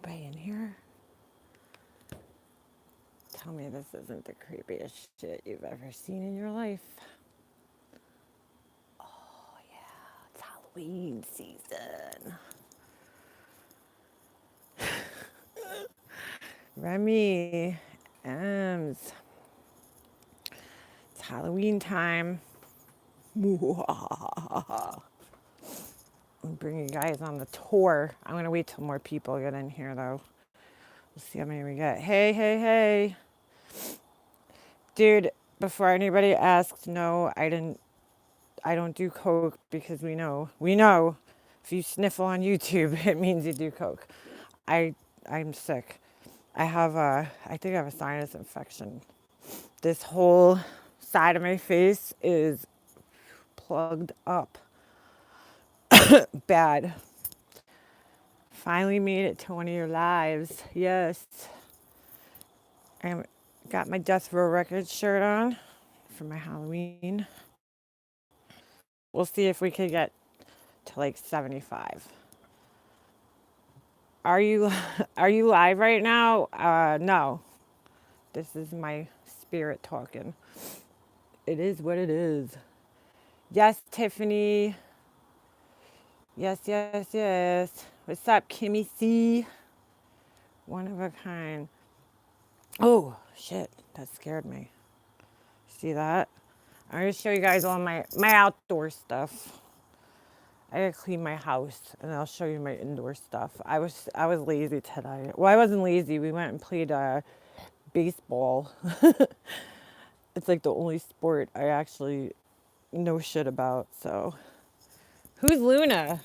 anybody in here? Tell me this isn't the creepiest shit you've ever seen in your life. Oh, yeah, it's Halloween season. Remy, Ems, it's Halloween time. I'm bringing you guys on the tour. I'm going to wait till more people get in here, though. We'll see how many we get. Hey, hey, hey. Dude, before anybody asks, no, I don't do coke because we know if you sniffle on YouTube, it means you do coke. I'm sick. I think I have a sinus infection. This whole side of my face is plugged up. Bad. Finally made it to one of your lives. Yes. I got my Death Row Records shirt on for my Halloween. We'll see if we could get to like 75. Are you are you live right now? No. This is my spirit talking. It is what it is. Yes, Tiffany. Yes, yes, yes. What's up, Kimmy C? One of a kind. Oh, shit. That scared me. See that? I'm going to show you guys all my outdoor stuff. I gotta clean my house, and I'll show you my indoor stuff. I was lazy today. Well, I wasn't lazy. We went and played baseball. It's like the only sport I actually know shit about. So, who's Luna?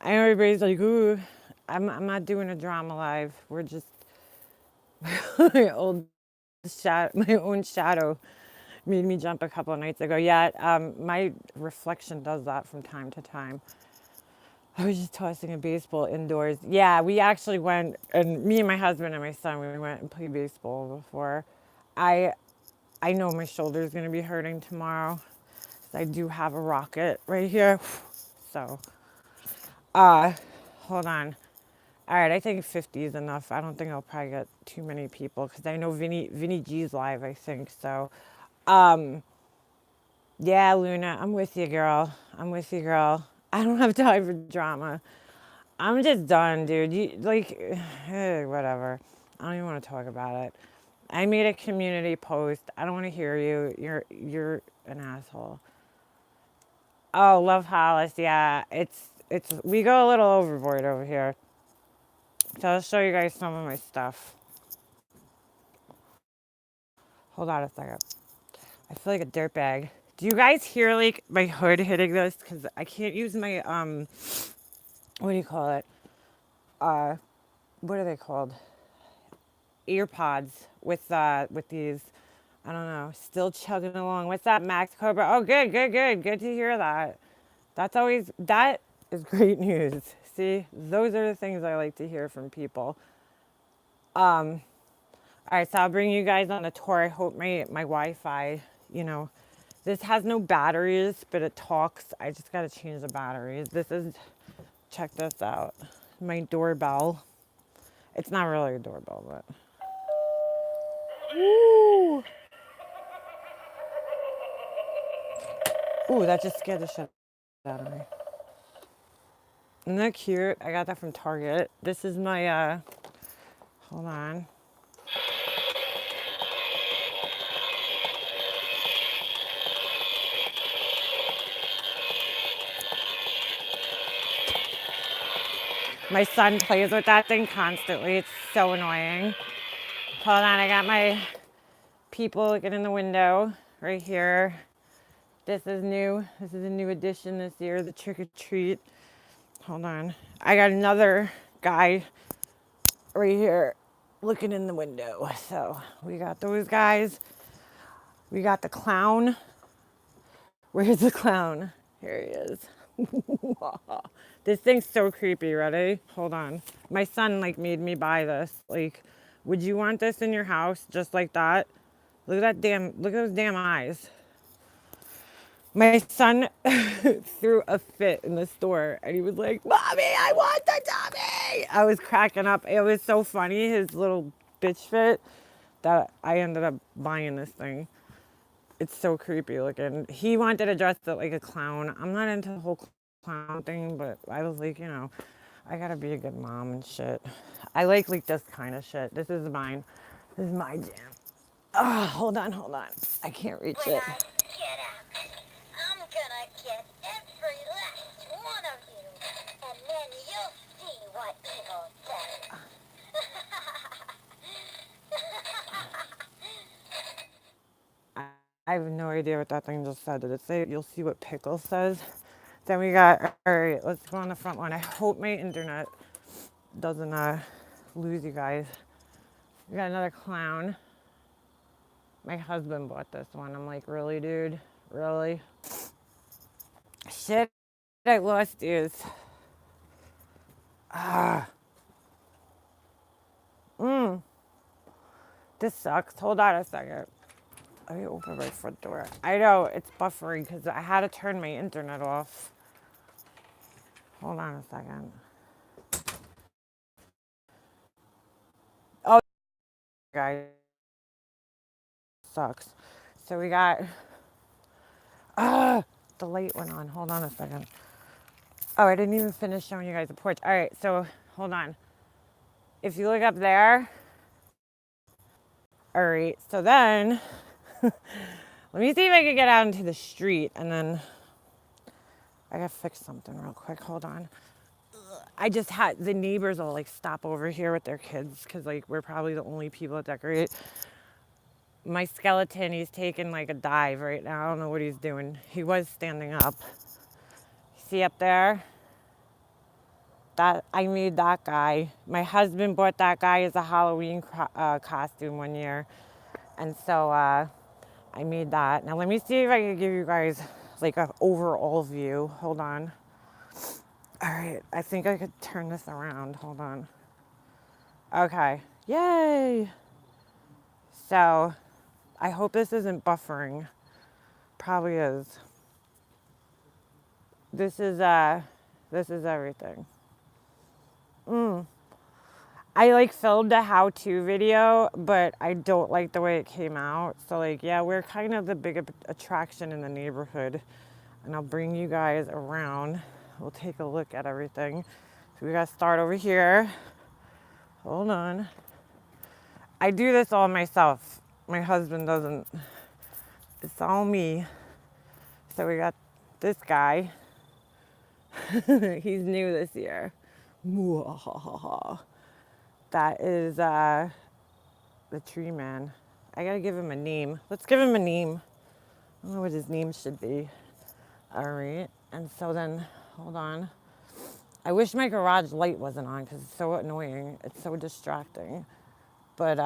I know everybody's like, ooh, I'm not doing a drama live. We're just my my own shadow made me jump a couple of nights ago. Yeah, my reflection does that from time to time. I was just tossing a baseball indoors. Yeah, we actually went, and me and my husband and my son, we went and played baseball before. I I know my shoulder's gonna be hurting tomorrow. I do have a rocket right here. So, uh, hold on. All right, I think 50 is enough. I don't think I'll probably get too many people because I know Vinny G's live, I think. So, um, yeah, Luna, I'm with you, girl. I'm with you, girl. I don't have time for drama. I'm just done, dude. You like, whatever. I don't even want to talk about it. I made a community post. I don't want to hear you. You're an asshole. Oh, Love Hollis. Yeah, it's we go a little overboard over here. So I'll show you guys some of my stuff. Hold on a second. I feel like a dirtbag. Do you guys hear like my hood hitting this? Because I can't use my what do you call it? Uh, what are they called? Ear pods with these. I don't know. Still chugging along. What's that, Max Cobra? Oh, good, good, good. Good to hear that. That is great news. See, those are the things I like to hear from people. All right, so I'll bring you guys on a tour. I hope my Wi-Fi, you know, this has no batteries, but it talks. I just got to change the batteries. Check this out. My doorbell. It's not really a doorbell, but. Woo! Ooh, that just scared the shit out of me. Isn't that cute? I got that from Target. This is my, hold on. My son plays with that thing constantly. It's so annoying. Hold on, I got my people looking in the window right here. This is new. This is a new addition this year, the trick or treat. Hold on. I got another guy right here looking in the window. So we got those guys. We got the clown. Where's the clown? Here he is. This thing's so creepy. Ready? Hold on. My son like made me buy this. Like, would you want this in your house just like that? Look at those damn eyes. My son threw a fit in the store and he was like, Mommy, I want the dummy. I was cracking up. It was so funny, his little bitch fit, that I ended up buying this thing. It's so creepy looking. He wanted to dress up like a clown. I'm not into the whole clown thing, but I was like, I gotta be a good mom and shit. I like this kind of shit. This is mine. This is my jam. Oh, hold on, hold on. I can't reach When it. I get up, I'm gonna get every last one of you, and then you'll see what evil does. I have no idea what that thing just said. Did it say you'll see what pickle says? Then we got, all right, let's go on the front one. I hope my internet doesn't lose you guys. We got another clown. My husband bought this one. I'm like, really, dude? Really? Shit, I lost these. This sucks. Hold on a second. Let me open my front door. I know it's buffering because I had to turn my internet off. Hold on a second. Oh, guys, sucks. So we got, the light went on. Hold on a second. Oh, I didn't even finish showing you guys the porch. All right, so hold on. If you look up there, all right, so then, let me see if I can get out into the street and then I gotta fix something real quick. Hold on. I just had the neighbors all like stop over here with their kids because like we're probably the only people that decorate. My skeleton, he's taking like a dive right now. I don't know what he's doing. He was standing up. See up there? That I made that guy. My husband bought that guy as a Halloween costume one year, and so I made that. Now let me see if I can give you guys like an overall view. Hold on. All right, I think I could turn this around. Hold on. Okay. Yay. So I hope this isn't buffering. Probably is. This is everything. I like filmed a how-to video, but I don't like the way it came out. So like, yeah, we're kind of the big attraction in the neighborhood. And I'll bring you guys around. We'll take a look at everything. So we gotta start over here. Hold on. I do this all myself. My husband doesn't. It's all me. So we got this guy. He's new this year. That is the tree man. I gotta give him a name. Let's give him a name. I don't know what his name should be. All right. And so then, hold on. I wish my garage light wasn't on because it's so annoying. It's so distracting. But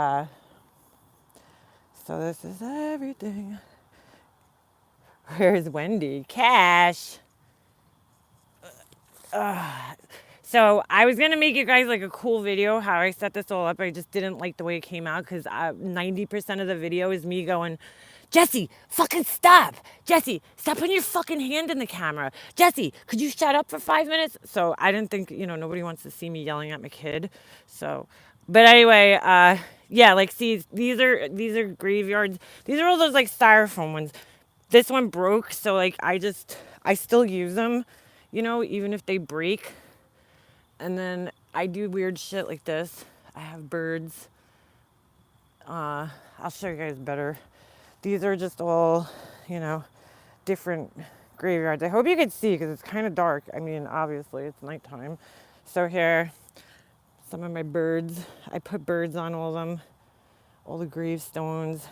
so this is everything. Where's Wendy? Cash. So I was gonna make you guys like a cool video how I set this all up. I just didn't like the way it came out because 90% of the video is me going, Jesse, fucking stop. Jesse, stop putting your fucking hand in the camera. Jesse, could you shut up for 5 minutes? So I didn't think, nobody wants to see me yelling at my kid. So, but anyway, yeah, like see, these are graveyards. These are all those like styrofoam ones. This one broke, so like I still use them, even if they break. And then I do weird shit like this. I have birds. I'll show you guys better. These are just all, different graveyards. I hope you can see because it's kind of dark. I mean, obviously it's nighttime. So here, some of my birds. I put birds on all of them, all the gravestones.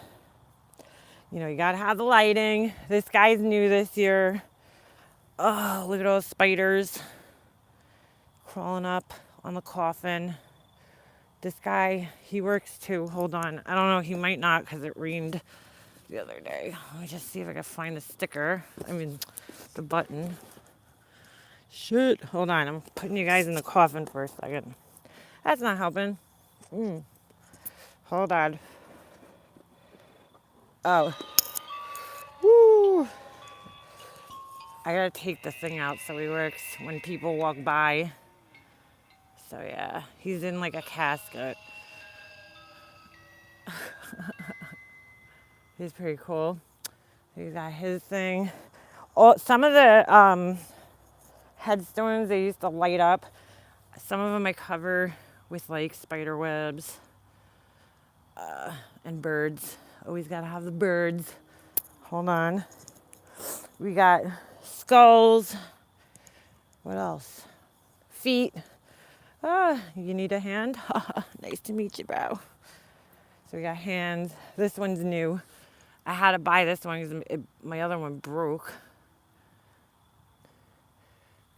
You gotta have the lighting. This guy's new this year. Oh, look at those spiders crawling up on the coffin. This guy, he works too. Hold on. I don't know. He might not because it rained the other day. Let me just see if I can find the sticker. I mean, the button. Shit. Hold on. I'm putting you guys in the coffin for a second. That's not helping. Hold on. Oh. Woo. I gotta take the thing out so he works when people walk by. So yeah, he's in like a casket. He's pretty cool. He's got his thing. Oh, some of the headstones they used to light up. Some of them I cover with like spider webs and birds. Always gotta have the birds. Hold on. We got skulls. What else? Feet. Ah, you need a hand? Nice to meet you, bro. So we got hands. This one's new. I had to buy this one because my other one broke.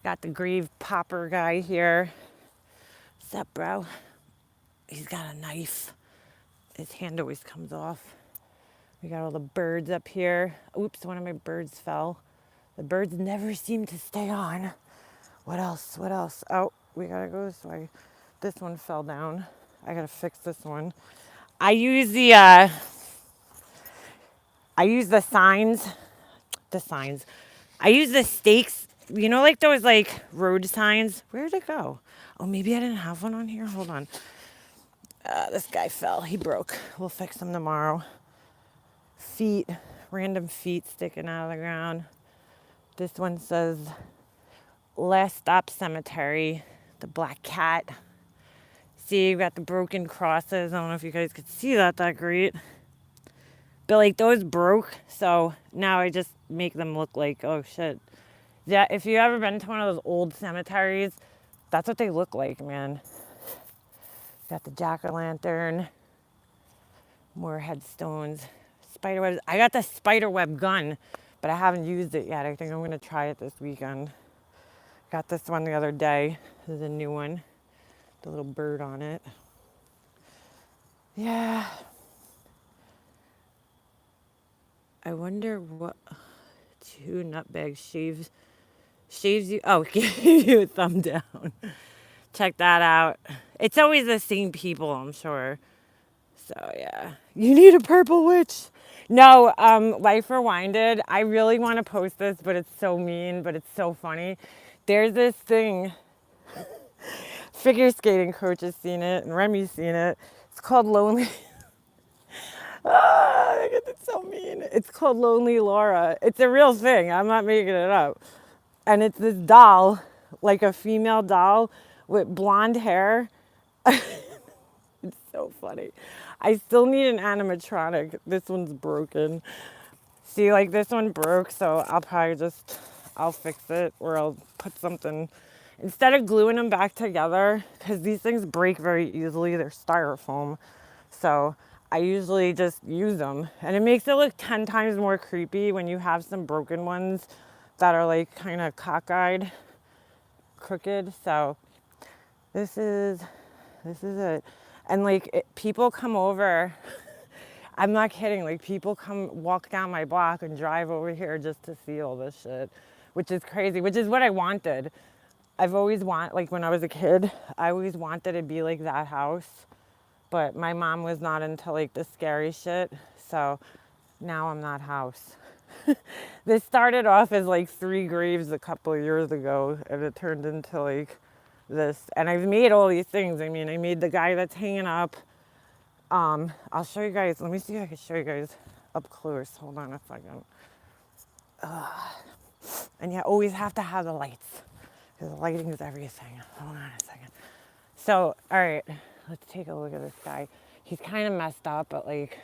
Got the Grieve Popper guy here. What's up, bro? He's got a knife. His hand always comes off. We got all the birds up here. Oops, one of my birds fell. The birds never seem to stay on. What else? What else? Oh, we gotta go this way. This one fell down. I gotta fix this one. I use the signs. The signs. I use the stakes. You know, like those like road signs. Where did it go? Oh, maybe I didn't have one on here. Hold on. This guy fell. He broke. We'll fix him tomorrow. Feet, random feet sticking out of the ground. This one says Last Stop Cemetery, the black cat. See, you got the broken crosses. I don't know if you guys could see that great. But like those broke, so now I just make them look like, oh shit. Yeah, if you ever been to one of those old cemeteries, that's what they look like, man. Got the jack-o'-lantern, more headstones, spiderwebs. I got the spiderweb gun, but I haven't used it yet. I think I'm gonna try it this weekend. Got this one the other day. This is a new one. The little bird on it. Yeah. I wonder what 2 nutbags shaves you. Oh, give you a thumb down. Check that out. It's always the same people, I'm sure. So yeah, you need a purple witch. No, Life Rewinded. I really want to post this, but it's so mean, but it's so funny. There's this thing. Figure skating coach has seen it, and Remy's seen it. It's called Lonely. It's so mean. It's called Lonely Laura. It's a real thing. I'm not making it up. And it's this doll, like a female doll with blonde hair. It's so funny. I still need an animatronic. This one's broken. See, like this one broke, so I'll fix it, or I'll put something, instead of gluing them back together, because these things break very easily. They're styrofoam. So I usually just use them. And it makes it look 10 times more creepy when you have some broken ones that are like kind of cockeyed, crooked. So this is it. And like people come over, I'm not kidding, like people come walk down my block and drive over here just to see all this shit, which is crazy, which is what I wanted. I've always like when I was a kid, I always wanted to be like that house, but my mom was not into like the scary shit, so now I'm that house. This started off as like 3 graves a couple of years ago, and it turned into like this. And I've made all these things. I mean, I made the guy that's hanging up. I'll show you guys. Let me see if I can show you guys up close. Hold on a second. And you always have to have the lights, because the lighting is everything. Hold on a second. So, all right, let's take a look at this guy. He's kind of messed up, but like,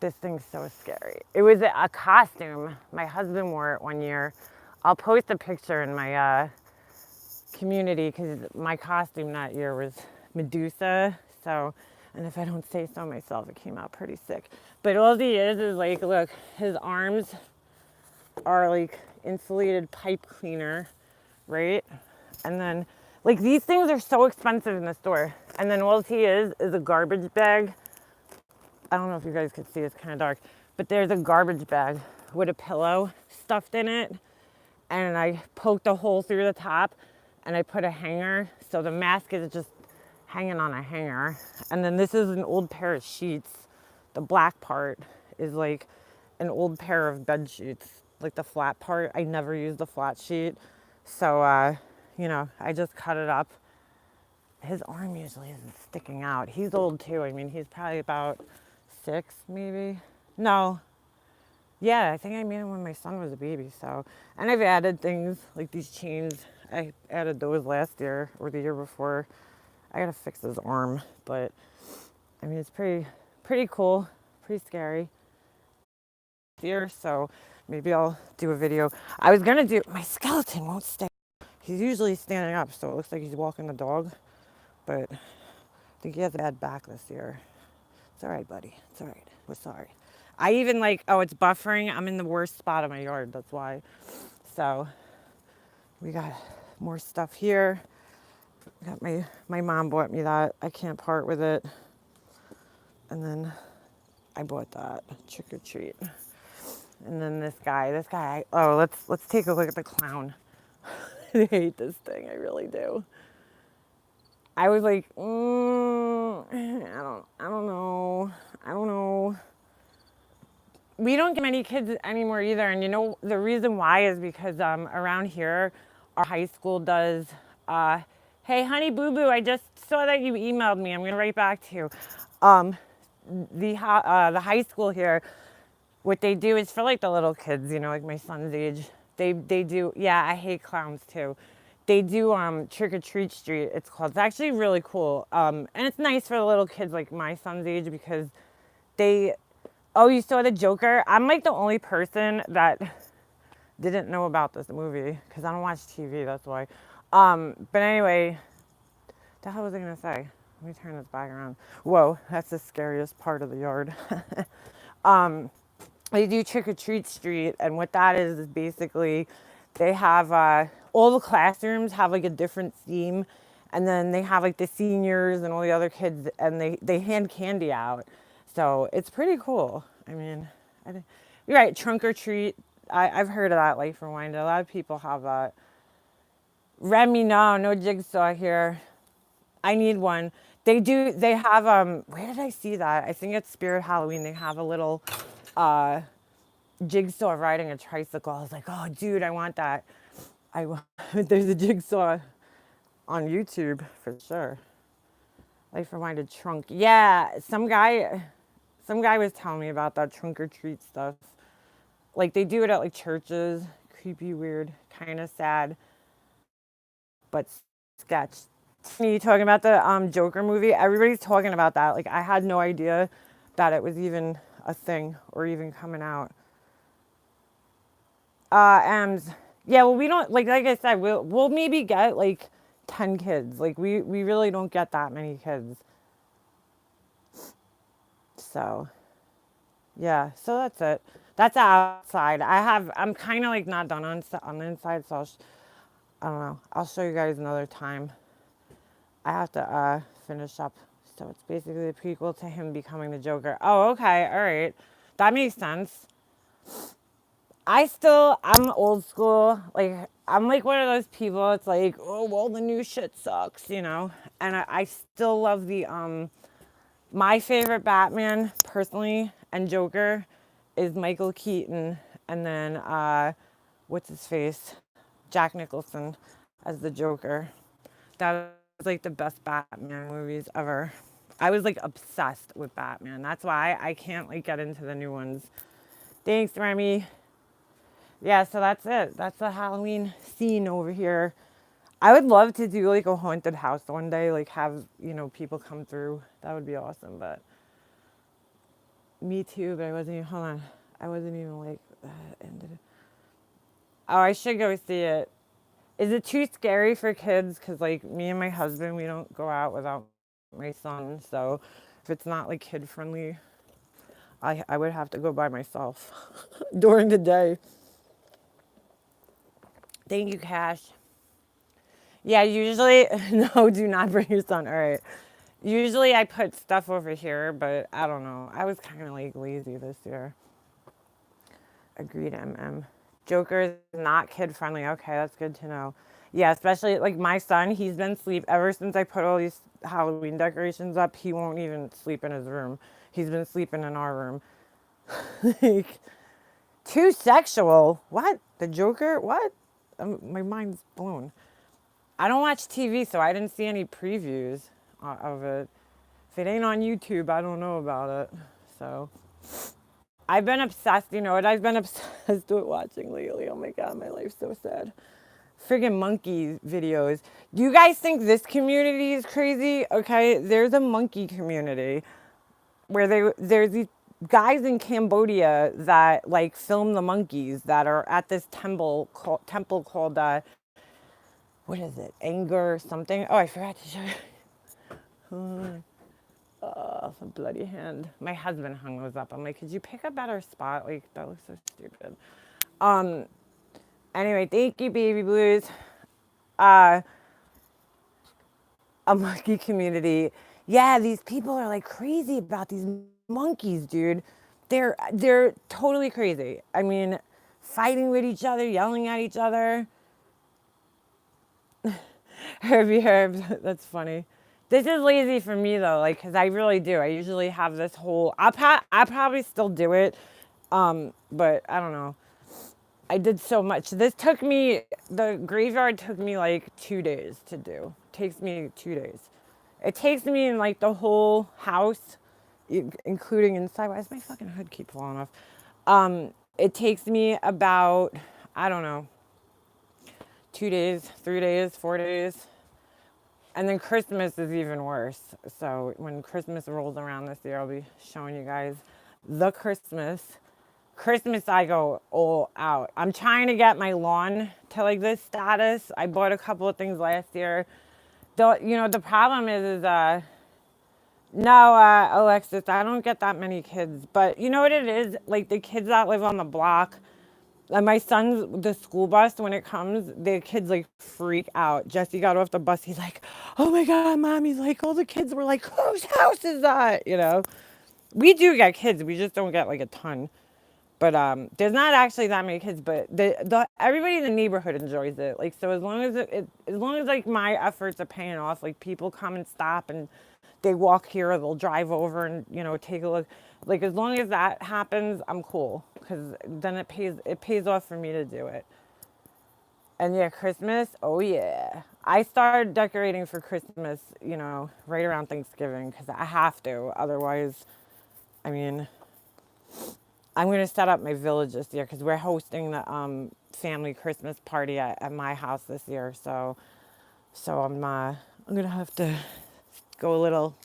this thing's so scary. It was a costume. My husband wore it one year. I'll post a picture in my community, because my costume that year was Medusa. So, and if I don't say so myself, it came out pretty sick. But all he is like, look, his arms are like insulated pipe cleaner, right? And then, like, these things are so expensive in the store. And then all he is a garbage bag. I don't know if you guys could see, it's kind of dark, but there's a garbage bag with a pillow stuffed in it. And I poked a hole through the top, and I put a hanger. So the mask is just hanging on a hanger. And then this is an old pair of sheets. The black part is like an old pair of bed sheets like the flat part. I never use the flat sheet. So, you know, I just cut it up. His arm usually isn't sticking out. He's old too. I mean, he's probably about 6, maybe. No, yeah, I think I made him when my son was a baby. So, and I've added things like these chains. I added those last year or the year before. I gotta fix his arm, but I mean, it's pretty cool, pretty scary. Here, so maybe I'll do a video. I was gonna do, my skeleton won't stay. He's usually standing up, so it looks like he's walking the dog, but I think he has a bad back this year. It's all right, buddy. It's all right. We're sorry. I even like, oh, it's buffering. I'm in the worst spot of my yard. That's why. So we got more stuff here. Got my mom bought me that. I can't part with it. And then I bought that trick or treat. And then this guy. Oh, let's take a look at the clown. I hate this thing. I really do. I was like, I don't know. We don't get many kids anymore either, and you know the reason why is because around here, our high school does. Hey, honey, boo boo, I just saw that you emailed me. I'm gonna write back to you. The high school here, what they do is for like the little kids, you know, like my son's age. They do. Yeah, I hate clowns too. They do trick or treat street. It's called. It's actually really cool. And it's nice for the little kids like my son's age because they. Oh, you saw the Joker? I'm like the only person that didn't know about this movie because I don't watch TV. That's why. But anyway, the hell was I gonna say? Let me turn this back around. Whoa, that's the scariest part of the yard. They do trick or treat street, and what that is basically they have all the classrooms have like a different theme, and then they have like the seniors and all the other kids, and they hand candy out. So it's pretty cool. I mean, you're right, trunk or treat. I've heard of that, like for Wind. A lot of people have that. Remy, no jigsaw here. I need one. They do. They have. Where did I see that? I think it's Spirit Halloween. They have a little jigsaw riding a tricycle. I was like, oh, dude, I want that. There's a jigsaw on YouTube for sure. Life reminded trunk. Yeah, some guy was telling me about that trunk or treat stuff. Like they do it at like churches. Creepy, weird, kind of sad, but sketch. You talking about the Joker movie? Everybody's talking about that. Like I had no idea that it was even a thing or even coming out. And yeah, well, we don't like I said, we'll maybe get like 10 kids. Like we really don't get that many kids. So yeah, so that's it. That's outside. I'm kind of like not done on the inside, so I don't know. I'll show you guys another time. I have to finish up. So it's basically the prequel to him becoming the Joker. Oh, okay, all right, that makes sense. I'm old school. Like, I'm like one of those people, it's like, oh, well, the new shit sucks, you know? And I still love my favorite Batman, personally, and Joker is Michael Keaton. And then, what's his face? Jack Nicholson as the Joker. That was like the best Batman movies ever. I was like obsessed with Batman. That's why I can't like get into the new ones. Thanks, Remy. Yeah, so that's it. That's the Halloween scene over here. I would love to do like a haunted house one day, like have, you know, people come through. That would be awesome, but me too, but I wasn't even, hold on. I wasn't even like that ended. Oh, I should go see it. Is it too scary for kids? Because like me and my husband, we don't go out without my son. So if it's not like kid friendly, I would have to go by myself during the day. Thank you, Cash. Yeah, usually, no, do not bring your son. All right. Usually I put stuff over here, but I don't know. I was kind of like lazy this year. Agreed, MM. Joker is not kid friendly. Okay, that's good to know. Yeah, especially like my son, he's been asleep ever since I put all these Halloween decorations up. He won't even sleep in his room. He's been sleeping in our room. Like, Too sexual. What? The Joker? What? My mind's blown. I don't watch TV, so I didn't see any previews of it. If it ain't on YouTube, I don't know about it. So I've been obsessed. You know what I've been obsessed with watching lately? Oh my god, my life's so sad. Friggin' monkey videos. Do you guys think this community is crazy? Okay, there's a monkey community where there's these guys in Cambodia that like film the monkeys that are at this temple called what is it? Anger something. Oh, I forgot to show you. Oh, the bloody hand. My husband hung those up. I'm like, could you pick a better spot? Like that looks so stupid. Um. Anyway, thank you, baby blues. Uh, a monkey community. Yeah, these people are like crazy about these monkeys, dude. They're totally crazy. I mean, fighting with each other, yelling at each other. Herbie herbs. That's funny. This is lazy for me though, like, cause I really do. I usually have this whole. I probably still do it, but I don't know. I did so much. This took me. The graveyard took me like 2 days to do. Takes me 2 days. It takes me in like the whole house, including inside. Why does my fucking hood keep falling off? It takes me about, I don't know, 2 days, 3 days, 4 days. And then Christmas is even worse. So when Christmas rolls around this year, I'll be showing you guys the Christmas. Christmas, I go all out. I'm trying to get my lawn to like this status. I bought a couple of things last year. The problem is no, Alexis, I don't get that many kids. But you know what it is? Like the kids that live on the block, like my son's, the school bus, when it comes, the kids like freak out. Jesse got off the bus. He's like, oh my God, mom. He's like, all the kids were like, whose house is that? We do get kids. We just don't get like a ton. But there's not actually that many kids, but the everybody in the neighborhood enjoys it. Like so, as long as like my efforts are paying off, like people come and stop and they walk here, or they'll drive over and take a look. Like as long as that happens, I'm cool because then it pays off for me to do it. And yeah, Christmas, oh yeah. I started decorating for Christmas, right around Thanksgiving because I have to. Otherwise, I mean, I'm going to set up my village this year because we're hosting the family Christmas party at my house this year. So I'm going to have to go a little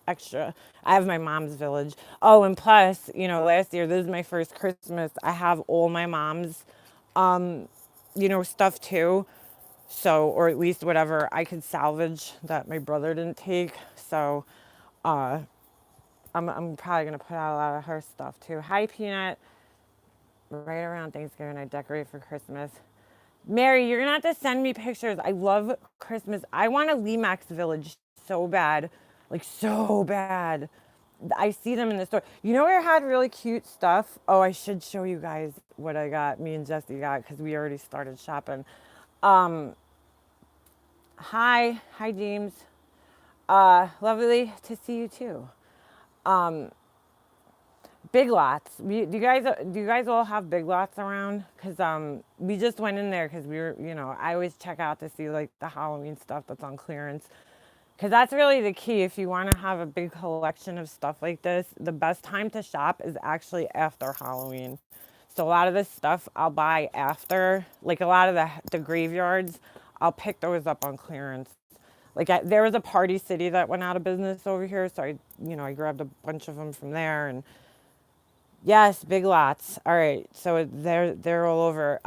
extra. I have my mom's village. Oh, and plus, last year, this is my first Christmas. I have all my mom's, stuff too. So, or at least whatever I could salvage that my brother didn't take. So, uh, I'm probably going to put out a lot of her stuff too. Hi, Peanut. Right around Thanksgiving, I decorate for Christmas. Mary, you're gonna have to send me pictures. I love Christmas. I want a Limax village so bad, like so bad. I see them in the store. You know where I had really cute stuff? Oh, I should show you guys what I got. Me and Jesse got because we already started shopping. Um, hi, James. Lovely to see you too. Um, Big Lots. Do you guys all have Big Lots around? Cause we just went in there because we were, I always check out to see like the Halloween stuff that's on clearance. Cause that's really the key. If you want to have a big collection of stuff like this, the best time to shop is actually after Halloween. So a lot of this stuff I'll buy after, like a lot of the graveyards, I'll pick those up on clearance. Like there was a Party City that went out of business over here, so I grabbed a bunch of them from there and yes, Big Lots. All right, so they're all over.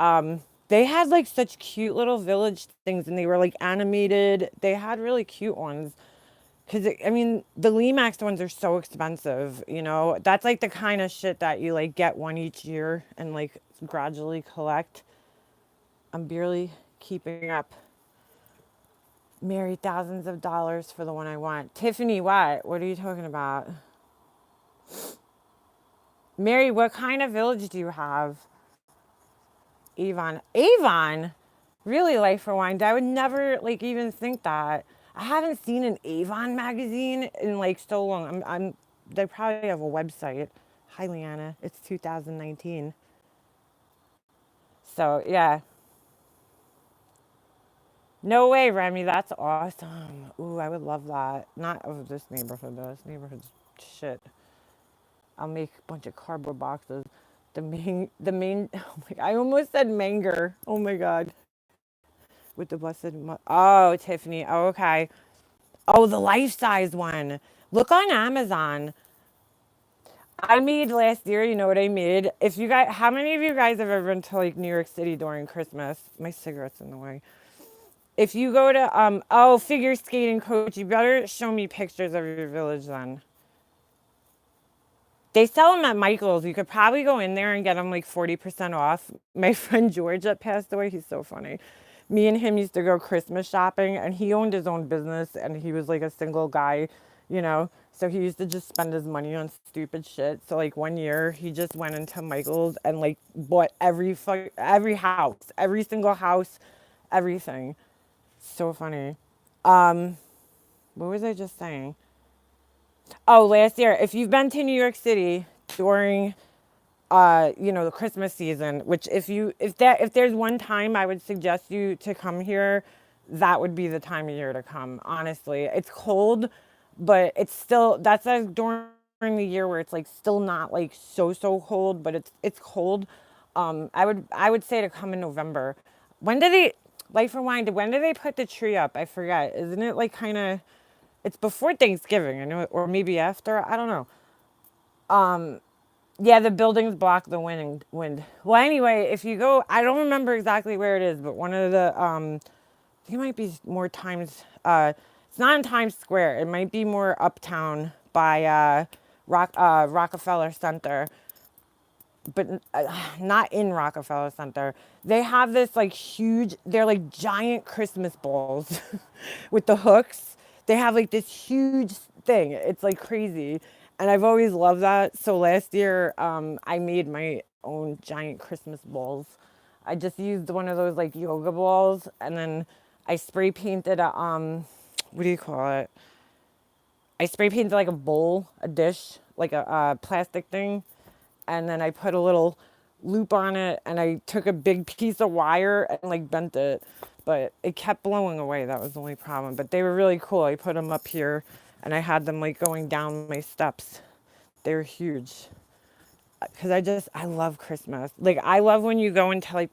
They had like such cute little village things, and they were like animated. They had really cute ones. Cause I mean, the Limax ones are so expensive. That's like the kind of shit that you like get one each year and like gradually collect. I'm barely keeping up. Mary, thousands of dollars for the one I want. Tiffany, what? What are you talking about? Mary, what kind of village do you have? Avon. Avon? Really, Life Rewind? I would never like even think that. I haven't seen an Avon magazine in like so long. They probably have a website. Hi, Leanna. It's 2019. So yeah. No way, Remy. That's awesome. Ooh, I would love that. Not of this neighborhood though. This neighborhood's shit. I'll make a bunch of cardboard boxes. The main. Oh my, I almost said manger. Oh my god. With the oh, Tiffany. Oh, okay. Oh, the life size one. Look on Amazon. I made last year. You know what I made? If you guys, how many of you guys have ever been to like New York City during Christmas? My cigarette's in the way. If you go to oh, figure skating coach, you better show me pictures of your village then. They sell them at Michael's. You could probably go in there and get them like 40% off. My friend George that passed away, he's so funny. Me and him used to go Christmas shopping, and he owned his own business, and he was like a single guy, you know. So he used to just spend his money on stupid shit. So like one year, he just went into Michael's and like bought every house, every single house, everything. So funny. What was I just saying? Oh, last year, if you've been to New York City during the Christmas season, which if there's one time I would suggest you to come here, that would be the time of year to come, honestly. It's cold, but it's still that's like during the year where it's like still not like so cold, but it's cold. I would say to come in November. When do they Life Rewind, when do they put the tree up? I forget. Isn't it like kind of it's before Thanksgiving, I know, or maybe after. I don't know. Yeah, the buildings block the wind. Well, anyway, if you go, I don't remember exactly where it is, but one of the I think it might be more Times. It's not in Times Square. It might be more uptown by Rockefeller Center, but not in Rockefeller Center. They have this like huge, they're like giant Christmas balls with the hooks. They have like this huge thing. It's like crazy. And I've always loved that. So last year, I made my own giant Christmas balls. I just used one of those like yoga balls, and then I spray painted what do you call it? I spray painted like a bowl, a dish, like a plastic thing, and then I put a little loop on it, and I took a big piece of wire and like bent it, but it kept blowing away. That was the only problem. But they were really cool. I put them up here, and I had them like going down my steps. They were huge because I love Christmas. Like I love when you go into like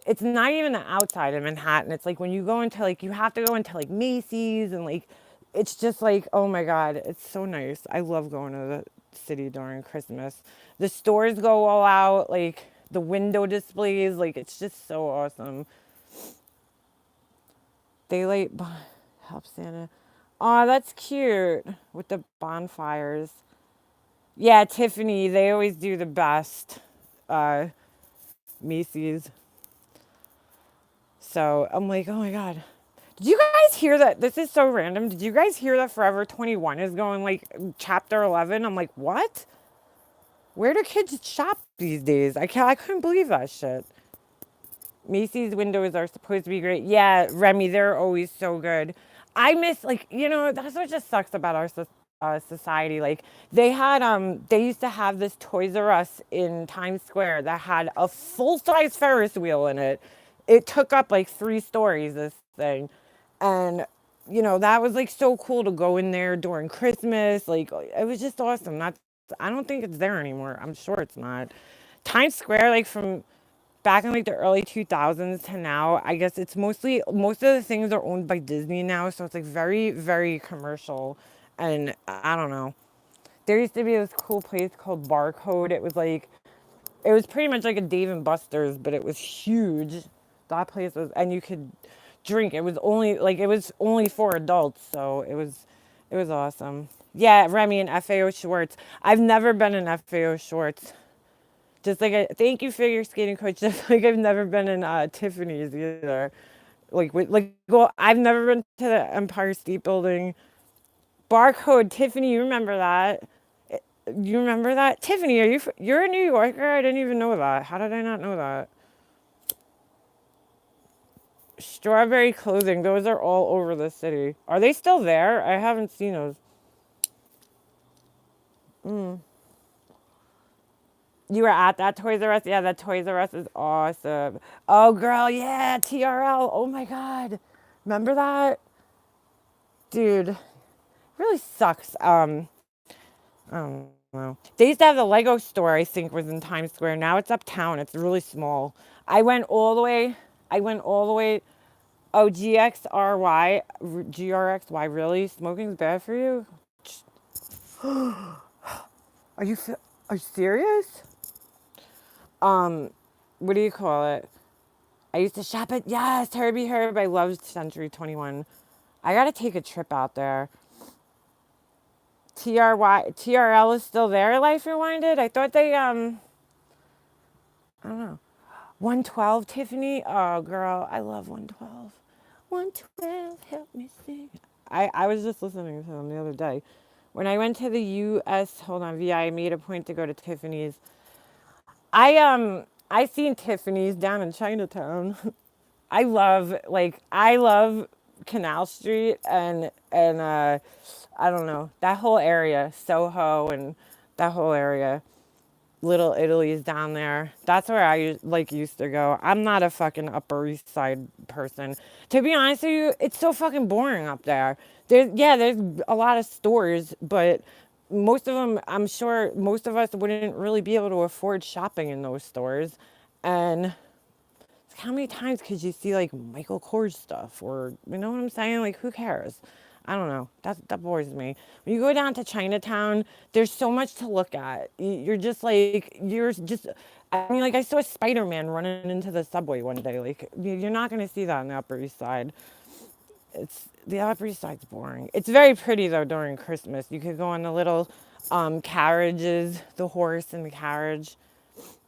it's not even the outside of Manhattan. It's like when you go into like you have to go into like Macy's and like it's just like oh my god, it's so nice. I love going to the city during Christmas. The stores go all out, like the window displays, like it's just so awesome. Daylight help Santa. Oh, that's cute with the bonfires. Yeah, Tiffany, they always do the best. Uh, Macy's. So I'm like, oh my God. Did you guys hear that? This is so random. Did you guys hear that Forever 21 is going like chapter 11? I'm like, what? Where do kids shop these days? I couldn't believe that shit. Macy's windows are supposed to be great. Yeah, Remy, they're always so good. I miss like that's what just sucks about our society. Like they used to have this Toys R Us in Times Square that had a full size Ferris wheel in it. It took up like 3 stories. This thing, and that was like so cool to go in there during Christmas. Like it was just awesome. Not I don't think it's there anymore. I'm sure it's not. Times Square, like from back in like the early 2000s to now, I guess it's mostly most of the things are owned by Disney now, so it's like very very commercial, and I don't know. There used to be this cool place called Barcode. It was pretty much like a Dave and Buster's, but it was huge. That place was, and you could drink. It was only for adults, so it was awesome. Yeah, Remy and FAO Schwartz. I've never been in FAO Schwartz. Just like thank you figure skating coach. Just like I've never been in Tiffany's either. Well, I've never been to the Empire State Building. Barcode Tiffany, you remember that? You remember that? Tiffany, you're a New Yorker? I didn't even know that. How did I not know that? Strawberry clothing. Those are all over the city. Are they still there? I haven't seen those. You were at that Toys R Us? Yeah, that Toys R Us is awesome. Oh, girl, yeah, TRL. Oh my God. Remember that? Dude, really sucks. I don't know. They used to have the Lego store, I think, was in Times Square. Now it's uptown. It's really small. I went all the way. I went all the way. Oh, GRXY, really? Smoking's bad for you? Are you, are you serious? What do you call it? I used to shop at, yes, Herbie Herb. I loved Century 21. I gotta take a trip out there. TRL is still there, Life Rewinded? I thought they, I don't know. 112, Tiffany? Oh, girl, I love 112. 112, help me sing. I was just listening to them the other day. When I went to the US, hold on, VI, I made a point to go to Tiffany's. I seen Tiffany's down in Chinatown. I love Canal Street and I don't know, that whole area, Soho and that whole area. Little Italy's down there. That's where I like used to go. I'm not a fucking Upper East Side person. To be honest with you, it's so fucking boring up there. There's a lot of stores, but most of them, I'm sure most of us wouldn't really be able to afford shopping in those stores. And how many times could you see like Michael Kors stuff or you know what I'm saying? Like who cares? I don't know. That bores me. When you go down to Chinatown, there's so much to look at. You're just like you're just. I mean, like I saw Spider-Man running into the subway one day. Like you're not gonna see that on the Upper East Side. It's the Upper East Side's boring. It's very pretty though during Christmas. You could go on the little carriages, the horse and the carriage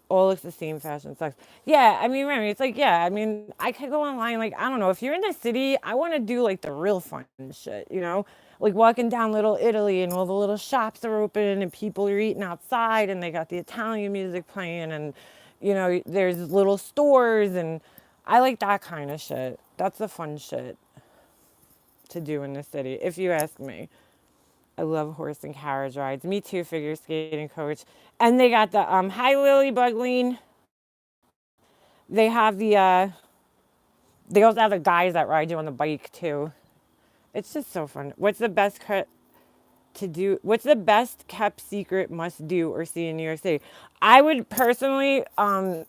all looks the same, fashion sucks. Yeah, I mean, Remy, it's like, yeah, I mean, I could go online, like, I don't know, if you're in the city, I want to do like the real fun shit, you know? Like walking down Little Italy and all the little shops are open and people are eating outside and they got the Italian music playing and, you know, there's little stores and I like that kind of shit. That's the fun shit to do in the city, if you ask me. I love horse and carriage rides. Me too, figure skating coach. And they got the hi Lily Bugleen. They have they also have the guys that ride you on the bike too. It's just so fun. What's the best kept secret must do or see in New York City? I would personally, and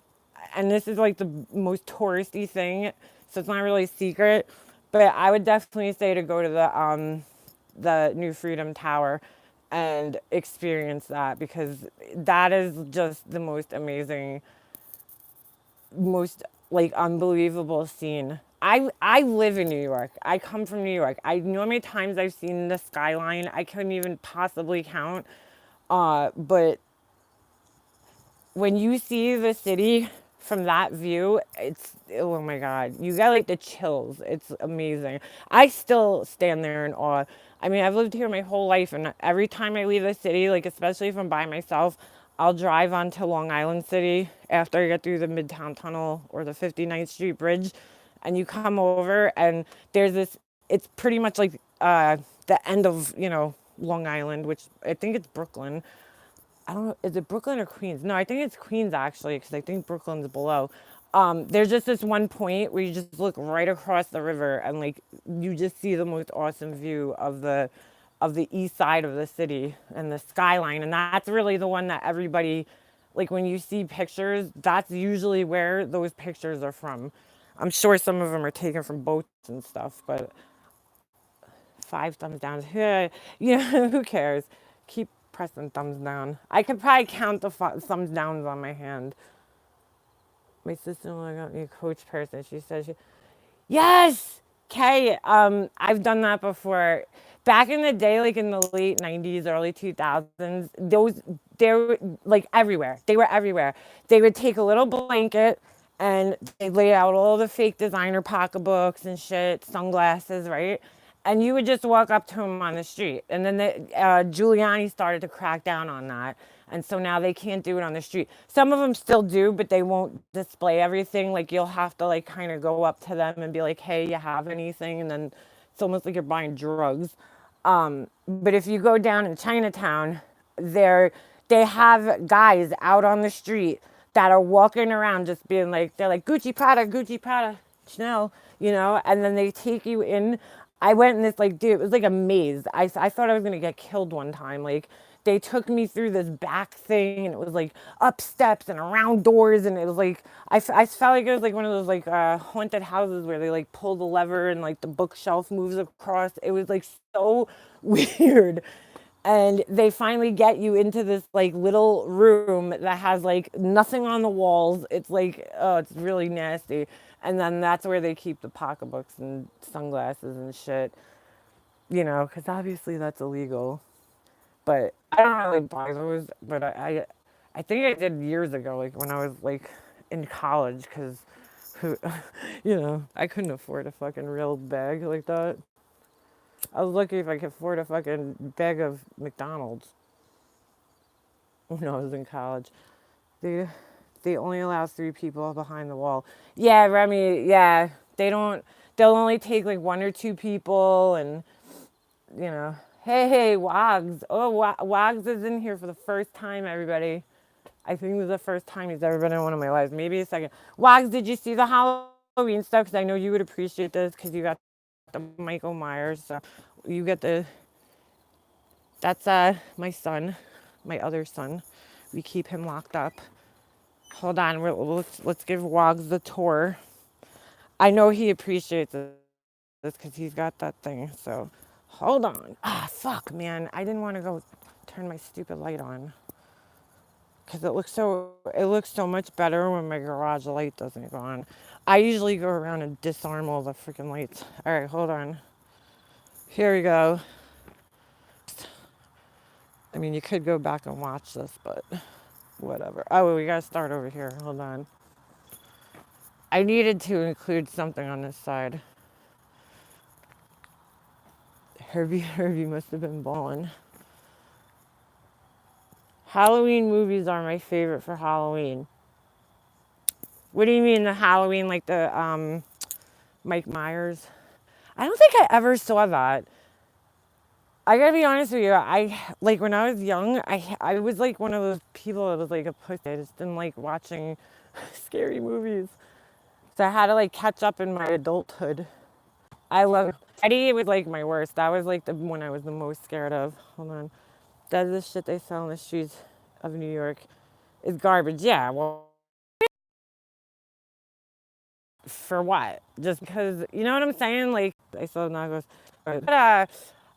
this is like the most touristy thing, so it's not really a secret, but I would definitely say to go to the New Freedom Tower and experience that because that is just the most amazing, most like unbelievable scene. I live in New York. I come from New York. I know how many times I've seen the skyline. I couldn't even possibly count. But when you see the city from that view, it's oh my god, you got like the chills. It's amazing. I still stand there in awe. I mean, I've lived here my whole life, and every time I leave the city, like especially if I'm by myself, I'll drive onto Long Island City after I get through the Midtown Tunnel or the 59th Street Bridge, and you come over, and there's this. It's pretty much like the end of Long Island, which I think it's Brooklyn. I don't know, is it Brooklyn or Queens? No, I think it's Queens actually, because I think Brooklyn's below. There's just this one point where you just look right across the river and like you just see the most awesome view of the east side of the city and the skyline. And that's really the one that everybody like when you see pictures, that's usually where those pictures are from. I'm sure some of them are taken from boats and stuff, but five thumbs down. Who cares? Keep pressing thumbs down. I could probably count the thumbs downs on my hand. My sister-in-law got me a coach person. She said yes, Kay. I've done that before. Back in the day, like in the late '90s, early 2000s, they were like everywhere. They were everywhere. They would take a little blanket and they lay out all the fake designer pocketbooks and shit, sunglasses, right? And you would just walk up to them on the street. And then Giuliani started to crack down on that. And so now they can't do it on the street. Some of them still do, but they won't display everything. Like you'll have to like kind of go up to them and be like, hey, you have anything? And then it's almost like you're buying drugs. But if you go down in Chinatown, they they have guys out on the street that are walking around just being like, they're like, Gucci Prada, Chanel, and then they take you in. I went in this, like, dude, it was like a maze. I thought I was going to get killed one time. Like, they took me through this back thing, and it was like up steps and around doors. And it was like, I felt like it was like one of those like haunted houses where they like pull the lever and like the bookshelf moves across. It was like so weird. And they finally get you into this like little room that has like nothing on the walls. It's like, oh, it's really nasty. And then that's where they keep the pocketbooks and sunglasses and shit, because obviously that's illegal. But I don't really buy those. But I think I did years ago, like when I was like in college, because who, I couldn't afford a fucking real bag like that. I was lucky if I could afford a fucking bag of McDonald's when I was in college. They they only allow 3 people behind the wall. Yeah, Remy. Yeah, they don't. They'll only take like 1 or 2 people, and you know. Hey, Wags. Oh, Wags is in here for the first time. Everybody. I think this is the first time he's ever been in one of my lives. Maybe a second. Wags, did you see the Halloween stuff? Because I know you would appreciate this because you got the Michael Myers. So you get the. That's my son, my other son. We keep him locked up. Hold on, let's give Wogs the tour. I know he appreciates this because he's got that thing. So, hold on. Ah, fuck, man. I didn't want to go turn my stupid light on because it looks so much better when my garage light doesn't go on. I usually go around and disarm all the freaking lights. All right, hold on. Here we go. I mean, you could go back and watch this, but whatever. Oh, we gotta start over here. Hold on. I needed to include something on this side. Herbie must have been balling. Halloween movies are my favorite for Halloween. What do you mean the Halloween, like the Mike Myers? I don't think I ever saw that. I gotta be honest with you. I like when I was young. I was like one of those people that was like a pussy. I just didn't like watching scary movies. So I had to like catch up in my adulthood. I love Eddie was like my worst. That was like the one I was the most scared of. Hold on. That's the shit they sell in the streets of New York is garbage. Yeah, well, for what? Just because, you know what I'm saying? Like, I still not go. But I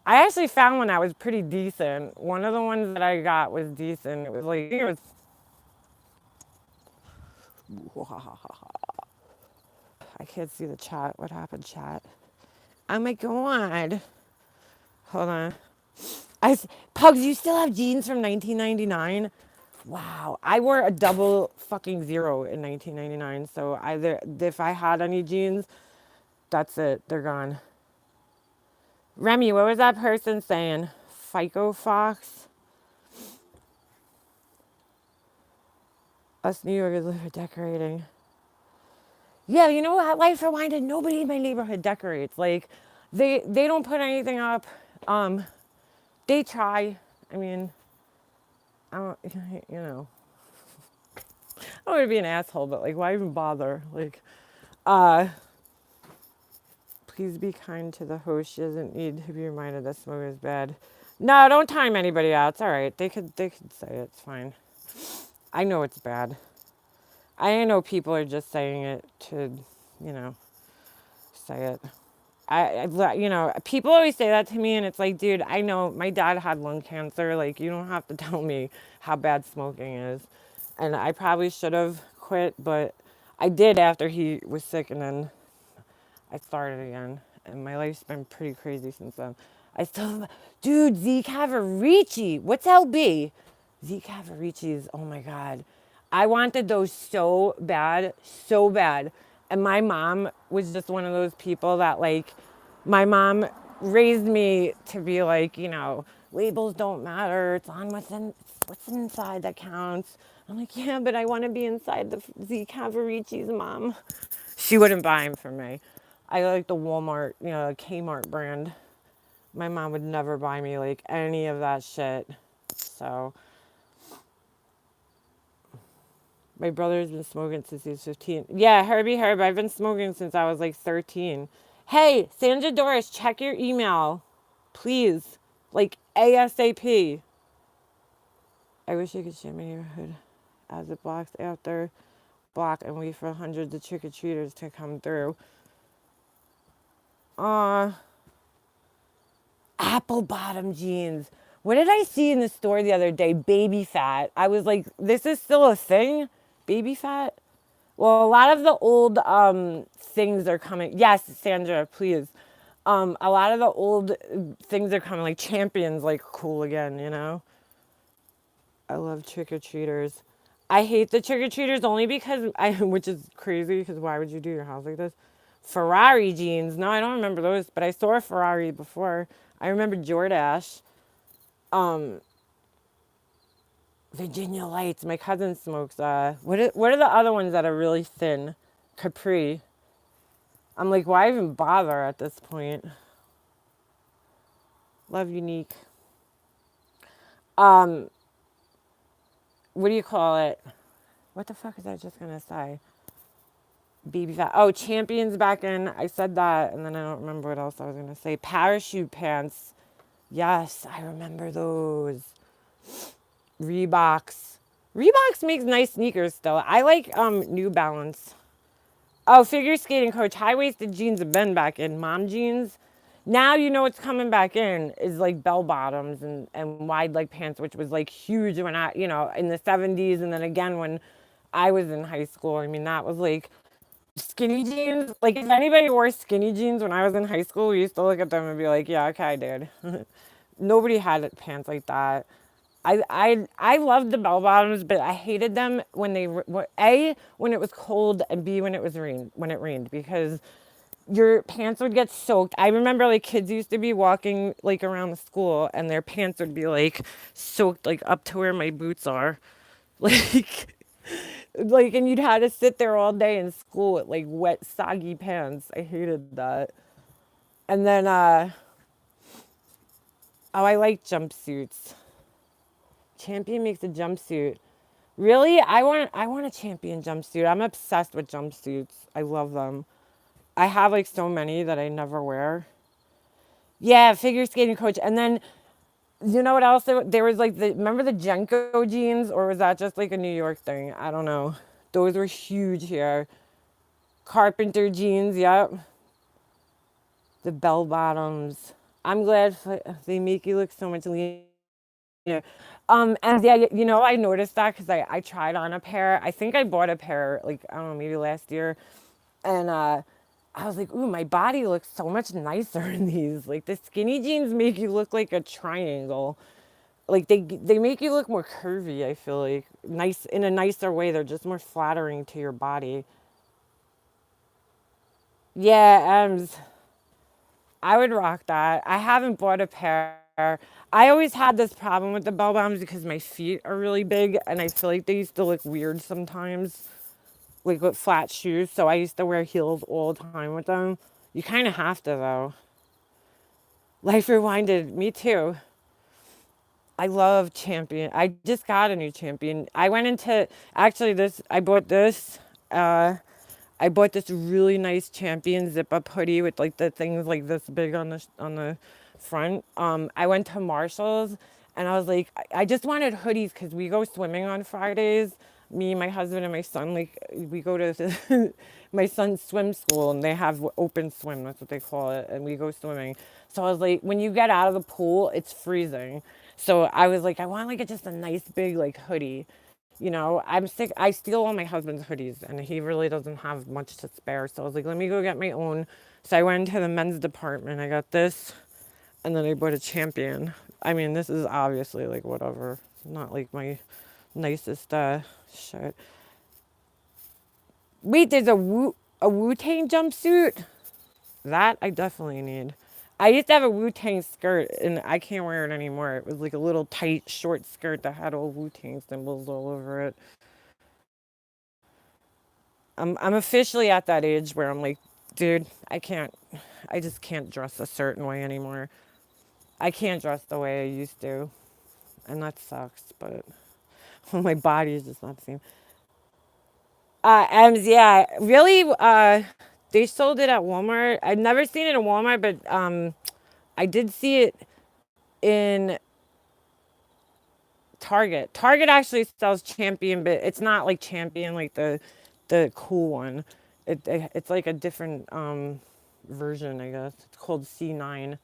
actually found one that was pretty decent. One of the ones that I got was decent. It was like, it was. I can't see the chat. What happened, chat? Oh my god. Hold on. Pugs, you still have jeans from 1999? Wow, I wore a double fucking zero in 1999. So either if I had any jeans, that's it. They're gone. Remy, what was that person saying? FICO Fox? Us New Yorkers live for decorating. Yeah, you know what? Life Rewinded. Nobody in my neighborhood decorates. Like, they don't put anything up. Um, they try. I mean, I don't. You know, I don't want to be an asshole, but like, why even bother? Like, uh, please be kind to the host. She doesn't need to be reminded that smoke is bad. No, don't time anybody out. It's all right. They could say it. It's fine. I know it's bad. I know people are just saying it to, you know, say it. People always say that to me, and it's like, dude, I know my dad had lung cancer. Like, you don't have to tell me how bad smoking is. And I probably should have quit, but I did after he was sick, and then I started again. And my life's been pretty crazy since then. I still, dude, Z Cavarici. What's LB? Z Cavaricis. Oh my God. I wanted those so bad, so bad. And my mom was just one of those people that, like, my mom raised me to be like, labels don't matter. It's on what's inside that counts. I'm like, yeah, but I want to be inside the Z Cavaricci's, mom. She wouldn't buy them for me. I like the Walmart, Kmart brand. My mom would never buy me like any of that shit. So My brother's been smoking since he was 15. Yeah, Herbie Herb, I've been smoking since I was like 13. Hey, Sandra Doris, check your email, please. Like ASAP. I wish I could share my neighborhood as it blocks after block and wait for hundreds of trick or treaters to come through. Uh, apple bottom jeans. What did I see in the store the other day? Baby fat. I was like, this is still a thing? Baby fat? Well, a lot of the old things are coming. Yes, Sandra, please. A lot of the old things are coming, like champions, like cool again, you know? I love trick or treaters. I hate the trick or treaters only because which is crazy, because why would you do your house like this? Ferrari jeans. No, I don't remember those, but I saw a Ferrari before. I remember Jordache. Um, Virginia Lights. My cousin smokes. What are the other ones that are really thin? Capri. I'm like, why even bother at this point? Love Unique. Um, what do you call it? What the fuck is I just gonna say? Baby fat. Oh, champions back in. I said that, and then I don't remember what else I was gonna say. Parachute pants. Yes, I remember those. Reeboks. Reeboks makes nice sneakers still. I like New Balance. Oh, figure skating coach. High waisted jeans have been back in. Mom jeans. Now you know what's coming back in is like bell bottoms and wide leg pants, which was like huge when I, in the 70s. And then again when I was in high school. I mean, that was like skinny jeans. Like if anybody wore skinny jeans when I was in high school, we used to look at them and be like, yeah, okay, dude. Nobody had pants like that. I loved the bell bottoms, but I hated them when they were A, when it was cold, and B, when it rained, because your pants would get soaked. I remember like kids used to be walking like around the school and their pants would be like soaked like up to where my boots are. Like and you'd have to sit there all day in school with like wet soggy pants. I hated that. And then oh, I like jumpsuits. Champion makes a jumpsuit. Really? I want a champion jumpsuit. I'm obsessed with jumpsuits. I love them. I have like so many that I never wear. Yeah, figure skating coach. And then you know what else? There was like remember the Jenko jeans, or was that just like a New York thing? I don't know. Those were huge here. Carpenter jeans, yep. The bell bottoms. I'm glad they make you look so much leaner. And yeah, I noticed that because I tried on a pair. I think I bought a pair like I don't know, maybe last year, and I was like, ooh, my body looks so much nicer in these. Like the skinny jeans make you look like a triangle. Like they make you look more curvy. I feel like nice in a nicer way. They're just more flattering to your body. Yeah, I would rock that. I haven't bought a pair. I always had this problem with the bell bottoms because my feet are really big and I feel like they used to look weird sometimes, like with flat shoes. So I used to wear heels all the time with them. You kind of have to though. Life Rewinded, me too. I love Champion. I just got a new Champion. I went into actually this. I bought this. Uh, I bought this really nice Champion zip up hoodie with like the things like this big on the front. I went to Marshalls and I was like, I just wanted hoodies because we go swimming on Fridays. Me, my husband, and my son, like we go to my son's swim school and they have open swim. That's what they call it, and we go swimming. So I was like, when you get out of the pool, it's freezing. So I was like, I want like just a nice big like hoodie. I'm sick. I steal all my husband's hoodies, and he really doesn't have much to spare. So I was like, let me go get my own. So I went to the men's department. I got this, and then I bought a Champion. I mean, this is obviously like whatever, not like my nicest shirt. Wait, there's a Wu Tang jumpsuit. That I definitely need. I used to have a Wu Tang skirt, and I can't wear it anymore. It was like a little tight, short skirt that had all Wu Tang symbols all over it. I'm officially at that age where I'm like, dude, I just can't dress a certain way anymore. I can't dress the way I used to, and that sucks. But my body is just not the same. M's, yeah, really. They sold it at Walmart. I've never seen it at Walmart, but I did see it in Target. Target actually sells Champion, but it's not like Champion, like the cool one. It's like a different version, I guess. It's called C9.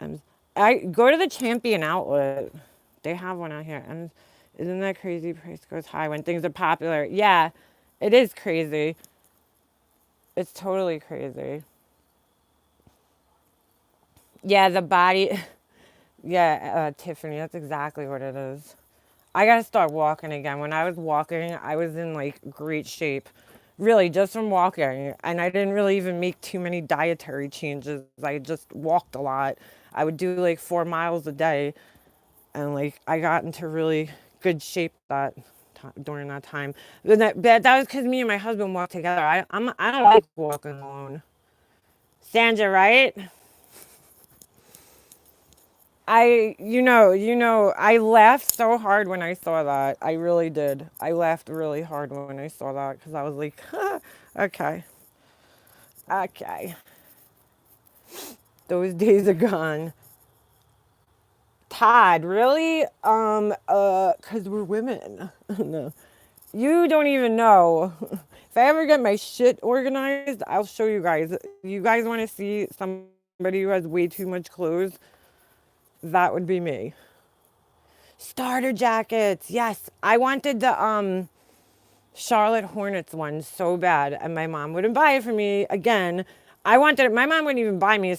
Um, I go to the Champion outlet. They have one out here, and isn't that crazy? Price goes high when things are popular. Yeah, it is crazy. It's totally crazy. Yeah, the body. Yeah, Tiffany. That's exactly what it is. I gotta start walking again. When I was walking, I was in like great shape. Really, just from walking. And I didn't really even make too many dietary changes. I just walked a lot. I would do like 4 miles a day. And like I got into really good shape during that time. But that was because me and my husband walked together. I don't like walking alone. Sandra, right? I laughed so hard when I saw that. I really did. I laughed really hard when I saw that because I was like, okay, okay. Those days are gone. Todd, really? Cause we're women. No, you don't even know. If I ever get my shit organized, I'll show you guys. You guys want to see somebody who has way too much clothes? That would be me. Starter jackets. Yes, I wanted the Charlotte Hornets one so bad, and my mom wouldn't buy it for me again. I wanted it. My mom wouldn't even buy me a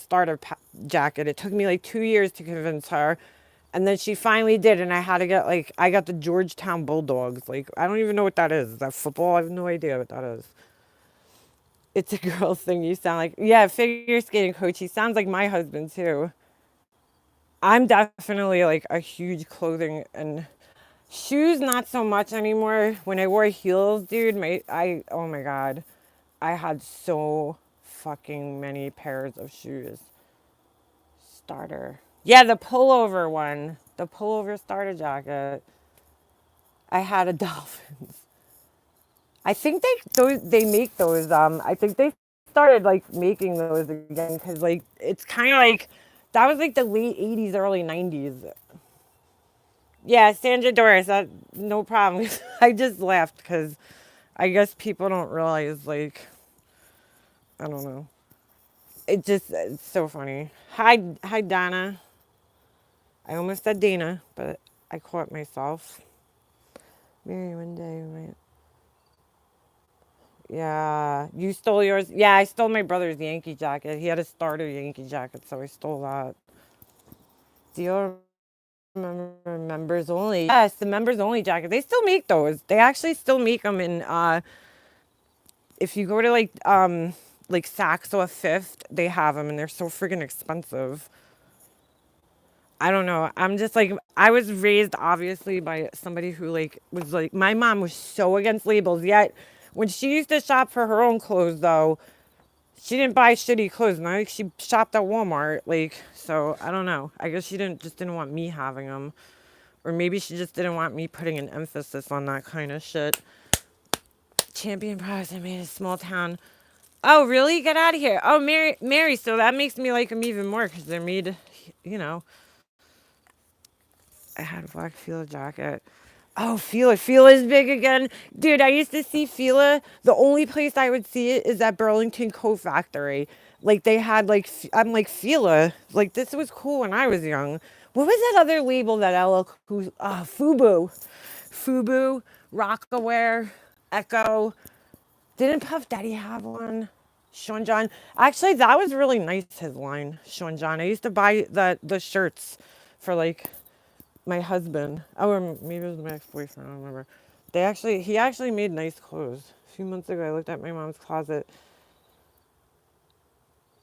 jacket. It took me like 2 years to convince her. And then she finally did, and I had to get like, I got the Georgetown Bulldogs. Like, I don't even know what that is. Is that football? I have no idea what that is. It's a girl thing. You sound like, yeah, figure skating coach. He sounds like my husband too. I'm definitely like a huge clothing and shoes, not so much anymore. When I wore heels, dude, oh my God, I had so fucking many pairs of shoes. Starter. Yeah, the pullover one. The pullover starter jacket. I had a dolphin. I think they make those. I think they started like making those again because like it's kind of like that was like the late '80s, early '90s. Yeah, Sandra Doris. No problem. I just laughed because I guess people don't realize like I don't know. It's so funny. Hi Donna. I almost said Dana, but I caught myself. Mary, one day, yeah, you stole yours. Yeah, I stole my brother's Yankee jacket. He had a starter Yankee jacket, so I stole that. Do you remember members only? Yes, the members only jacket. They still make those. They actually still make them in. If you go to like Saks or Fifth, they have them, and they're so friggin' expensive. I don't know. I'm just like I was raised obviously by somebody who like was like my mom was so against labels. Yet when she used to shop for her own clothes, though, she didn't buy shitty clothes. And I think she shopped at Walmart. Like so, I don't know. I guess she didn't want me having them, or maybe she just didn't want me putting an emphasis on that kind of shit. Champion products I made in a small town. Oh, really? Get out of here. Oh, Mary. So that makes me like them even more because they're made, you know. I had a black Fila jacket. Oh, Fila. Fila is big again. Dude, I used to see Fila. The only place I would see it is at Burlington Coat Factory. Like they had like, I'm like Fila. Like this was cool when I was young. What was that other label that Ella, Fubu. Fubu, Rockaware, Echo. Didn't Puff Daddy have one? Sean John. Actually, that was really nice, his line, Sean John. I used to buy the shirts for like my husband. Oh, or maybe it was my ex-boyfriend. I don't remember. He actually made nice clothes. A few months ago, I looked at my mom's closet.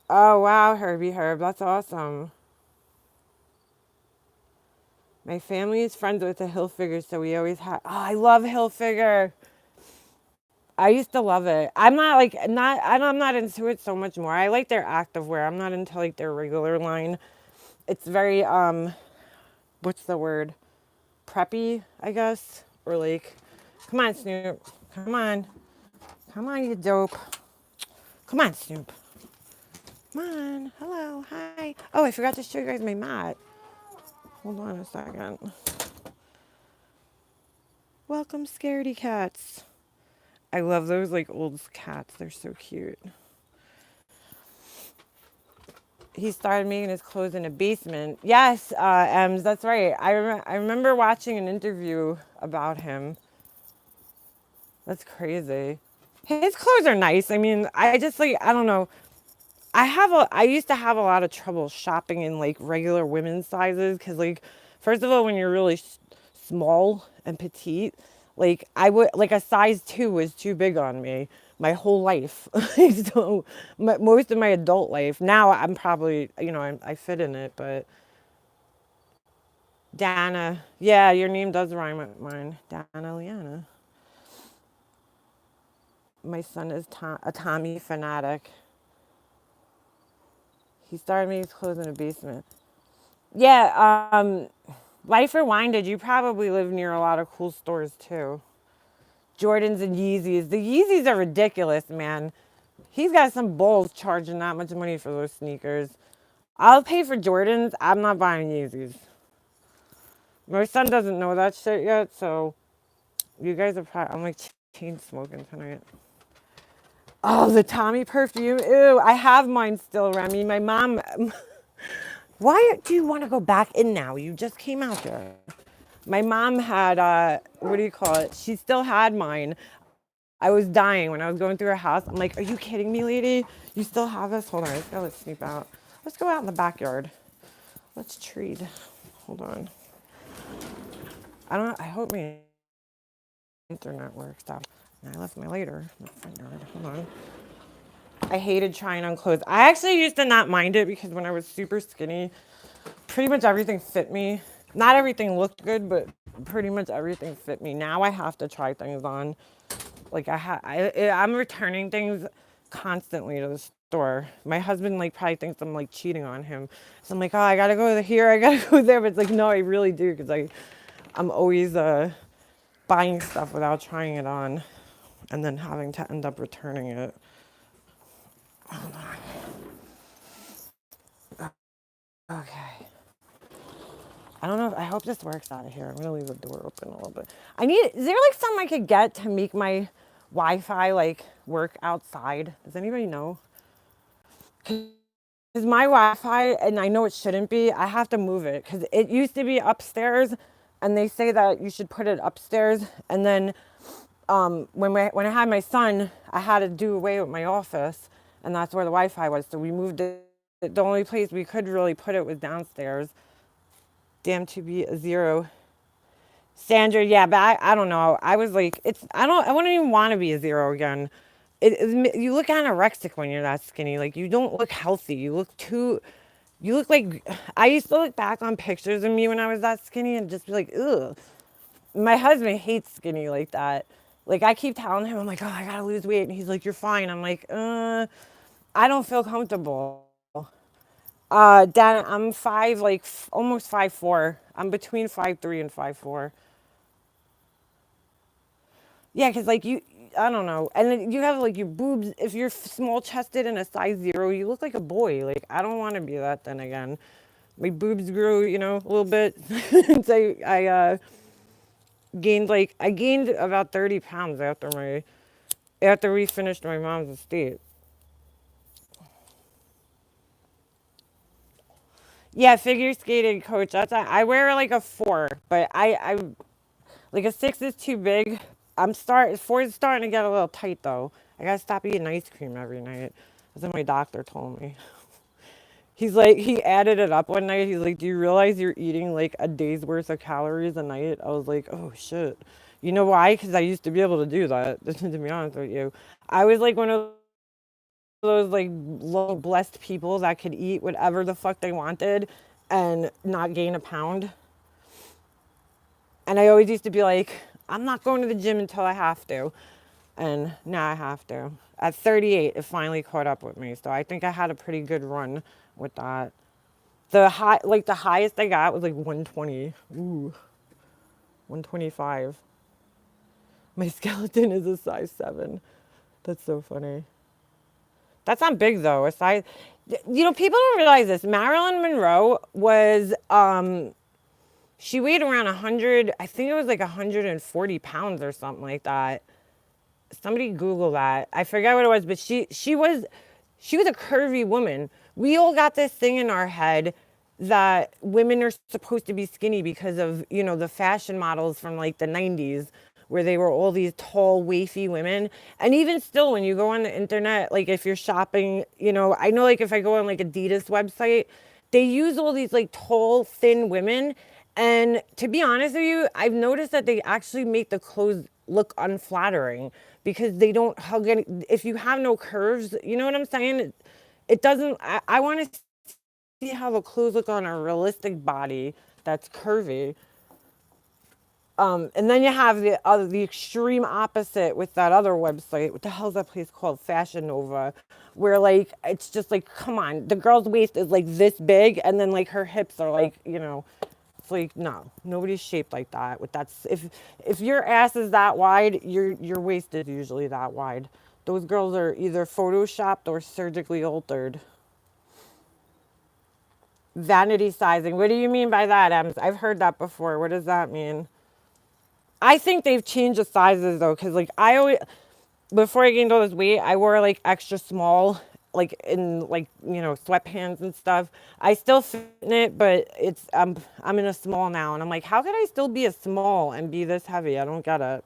Oh wow, Herbie Herb, that's awesome. My family is friends with the Hilfiger, so we always had. Oh, I love Hilfiger. I used to love it. I'm not like not. I'm not into it so much more. I like their activewear. I'm not into like their regular line. It's very what's the word? Preppy, I guess, or like, come on, Snoop. Come on. Come on, you dope. Come on, Snoop. Come on. Hello. Hi. Oh, I forgot to show you guys my mat. Hold on a second. Welcome, scaredy cats. I love those like old cats. They're so cute. He started making his clothes in a basement. Yes, Ems, that's right. I remember watching an interview about him. That's crazy. His clothes are nice. I mean, I just like I don't know. I used to have a lot of trouble shopping in like regular women's sizes because like first of all when you're really small and petite, like I would like a size 2 was too big on me my whole life. So most of my adult life. Now I'm probably I fit in it, but Dana, yeah, your name does rhyme with mine. Dana Liana. My son is a Tommy fanatic. He started making his clothes in a basement. Yeah, Life Rewinded, you probably live near a lot of cool stores too. Jordans and Yeezys. The Yeezys are ridiculous, man. He's got some bulls charging that much money for those sneakers. I'll pay for Jordans. I'm not buying Yeezys. My son doesn't know that shit yet, so you guys are probably. I'm like chain smoking tonight. Oh, the Tommy perfume. Ew, I have mine still, Remy. My mom. Why do you want to go back in now? You just came out there. My mom had, what do you call it? She still had mine. I was dying when I was going through her house. I'm like, are you kidding me, lady? You still have this? Hold on, let's sneak out. Let's go out in the backyard. Let's trade. Hold on. I hope my internet works out. And I left my lighter in the front yard. Hold on. I hated trying on clothes. I actually used to not mind it because when I was super skinny, pretty much everything fit me. Not everything looked good, but pretty much everything fit me. Now I have to try things on. Like I'm returning things constantly to the store. My husband like probably thinks I'm like cheating on him. So I'm like, oh, I gotta go here, I gotta go there. But it's like, no, I really do because I'm always buying stuff without trying it on, and then having to end up returning it. Hold on. Okay. I don't know. I hope this works out of here. I'm gonna leave the door open a little bit. Is there like something I could get to make my Wi-Fi like work outside? Does anybody know? Because my Wi-Fi, and I know it shouldn't be, I have to move it because it used to be upstairs, and they say that you should put it upstairs. And then when I had my son, I had to do away with my office, and that's where the Wi-Fi was. So we moved it. The only place we could really put it was downstairs. Damn to be a zero. Sandra, yeah, but I don't know. I was like, I wouldn't even want to be a zero again. You look anorexic when you're that skinny. Like, you don't look healthy. You look like, I used to look back on pictures of me when I was that skinny and just be like, ugh. My husband hates skinny like that. Like, I keep telling him, I'm like, oh, I gotta lose weight. And he's like, you're fine. I'm like, I don't feel comfortable. Dan, I'm almost 5'4". I'm between 5'3" and 5'4". Yeah, because like I don't know. And then you have like your boobs. If you're small chested and a size 0, you look like a boy. Like, I don't want to be that then again. My boobs grew, a little bit. So I I gained about 30 pounds after we finished my mom's estate. Yeah, figure skating coach. I wear like a 4, but I like a 6 is too big. 4 is starting to get a little tight though. I gotta stop eating ice cream every night. That's what my doctor told me. He's like, he added it up one night. He's like, do you realize you're eating like a day's worth of calories a night? I was like, oh shit. You know why? Because I used to be able to do that, to be honest with you. I was like one of those like low blessed people that could eat whatever the fuck they wanted and not gain a pound. And I always used to be like, I'm not going to the gym until I have to. And now I have to. At 38, it finally caught up with me. So I think I had a pretty good run with that. The highest I got was like 120. Ooh, 125. My skeleton is a size 7. That's so funny. That's not big though. A size, people don't realize this. Marilyn Monroe was, she weighed around 100, I think it was like 140 pounds or something like that. Somebody Google that. I forget what it was, but she was a curvy woman. We all got this thing in our head that women are supposed to be skinny because of, the fashion models from like the 90s where they were all these tall, wafy women. And even still, when you go on the internet, like if you're shopping, I know like if I go on like Adidas website, they use all these like tall, thin women. And to be honest with you, I've noticed that they actually make the clothes look unflattering because they don't hug any. If you have no curves, you know what I'm saying? It doesn't. I want to see how the clothes look on a realistic body that's curvy. And then you have the extreme opposite with that other website. What the hell's that place called? Fashion Nova, where like it's just like, come on, the girl's waist is like this big, and then like her hips are like, it's like no, nobody's shaped like that. With that, if your ass is that wide, your waist is usually that wide. Those girls are either photoshopped or surgically altered. Vanity sizing. What do you mean by that, Ems? I've heard that before. What does that mean? I think they've changed the sizes though, because like I always, before I gained all this weight, I wore like extra small, like in like sweatpants and stuff. I still fit in it, but I'm in a small now, and I'm like, how could I still be a small and be this heavy? I don't get it.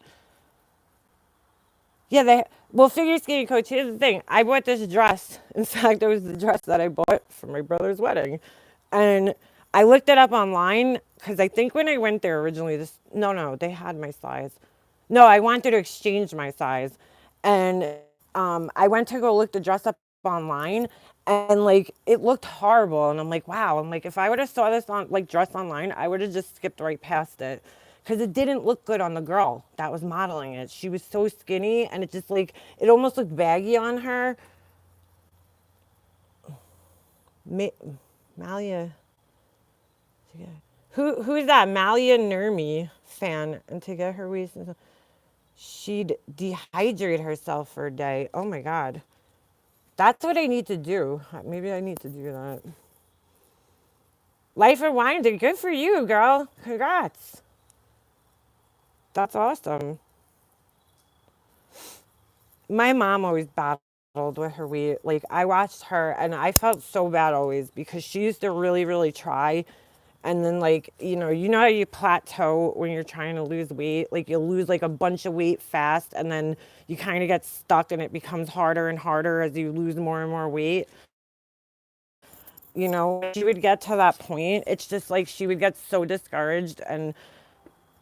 Yeah, well, figure skating coach. Here's the thing: I bought this dress. In fact, it was the dress that I bought for my brother's wedding, and I looked it up online because I think when I went there originally, no, they had my size. No, I wanted to exchange my size, and I went to go look the dress up online, and like it looked horrible, and I'm like, wow. I'm like, if I would have saw this on like dress online, I would have just skipped right past it because it didn't look good on the girl that was modeling it. She was so skinny, and it just like it almost looked baggy on her. Malia, yeah. Who's that? Malia Nurmi fan, and to get her waist, she'd dehydrate herself for a day. Oh my god. That's what I need to do. Maybe I need to do that. Life Rewinded. Good for you, girl. Congrats. That's awesome. My mom always battled with her weight. Like, I watched her and I felt so bad always because she used to really, really try. And then, like, how you plateau when you're trying to lose weight? Like, you'll lose like a bunch of weight fast and then you kind of get stuck and it becomes harder and harder as you lose more and more weight. She would get to that point. It's just like she would get so discouraged, and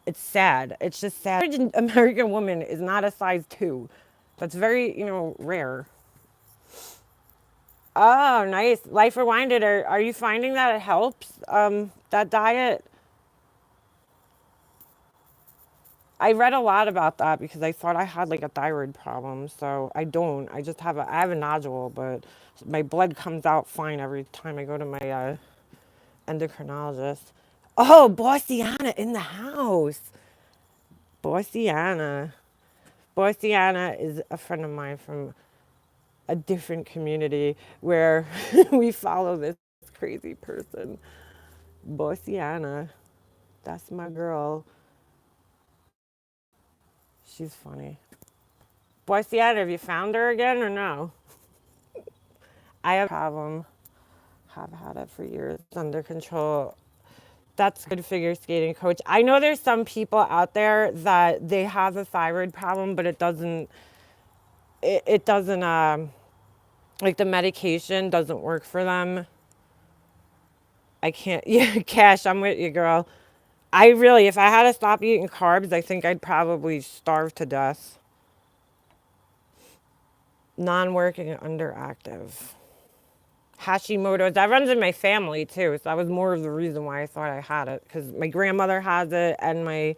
it's sad. It's just sad. An American woman is not a size 2. That's very, rare. Oh, nice. Life Rewinded. Are you finding that it helps, that diet? I read a lot about that because I thought I had like a thyroid problem. So I don't. I have a nodule, but my blood comes out fine every time I go to my endocrinologist. Oh, Bossiana in the house. Bossiana. Bossiana is a friend of mine from a different community where we follow this crazy person. Bossiana. That's my girl. She's funny. Bossiana, have you found her again or no? I have a problem. Have had it for years. Under control. That's good figure skating coach. I know there's some people out there that they have a thyroid problem, but it doesn't like the medication doesn't work for them. I can't. Yeah, Cash, I'm with you, girl. I really, if I had to stop eating carbs, I think I'd probably starve to death. Non-working underactive. Hashimoto's, that runs in my family too. So that was more of the reason why I thought I had it. Because my grandmother has it and I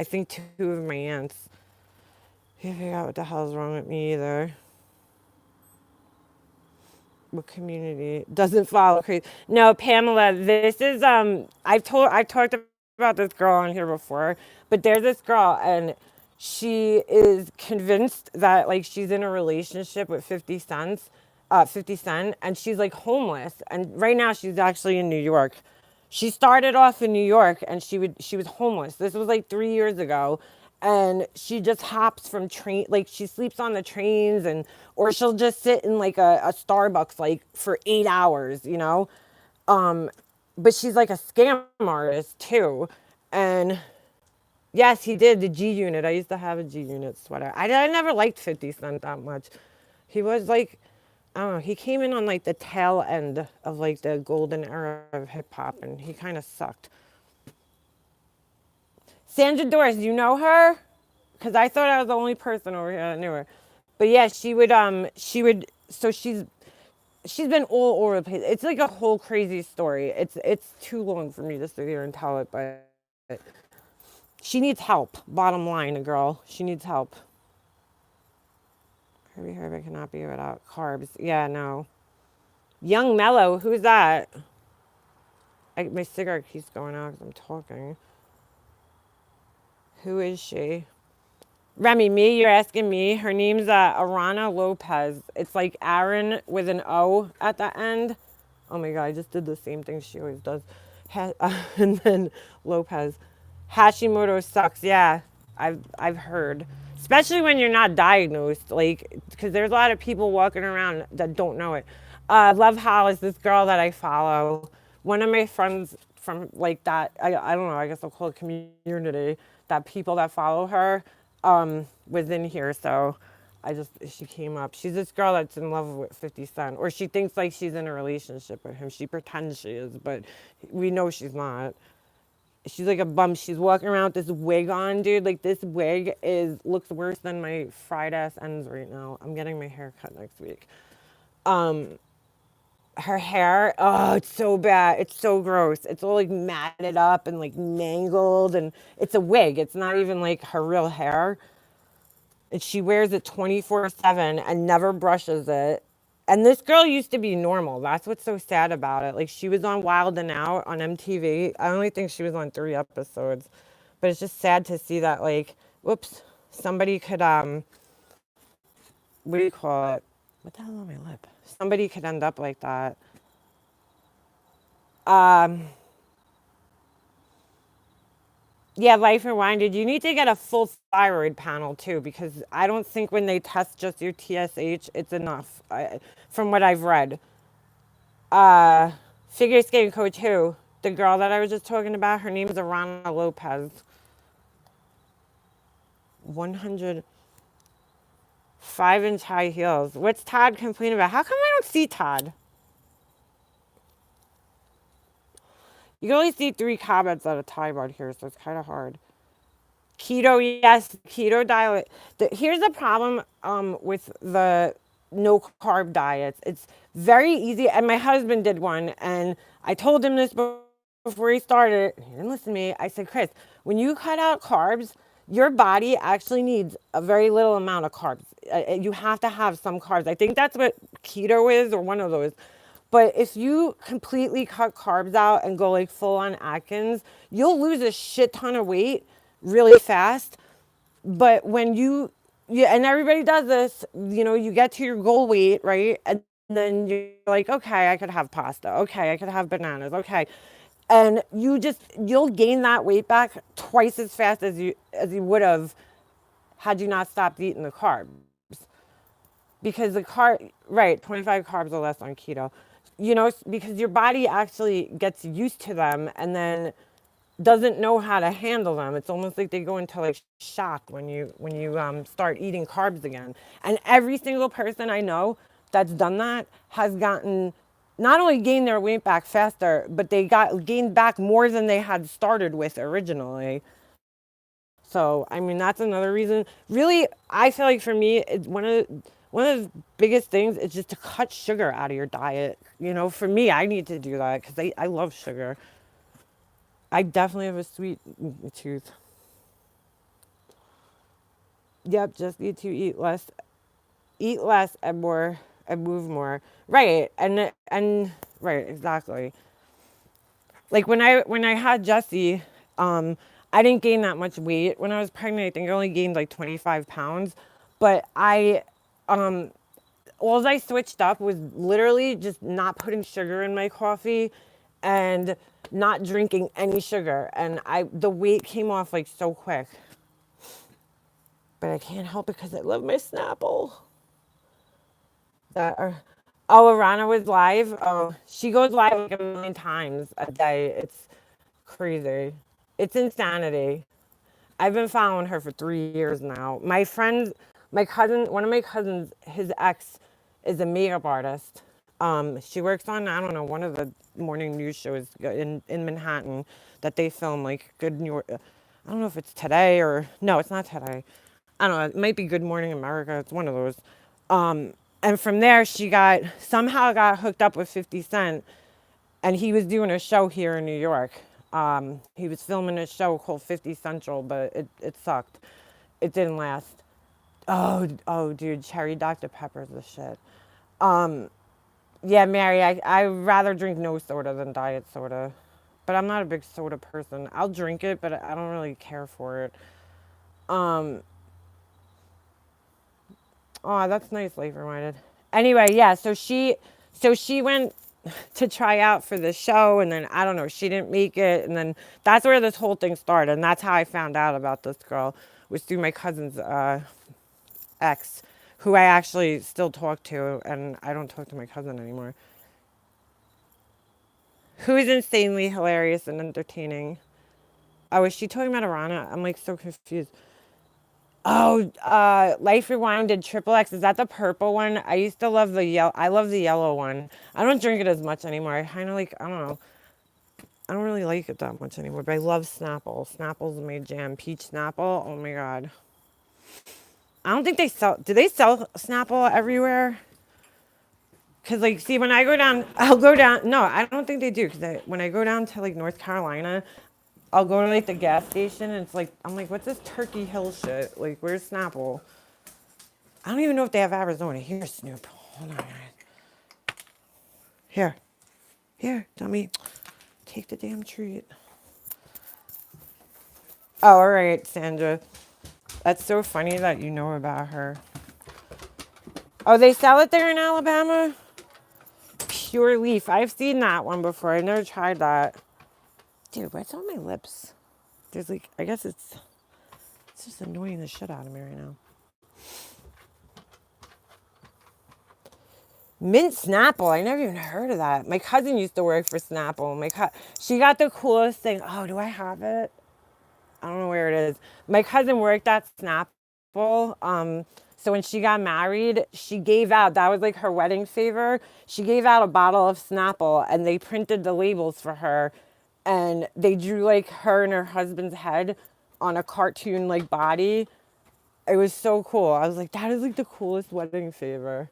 think 2 of my aunts. Can't figure out what the hell's wrong with me either. What community doesn't follow crazy? No, Pamela, this is I've talked about this girl on here before, but there's this girl and she is convinced that like she's in a relationship with 50 Cent, and she's like homeless. And right now she's actually in New York. She started off in New York and she was homeless. This was like 3 years ago. And she just hops from train, like she sleeps on the trains, and or she'll just sit in like a Starbucks like for 8 hours, you know? Um, but she's like a scam artist too. And yes, he did the G Unit. I used to have a G Unit sweater. I never liked 50 Cent that much. He was like, I don't know, he came in on like the tail end of like the golden era of hip hop, and he kind of sucked. Sandra Doris, you know her? Because I thought I was the only person over here that knew her. But yeah, so she's been all over the place. It's like a whole crazy story. It's too long for me to sit here and tell it, but she needs help. Bottom line, a girl. She needs help. Herbie Herbie cannot be without carbs. Yeah, no. Young Mellow, who's that? My cigarette keeps going out because I'm talking. Who is she? Remy, me? You're asking me? Her name's Arana Lopez. It's like Aaron with an O at the end. Oh my God, I just did the same thing she always does. And then Lopez. Hashimoto sucks. Yeah, I've heard. Especially when you're not diagnosed, like, because there's a lot of people walking around that don't know it. Love Hollis, this girl that I follow. One of my friends from like that, I don't know, I guess I'll call it community, that people that follow her was in here. So she came up. She's this girl that's in love with 50 Cent, or she thinks like she's in a relationship with him. She pretends she is, but we know she's not. She's like a bum. She's walking around with this wig on, dude. Like this wig looks worse than my fried ass ends right now. I'm getting my hair cut next week. Um, Her hair, oh, it's so bad. It's so gross. It's all like matted up and like mangled, and it's a wig. It's not even like her real hair. And she wears it 24/7 and never brushes it. And this girl used to be normal. That's what's so sad about it. Like she was on Wild and Out on MTV. I only think she was on 3 episodes. But it's just sad to see that like, whoops, somebody could what do you call it? What the hell on my lip? Somebody could end up like that. Um Yeah, Life Rewinded. You need to get a full thyroid panel too, because I don't think when they test just your TSH, it's enough. From what I've read. Uh, Figure skating coach who? The girl that I was just talking about. Her name is Arana Lopez. 105-inch high heels. What's Todd complaining about? How come I don't see Todd? You can only see 3 comments at a time on here, so it's kind of hard. Keto, yes, keto diet. Here's the problem with the no carb diets. It's very easy, and my husband did one, and I told him this before he started. He didn't listen to me. I said, Chris, when you cut out carbs, your body actually needs a very little amount of carbs. You have to have some carbs. I think that's what keto is, or one of those. But if you completely cut carbs out and go like full on Atkins, you'll lose a shit ton of weight really fast. But when yeah, and everybody does this, you get to your goal weight, right? And then you're like, okay, I could have pasta. Okay, I could have bananas. Okay. And you'll gain that weight back twice as fast as you would have had you not stopped eating the carbs. Because right, 25 carbs or less on keto. Because your body actually gets used to them and then doesn't know how to handle them. It's almost like they go into like shock when you start eating carbs again. And every single person I know that's done that has gotten not only gained their weight back faster, but they got gained back more than they had started with originally. So I mean that's another reason. Really, I feel like for me, it's one of the biggest things is just to cut sugar out of your diet. For me, I need to do that because I love sugar. I definitely have a sweet tooth. Yep, just need to eat less and more, and move more. Right, and right, exactly. Like when I had Jesse, I didn't gain that much weight when I was pregnant. I think I only gained like 25 pounds. But all I switched up was literally just not putting sugar in my coffee and not drinking any sugar. And the weight came off like so quick. But I can't help it because I love my Snapple. That are, oh, Arana was live. Oh, she goes live like a million times a day. It's crazy. It's insanity. I've been following her for 3 years now. My cousin, one of my cousins, his ex is a makeup artist. She works on, I don't know, one of the morning news shows in Manhattan that they film, like Good New York. I don't know if it's today or, no, it's not today. I don't know, it might be Good Morning America. It's one of those. Um, and from there, somehow got hooked up with 50 Cent, and he was doing a show here in New York. He was filming a show called 50 Central, but it sucked. It didn't last. Oh, dude, cherry Dr. Pepper's the shit. Yeah, Mary, I rather drink no soda than diet soda. But I'm not a big soda person. I'll drink it, but I don't really care for it. Um, oh, that's nice, life reminded. Anyway, yeah, so she went to try out for the show, and then I don't know, she didn't make it, and then that's where this whole thing started, and that's how I found out about this girl, was through my cousin's ex, who I actually still talk to, and I don't talk to my cousin anymore. Who is insanely hilarious and entertaining. Oh, is she talking about Arana? I'm like so confused. Oh, Life Rewind did Triple X. Is that the purple one? I used to love the yellow. I love the yellow one. I don't drink it as much anymore. I kind of like, I don't know. I don't really like it that much anymore, but I love Snapple. Snapple's my jam. Peach Snapple. Oh my God. I don't think they sell, do they sell Snapple everywhere? Cause like, see, when I go down, I'll go down. No, I don't think they do. Cause when I go down to like North Carolina, I'll go to like the gas station, and it's like, I'm like, what's this Turkey Hill shit? Like, where's Snapple? I don't even know if they have Arizona. Here, Snoop. Hold on, guys. Here. Here, dummy. Take the damn treat. Oh, all right, Sandra. That's so funny that you know about her. Oh, they sell it there in Alabama? Pure Leaf. I've seen that one before. I've never tried that. Dude, what's on my lips? There's like, I guess it's just annoying the shit out of me right now. Mint Snapple. I never even heard of that. My cousin used to work for Snapple. She got the coolest thing. Oh, do I have it? I don't know where it is. My cousin worked at Snapple. So when she got married, she gave out, that was like her wedding favor. She gave out a bottle of Snapple, and they printed the labels for her, and they drew like her and her husband's head on a cartoon like body. It was so cool. I was like, that is like the coolest wedding favor.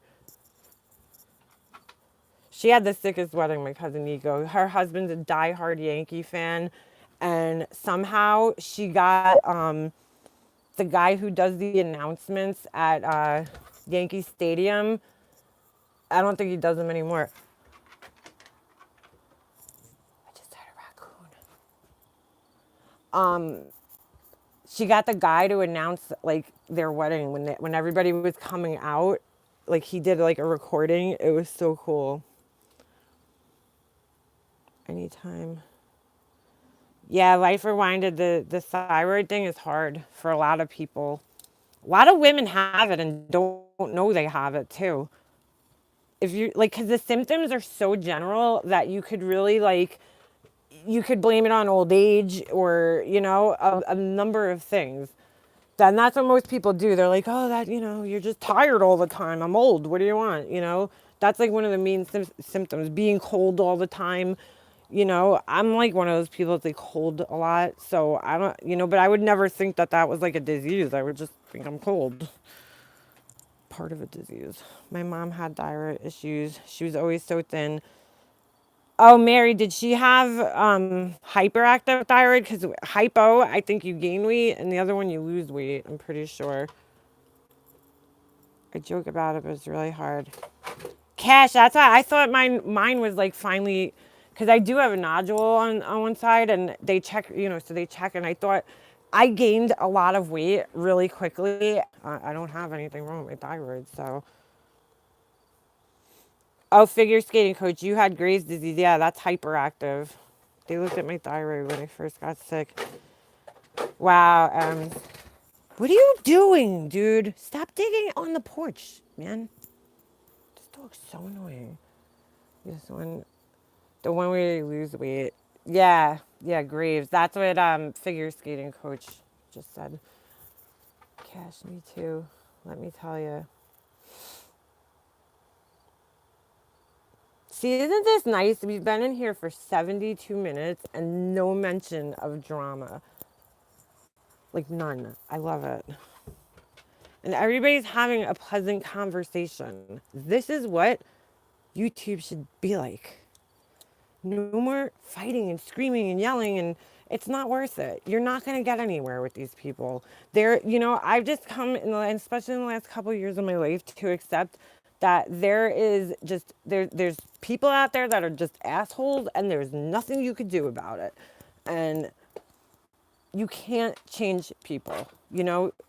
She had the sickest wedding, my cousin Nico. Her husband's a diehard Yankee fan, and somehow she got the guy who does the announcements at Yankee Stadium. I don't think he does them anymore. I just heard a raccoon. She got the guy to announce like their wedding when everybody was coming out. Like he did like a recording. It was so cool. Anytime. Yeah, Life Rewinded, the thyroid thing is hard for a lot of people. A lot of women have it and don't know they have it too. If you like, because the symptoms are so general that you could really like, you could blame it on old age or, a number of things. And that's what most people do. They're like, oh, you're just tired all the time. I'm old. What do you want? That's like one of the main symptoms, being cold all the time. I'm like one of those people that's like cold a lot. So I don't, but I would never think that that was like a disease. I would just think I'm cold. Part of a disease. My mom had thyroid issues. She was always so thin. Oh, Mary, did she have hyperactive thyroid? Because hypo, I think you gain weight, and the other one you lose weight. I'm pretty sure. I joke about it, but it's really hard. Cash, that's why I thought mine was like finally because I do have a nodule on one side, and they check, so they check, and I thought I gained a lot of weight really quickly. I don't have anything wrong with my thyroid, so. Oh, figure skating coach, you had Graves' disease. Yeah, that's hyperactive. They looked at my thyroid when I first got sick. Wow. What are you doing, dude? Stop digging on the porch, man. This dog's so annoying. This one, the one where you lose weight. Yeah, yeah, Graves. That's what figure skating coach just said. Cash me too. Let me tell you. See, isn't this nice? We've been in here for 72 minutes and no mention of drama. Like none. I love it. And everybody's having a pleasant conversation. This is what YouTube should be like. No more fighting and screaming and yelling, and it's not worth it. You're not going to get anywhere with these people. I've just come especially in the last couple of years of my life, to accept that there's people out there that are just assholes, and there's nothing you could do about it. And you can't change people.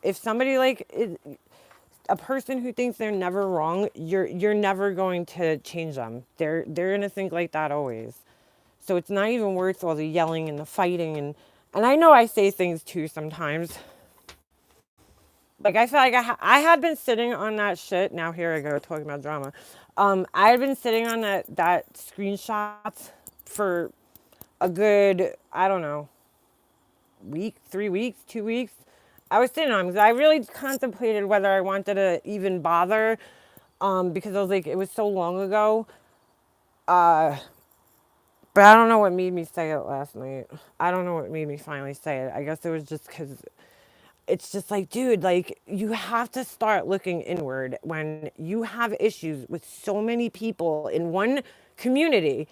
If somebody a person who thinks they're never wrong, you're never going to change them. They're gonna think like that always. So it's not even worth all the yelling and the fighting, and I know I say things too sometimes. Like I feel like I had been sitting on that shit. Now here I go talking about drama. I had been sitting on that screenshot for a good, I don't know, week, 3 weeks, 2 weeks. I was sitting on because I really contemplated whether I wanted to even bother, because I was like, it was so long ago. But I don't know what made me say it last night. I don't know what made me finally say it. I guess it was just because it's just like, dude, like, you have to start looking inward when you have issues with so many people in one community.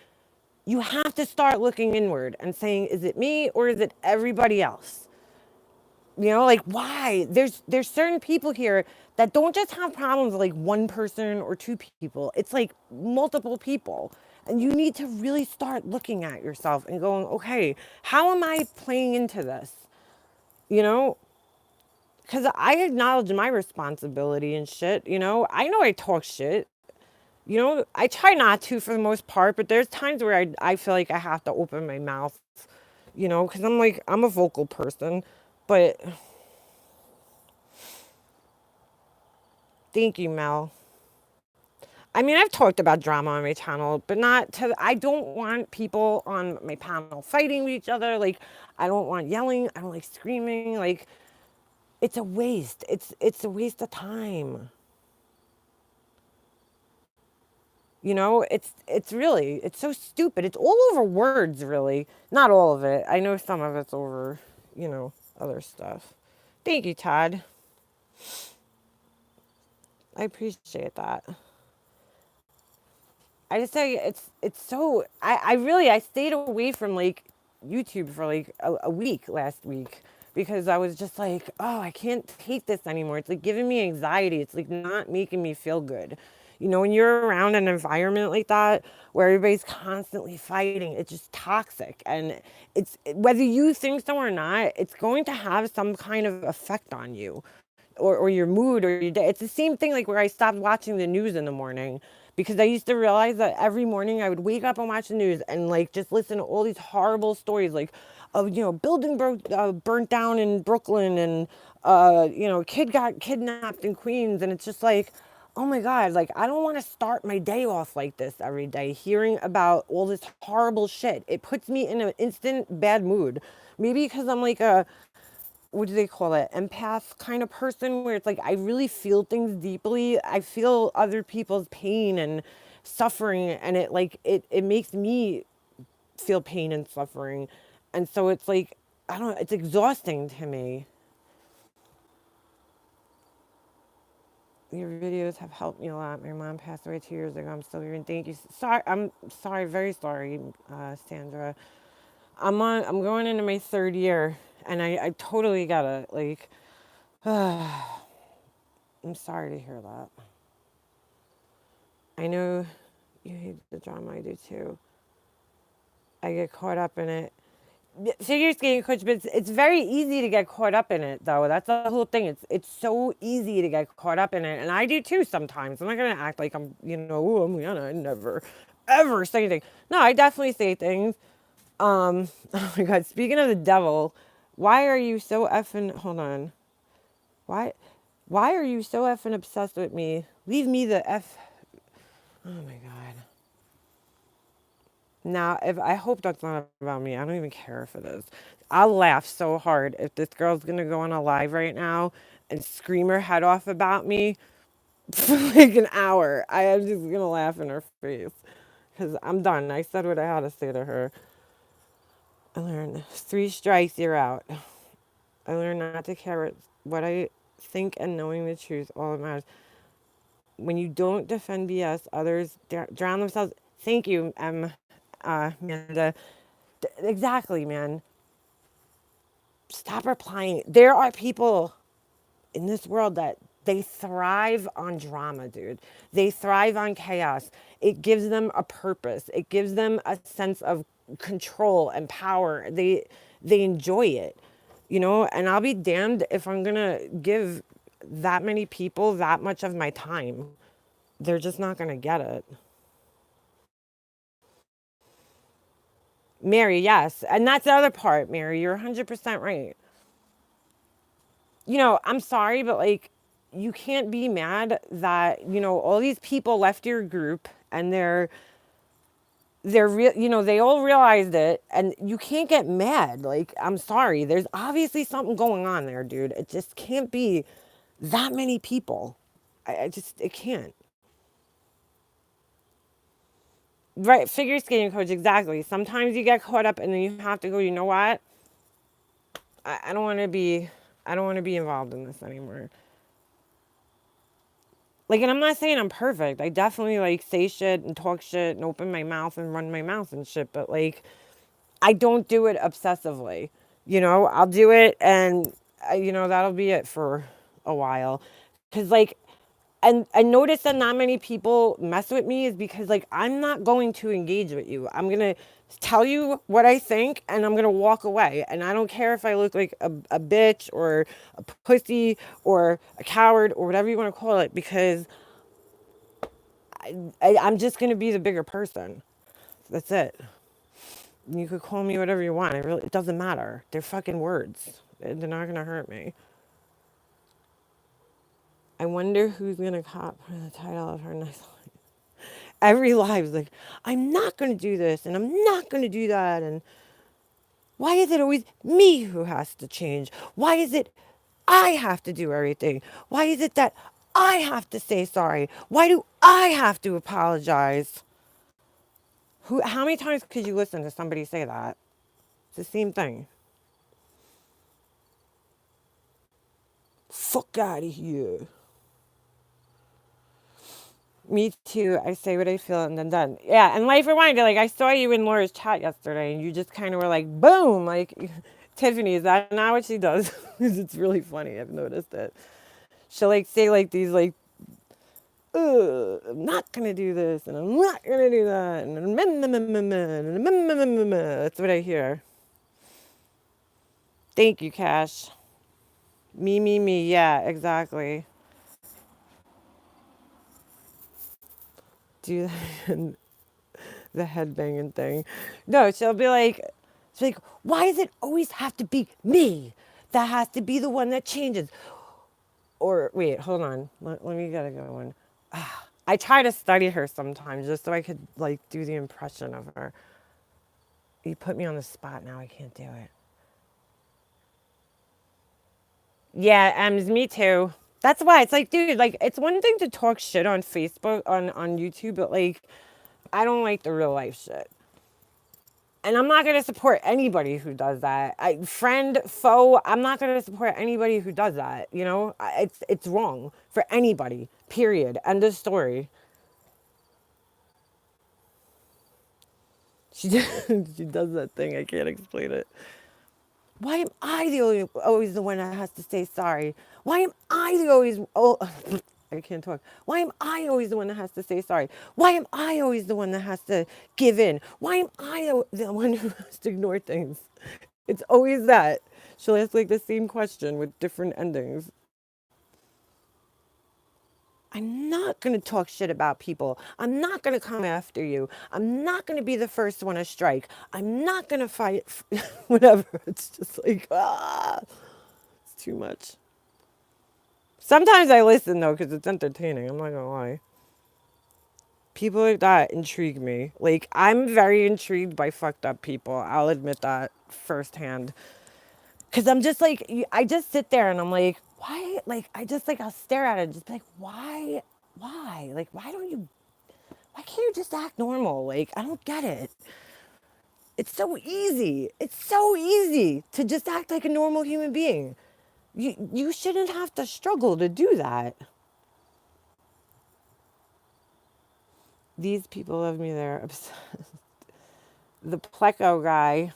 You have to start looking inward and saying, is it me or is it everybody else? Like, why? There's certain people here that don't just have problems with like one person or two people. It's like multiple people. And you need to really start looking at yourself and going, okay, how am I playing into this? You know, because I acknowledge my responsibility and shit. I know I talk shit. I try not to for the most part, but there's times where I feel like I have to open my mouth, because I'm a vocal person. But thank you, Mel. I mean, I've talked about drama on my channel, but not to, I don't want people on my panel fighting with each other. Like, I don't want yelling. I don't like screaming. Like, it's a waste. It's a waste of time. It's so stupid. It's all over words, really. Not all of it. I know some of it's over, other stuff. Thank you, Todd. I appreciate that. I just say it's so I stayed away from like YouTube for like a week last week because I was just like, oh, I can't take this anymore. It's like giving me anxiety. It's like not making me feel good. When you're around an environment like that where everybody's constantly fighting, it's just toxic. And it's whether you think so or not, it's going to have some kind of effect on you or your mood or your day. It's the same thing like where I stopped watching the news in the morning because I used to realize that every morning I would wake up and watch the news and like just listen to all these horrible stories like of building burnt down in Brooklyn and kid got kidnapped in Queens, and it's just like, oh my God, like I don't want to start my day off like this every day hearing about all this horrible shit. It puts me in an instant bad mood. Maybe because I'm like a, what do they call it, empath kind of person where it's like I really feel things deeply. I feel other people's pain and suffering, and it makes me feel pain and suffering. And so it's like, I don't know, it's exhausting to me. Your videos have helped me a lot. My mom passed away 2 years ago. I'm still here, and thank you. Sorry, I'm sorry, very sorry, Sandra. I'm going into my third year, and I totally gotta like. I'm sorry to hear that. I know you hate the drama. I do too. I get caught up in it. Figure skating coach, but it's very easy to get caught up in it though. That's the whole thing. It's so easy to get caught up in it, and I do too sometimes. I'm not gonna act like I'm, oh, I'm Rihanna. I never, ever say anything. No, I definitely say things. Oh my god. Speaking of the devil, why are you so effing? Hold on. Why, why are you so effing obsessed with me? Leave me the f. Oh my god. Now, if I hope that's not about me, I don't even care if it is. I'll laugh so hard if this girl's gonna go on a live right now and scream her head off about me for like an hour. I am just gonna laugh in her face because I'm done. I said what I had to say to her. I learned 3 strikes, you're out. I learned not to care what I think and knowing the truth. All that matters. When you don't defend BS, others drown themselves. Thank you, Amanda. Exactly, man. Stop replying. There are people in this world that they thrive on drama, dude. They thrive on chaos. It gives them a purpose. It gives them a sense of control and power. They enjoy it, and I'll be damned if I'm going to give that many people that much of my time. They're just not going to get it. Mary, yes. And that's the other part, Mary. You're 100% right. I'm sorry, but like, you can't be mad that, all these people left your group and they're real, they all realized it and you can't get mad. Like, I'm sorry. There's obviously something going on there, dude. It just can't be that many people. It can't. Right. Figure skating coach. Exactly. Sometimes you get caught up and then you have to go, you know what? I don't want to be, I don't want to be involved in this anymore. Like, and I'm not saying I'm perfect. I definitely like say shit and talk shit and open my mouth and run my mouth and shit. But like, I don't do it obsessively. I'll do it and, that'll be it for a while. Cause like, and I notice that not many people mess with me is because like, I'm not going to engage with you. I'm going to tell you what I think and I'm going to walk away. And I don't care if I look like a bitch or a pussy or a coward or whatever you want to call it because I'm just going to be the bigger person. That's it. You could call me whatever you want. It doesn't matter. They're fucking words. They're not going to hurt me. I wonder who's going to cop for the title of her next life. Every live's like, I'm not going to do this and I'm not going to do that. And why is it always me who has to change? Why is it I have to do everything? Why is it that I have to say sorry? Why do I have to apologize? How many times could you listen to somebody say that? It's the same thing. Fuck out of here. Me too. I say what I feel and then done. Yeah, and life reminder, like I saw you in Laura's chat yesterday and you just kind of were like, boom, like Tiffany, is that not what she does? It's really funny. I've noticed it. She'll like say like these like, I'm not gonna do this and I'm not gonna do that and that's what I hear. Thank you, Cash. Me. Yeah, exactly. Do the headbanging thing. No, she'll be like, why does it always have to be me? That has to be the one that changes. Or wait, hold on. Let me get a good one. I try to study her sometimes just so I could like do the impression of her. You put me on the spot now. I can't do it. Yeah, me too. That's why it's like, dude, like it's one thing to talk shit on Facebook on YouTube, but like I don't like the real life shit. And I'm not going to support anybody who does that. Friend, foe, I'm not going to support anybody who does that. It's wrong for anybody. Period. End of story. She she does that thing. I can't explain it. Why am I the always the one that has to say sorry? Why am I the always? Oh, I can't talk. Why am I always the one that has to say sorry? Why am I always the one that has to give in? Why am I the one who has to ignore things? It's always that. She'll ask like the same question with different endings. I'm not going to talk shit about people. I'm not going to come after you. I'm not going to be the first one to strike. I'm not going to fight. Whatever. It's just like, it's too much. Sometimes I listen though because it's entertaining. I'm not going to lie. People like that intrigue me. Like, I'm very intrigued by fucked up people. I'll admit that firsthand. Because I'm just like, I just sit there and I'm like, why? Like, I just like, I'll stare at it and just be like, why? Why? Like, why can't you just act normal? Like, I don't get it. It's so easy. It's so easy to just act like a normal human being. You shouldn't have to struggle to do that. These people love me. They're obsessed. The Pleco guy.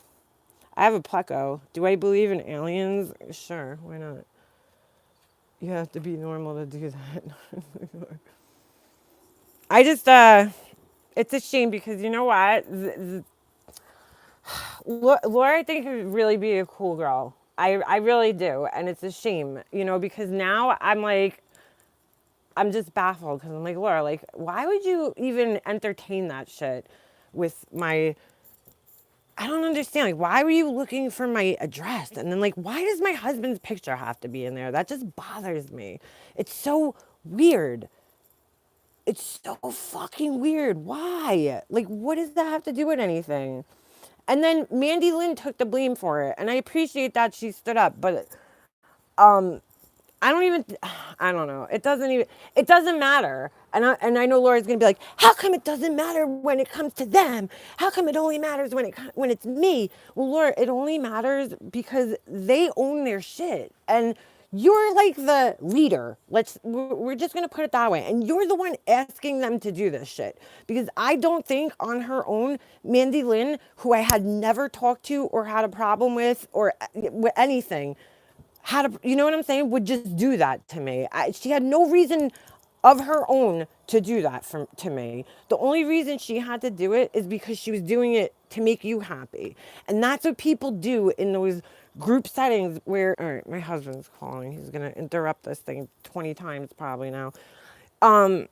I have a Pleco. Do I believe in aliens? Sure, why not? You have to be normal to do that. I just, it's a shame because you know what? Laura, I think could really be a cool girl. I really do. And it's a shame, because now I'm like, I'm just baffled because I'm like, Laura, like, why would you even entertain that shit with my, I don't understand. Like, why were you looking for my address? And then, like, why does my husband's picture have to be in there? That just bothers me. It's so weird. It's so fucking weird. Why? Like, what does that have to do with anything? And then Mandy Lynn took the blame for it. And I appreciate that she stood up. But um, I don't even, I don't know. It doesn't matter. And I know Laura's going to be like, how come it doesn't matter when it comes to them? How come it only matters when it's me? Well, Laura, it only matters because they own their shit. And you're like the leader. We're just going to put it that way. And you're the one asking them to do this shit. Because I don't think on her own, Mandy Lynn, who I had never talked to or had a problem with or with anything, you know what I'm saying, would just do that to me. She had no reason of her own to do that to me. The only reason she had to do it is because she was doing it to make you happy. And that's what people do in those group settings where, all right, my husband's calling. He's going to interrupt this thing 20 times probably now. Um,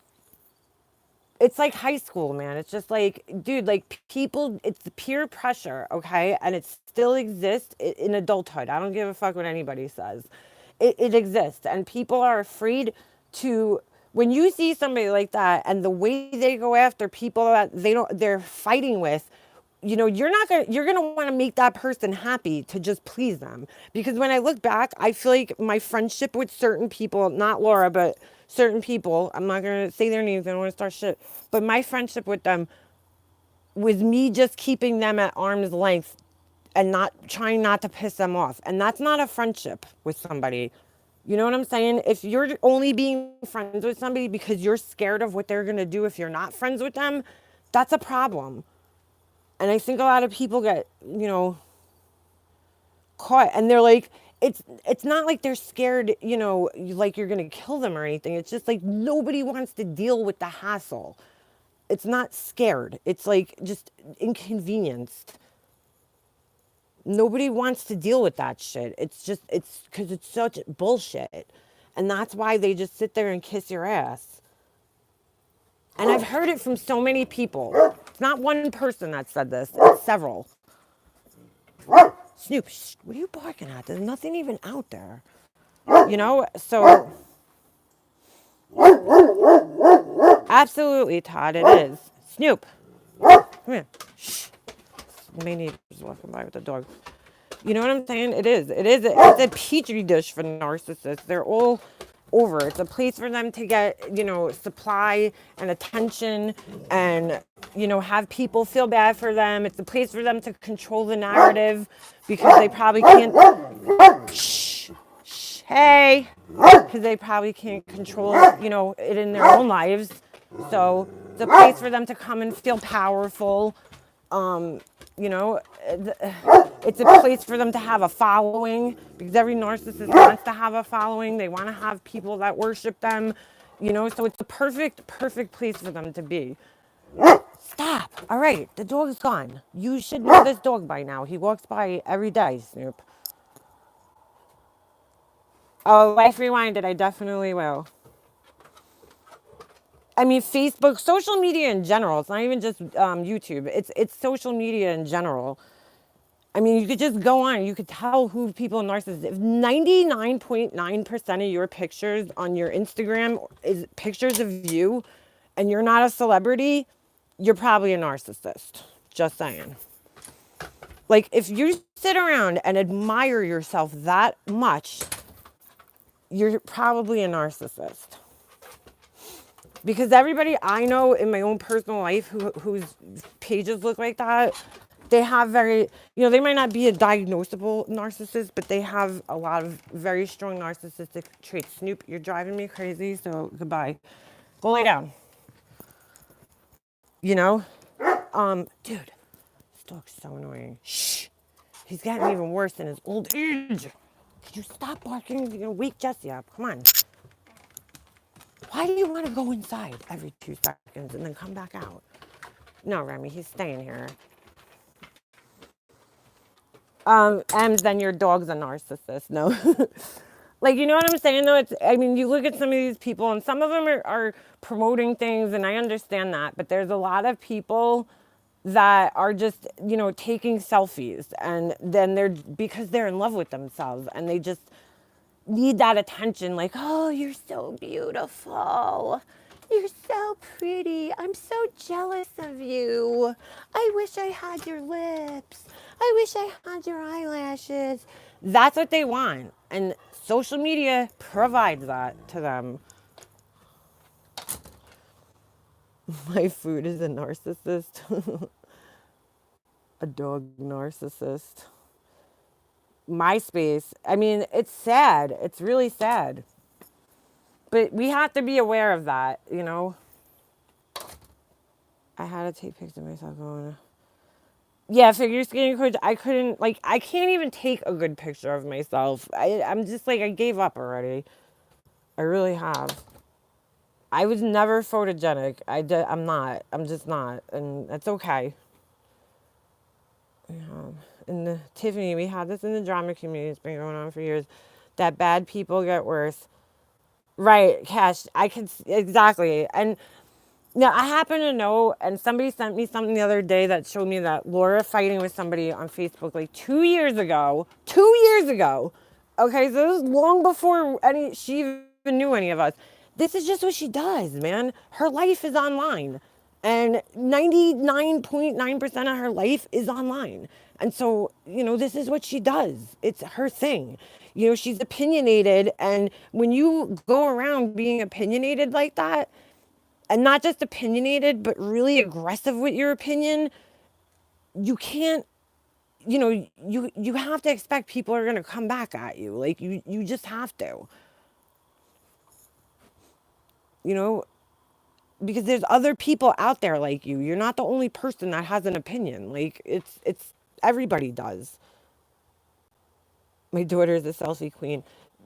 it's like high school, man. It's just like, dude, like people, it's the peer pressure, okay? And it still exists in adulthood. I don't give a fuck what anybody says. It exists. And people are afraid to, when you see somebody like that and the way they go after people that they're fighting with, you're gonna want to make that person happy to just please them. Because when I look back, I feel like my friendship with certain people, not Laura, but certain people, I'm not gonna say their names, I don't want to start shit, but my friendship with them was me just keeping them at arm's length and not trying not to piss them off. And that's not a friendship with somebody. You know what I'm saying? If you're only being friends with somebody because you're scared of what they're gonna do if you're not friends with them, that's a problem. And I think a lot of people get, caught and they're like, it's not like they're scared, like you're gonna kill them or anything. It's just like nobody wants to deal with the hassle. It's not scared. It's like just inconvenienced. Nobody wants to deal with that shit. It's because it's such bullshit. And that's why they just sit there and kiss your ass. And I've heard it from so many people. It's not one person that said this, it's several. Snoop, what are you barking at? There's nothing even out there. So absolutely, Todd, it is. Snoop, come here. Shh. My neighbor's walking by with the dog. You know what I'm saying? It is. It's a petri dish for narcissists. They're all over. It's a place for them to get, supply and attention and, have people feel bad for them. It's a place for them to control the narrative because they probably can't. Shh. Shh. Hey. Because they probably can't control, it in their own lives. So it's a place for them to come and feel powerful. Um, you know, it's a place for them to have a following because every narcissist wants to have a following. They want to have people that worship them. So it's the perfect place for them to be. Stop. All right, the dog is gone. You should know this dog by now. He walks by every day, Snoop. Oh, Life Rewinded, I definitely will. I mean, Facebook, social media in general. It's not even just YouTube. It's social media in general. I mean, you could just go on. You could tell who people are narcissists. If 99.9% of your pictures on your Instagram is pictures of you, and you're not a celebrity, you're probably a narcissist. Just saying. Like, if you sit around and admire yourself that much, you're probably a narcissist. Because everybody I know in my own personal life whose pages look like that, they have they might not be a diagnosable narcissist, but they have a lot of very strong narcissistic traits. Snoop, you're driving me crazy, so goodbye. Go lay down. You know? Dude, this dog's so annoying. Shh. He's getting even worse in his old age. Could you stop barking? You're gonna wake Jesse up. Come on. Why do you want to go inside every 2 seconds and then come back out? No, Remy, he's staying here. And then your dog's a narcissist. No. Like, you know what I'm saying, though? I mean, you look at some of these people, and some of them are promoting things, and I understand that. But there's a lot of people that are just, taking selfies. And then because they're in love with themselves, and they just need that attention. Like, oh, you're so beautiful. You're so pretty. I'm so jealous of you. I wish I had your lips. I wish I had your eyelashes. That's what they want. And social media provides that to them. My food is a narcissist. A dog narcissist. MySpace. I mean, it's sad. It's really sad. But we have to be aware of that. I had to take pics of myself going. Yeah, figure skating coach. I couldn't, I can't even take a good picture of myself. I'm just like, I gave up already. I really have. I was never photogenic. I'm not. I'm just not. And that's okay. And Tiffany, we had this in the drama community. It's been going on for years. That bad people get worse. Right, Cash. I can, exactly. And now, I happen to know, and somebody sent me something the other day that showed me that Laura fighting with somebody on Facebook like 2 years ago. 2 years ago. Okay, so this was long before she even knew any of us. This is just what she does, man. Her life is online. And 99.9% of her life is online. And so, this is what she does. It's her thing. She's opinionated. And when you go around being opinionated like that, and not just opinionated, but really aggressive with your opinion, you can't, you have to expect people are going to come back at you. Like, you just have to, you know, because there's other people out there like you. You're not the only person that has an opinion. Like, it's everybody does. My daughter's a selfie queen.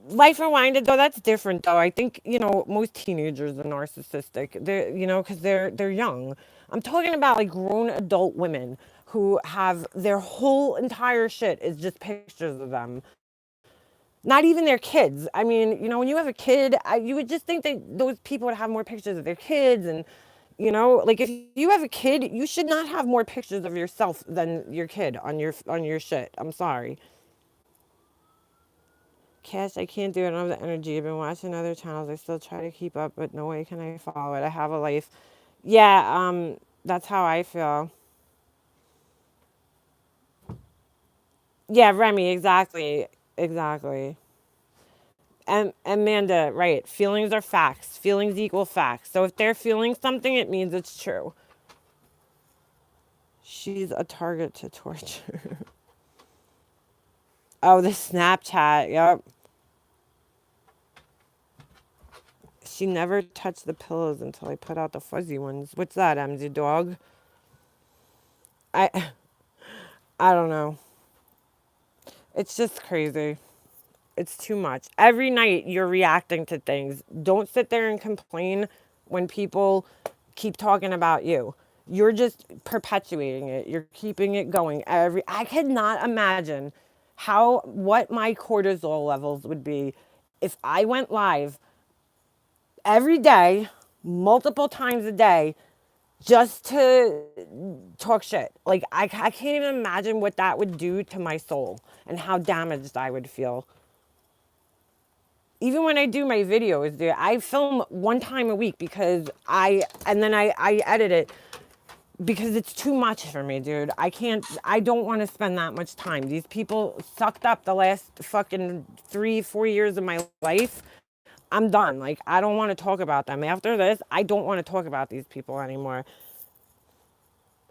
Life Rewinded, though, that's different, though. I think, most teenagers are narcissistic. Because they're young. I'm talking about like grown adult women who have their whole entire shit is just pictures of them. Not even their kids. I mean, when you have a kid, you would just think that those people would have more pictures of their kids. And, like if you have a kid, you should not have more pictures of yourself than your kid on your shit. I'm sorry. Cash, I can't do it. I don't have the energy. I've been watching other channels. I still try to keep up, but no way can I follow it. I have a life. Yeah, that's how I feel. Yeah, Remy, exactly. Exactly. And Amanda, right. Feelings are facts. Feelings equal facts. So if they're feeling something, it means it's true. She's a target to torture. Oh, the Snapchat. Yep. She never touched the pillows until I put out the fuzzy ones. What's that, Emzy dog? I I don't know. It's just crazy. It's too much. Every night you're reacting to things. Don't sit there and complain when people keep talking about you. You're just perpetuating it. You're keeping it going. I could not imagine what my cortisol levels would be if I went live every day, multiple times a day, just to talk shit. Like, I can't even imagine what that would do to my soul and how damaged I would feel. Even when I do my videos, dude, I film one time a week and then I edit it because it's too much for me, dude. I don't want to spend that much time. These people sucked up the last fucking 3, 4 years of my life. I'm done. Like, I don't want to talk about them. After this, I don't want to talk about these people anymore.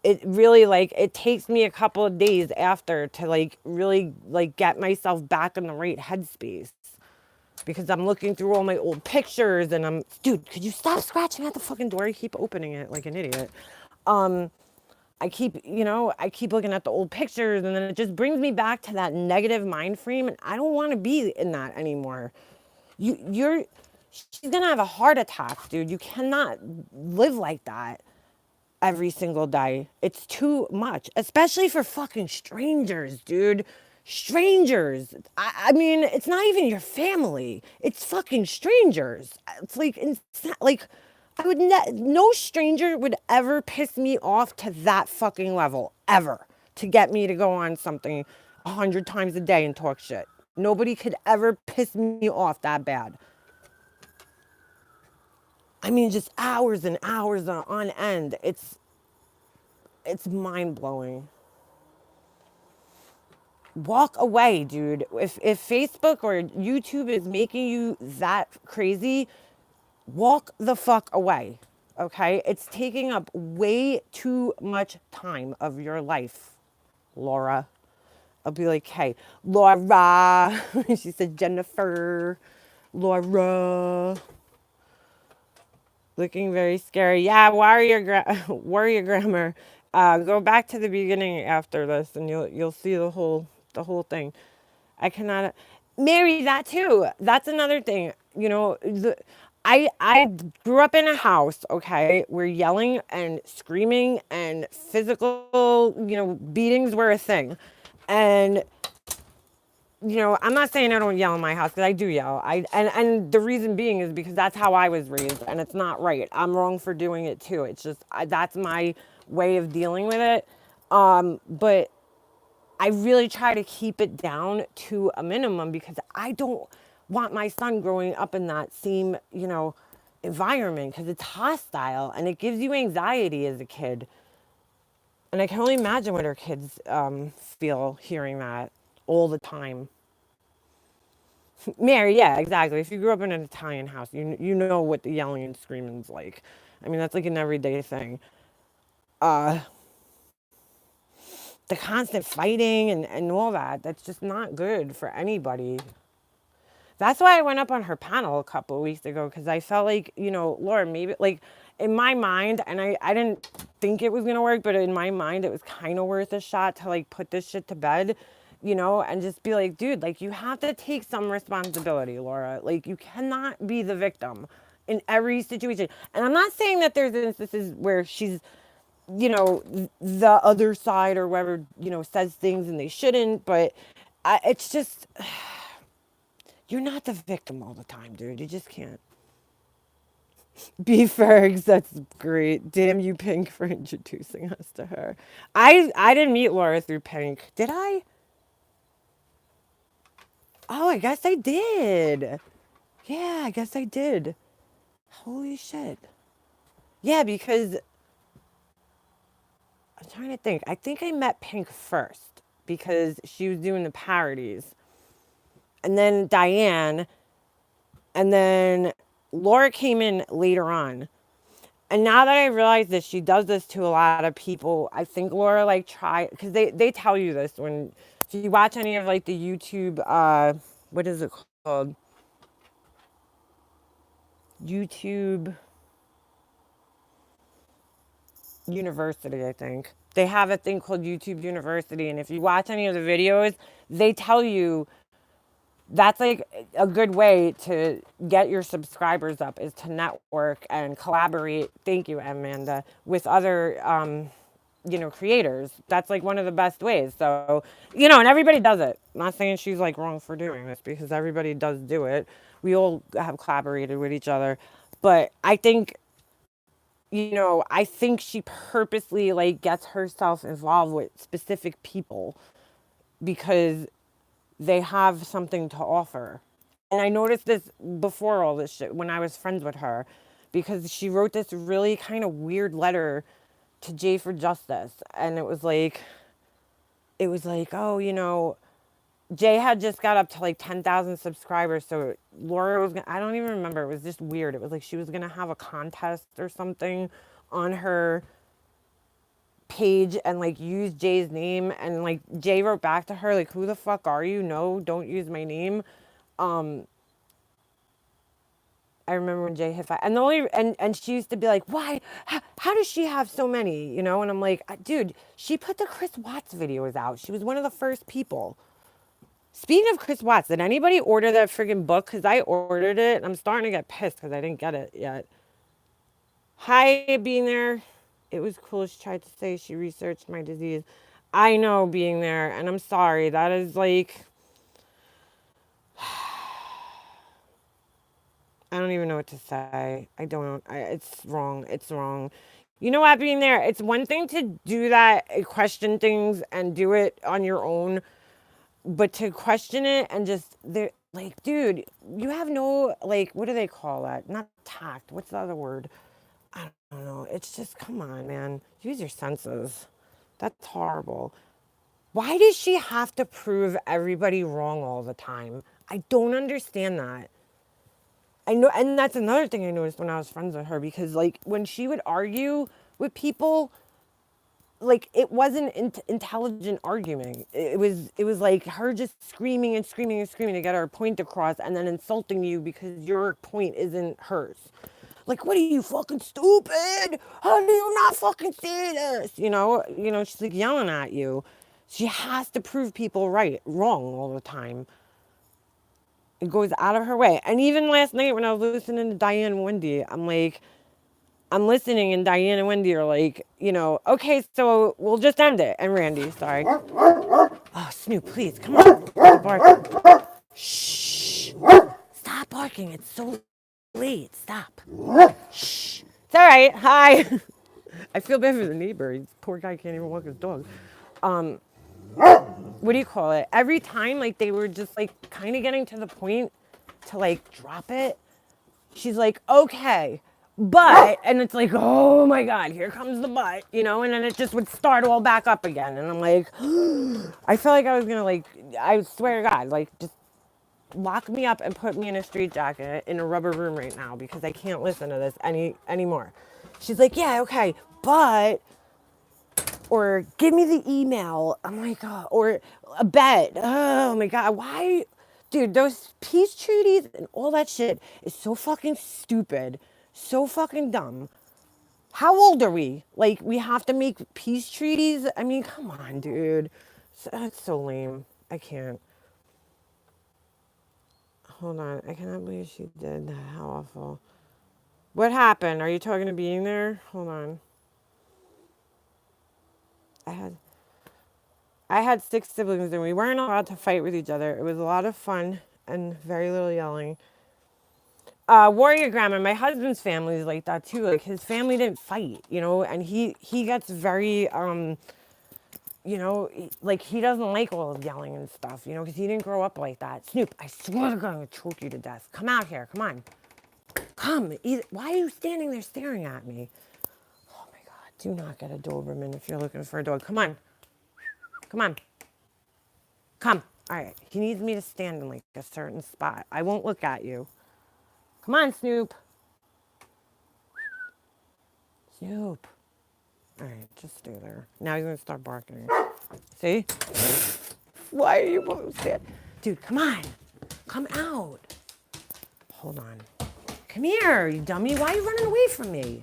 It really, like, it takes me a couple of days after to, like, really, like, get myself back in the right headspace. Because I'm looking through all my old pictures and dude, could you stop scratching at the fucking door? You keep opening it like an idiot. Um, I keep looking at the old pictures and then it just brings me back to that negative mind frame. And I don't want to be in that anymore. She's going to have a heart attack, dude. You cannot live like that every single day. It's too much, especially for fucking strangers, dude. Strangers. I mean, it's not even your family. It's fucking strangers. It's like, like, no stranger would ever piss me off to that fucking level, ever, to get me to go on something 100 times a day and talk shit. Nobody could ever piss me off that bad. I mean, just hours and hours on end. It's mind blowing. Walk away, dude. If Facebook or YouTube is making you that crazy, walk the fuck away. Okay? It's taking up way too much time of your life, Laura. I'll be like, hey, Laura. She said Jennifer. Laura. Looking very scary. Yeah, warrior grammar. Go back to the beginning after this, and you'll see the whole thing. I cannot. Mary, that too. That's another thing. I grew up in a house, okay, where yelling and screaming and physical, beatings were a thing. And I'm not saying I don't yell in my house because I do yell. And the reason being is because that's how I was raised, and it's not right. I'm wrong for doing it too. It's just that's my way of dealing with it. But I really try to keep it down to a minimum because I don't want my son growing up in that same environment because it's hostile and it gives you anxiety as a kid. And I can only imagine what our kids feel hearing that all the time. Mary, yeah, exactly. If you grew up in an Italian house, you know what the yelling and screaming's like. I mean, that's like an everyday thing. Uh, the constant fighting and all that, that's just not good for anybody. That's why I went up on her panel a couple of weeks ago because I felt like, Laura, maybe like in my mind, and I didn't think it was going to work, but in my mind, it was kind of worth a shot to like put this shit to bed, and just be like, dude, like you have to take some responsibility, Laura. Like you cannot be the victim in every situation. And I'm not saying that there's instances where she's, the other side or whoever, says things and they shouldn't, but it's just you're not the victim all the time, dude. You just can't. Beef Fergs, that's great. Damn you, Pink, for introducing us to her. I didn't meet Laura through Pink. Did I? Oh, I guess I did. Yeah, I guess I did. Holy shit. Yeah, because I'm trying to think. I think I met Pink first because she was doing the parodies. And then Diane. And then Laura came in later on. And now that I realize that she does this to a lot of people, I think Laura like try because they tell you this when if you watch any of like the YouTube what is it called? YouTube University, I think. They have a thing called YouTube University, and if you watch any of the videos, they tell you that's like a good way to get your subscribers up is to network and collaborate. Thank you, Amanda, with other creators. That's like one of the best ways. So, and everybody does it. I'm not saying she's like wrong for doing this because everybody does do it. We all have collaborated with each other. But I think, I think she purposely like gets herself involved with specific people because they have something to offer. And I noticed this before all this shit when I was friends with her because she wrote this really kind of weird letter to Jay for Justice. And it was like, oh, Jay had just got up to like 10,000 subscribers. So Laura was, I don't even remember. It was just weird. It was like she was going to have a contest or something on her page and like use Jay's name. And like Jay wrote back to her, like, who the fuck are you? No, don't use my name. Um, I remember when Jay hit five, and the only and she used to be like, "Why? How does she have so many?" And I'm like, "Dude, she put the Chris Watts videos out. She was one of the first people." Speaking of Chris Watts, did anybody order that friggin' book? Because I ordered it, and I'm starting to get pissed because I didn't get it yet. Hi, being there. It was cool. She tried to say she researched my disease. I know, being there, and I'm sorry. That is like, I don't even know what to say. I don't. It's wrong. It's wrong. You know what, being there, it's one thing to do that, question things and do it on your own, but to question it and just, they're like, dude, you have no, like, what do they call that? Not tact. What's the other word? I don't know. It's just, come on, man. Use your senses. That's horrible. Why does she have to prove everybody wrong all the time? I don't understand that. I know, and that's another thing I noticed when I was friends with her because, like, when she would argue with people, like, it wasn't intelligent arguing. It was like her just screaming and screaming and screaming to get her point across, and then insulting you because your point isn't hers. Like, what are you, fucking stupid? How do you not fucking see this? She's like yelling at you. She has to prove people wrong all the time. It goes out of her way. And even last night when I was listening to Diane and Wendy, I'm listening and Diane and Wendy are like, okay, so we'll just end it. And Randy, sorry. Oh, Snoop, please, come on. Stop barking. Shh. Stop barking. It's so late. Stop. Shh. It's all right. Hi. I feel bad for the neighbor. Poor guy can't even walk his dog. Um, what do you call it? Every time, like, they were just, like, kind of getting to the point to, like, drop it. She's like, okay, but, and it's like, oh my God, here comes the but, and then it just would start all back up again. And I'm like, I felt like I was gonna, like, I swear to God, like, just lock me up and put me in a straitjacket in a rubber room right now because I can't listen to this anymore. She's like, yeah, okay, but, or give me the email. I'm like, oh, or a bet. Oh my God, why? Dude, those peace treaties and all that shit is so fucking stupid. So fucking dumb. How old are we? Like, we have to make peace treaties? I mean, come on, dude. That's so lame. I can't. Hold on. I cannot believe she did that. How awful. What happened? Are you talking to being there? Hold on. I had I had six siblings and we weren't allowed to fight with each other. It was a lot of fun and very little yelling. Warrior Grandma, my husband's family is like that too. Like his family didn't fight, and he gets very like he doesn't like all the yelling and stuff, because he didn't grow up like that. Snoop, I swear to God, I'm gonna choke you to death. Come out here, come on, come. Why are you standing there staring at me? Oh my God, do not get a Doberman if you're looking for a dog. Come on, come on, come. All right, he needs me to stand in like a certain spot. I won't look at you. Come on, Snoop. Snoop. All right, just stay there. Now he's gonna start barking. See? Why are you both there? Dude, come on. Come out. Hold on. Come here, you dummy. Why are you running away from me?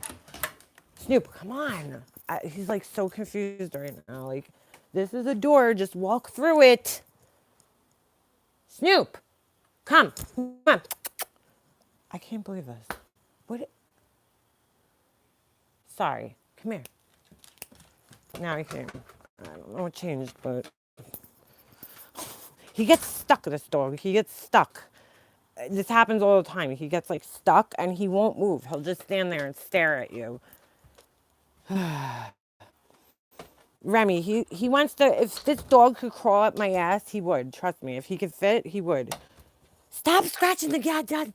Snoop, come on. He's like so confused right now. Like, this is a door. Just walk through it. Snoop. Come on. I can't believe this. What? Sorry. Come here. Now he came. I don't know what changed, but he gets stuck, this dog. He gets stuck. This happens all the time. He gets like stuck and he won't move. He'll just stand there and stare at you. Remy, he wants to, if this dog could crawl up my ass, he would. Trust me. If he could fit, he would. Stop scratching the goddamn.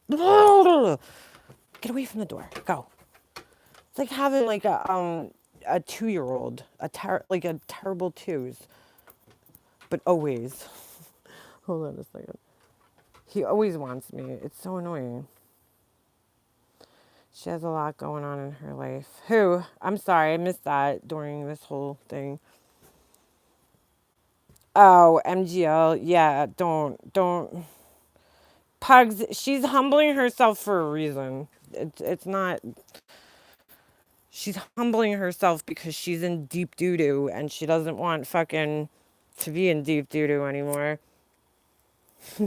Get away from the door. Go. It's like having like a 2-year-old, like a terrible twos, but always. Hold on a second. He always wants me. It's so annoying. She has a lot going on in her life. Who? I'm sorry, I missed that during this whole thing. Oh, MGL. Yeah, don't. Pugs, she's humbling herself for a reason. It's not. She's humbling herself because she's in deep doo doo and she doesn't want fucking to be in deep doo doo anymore.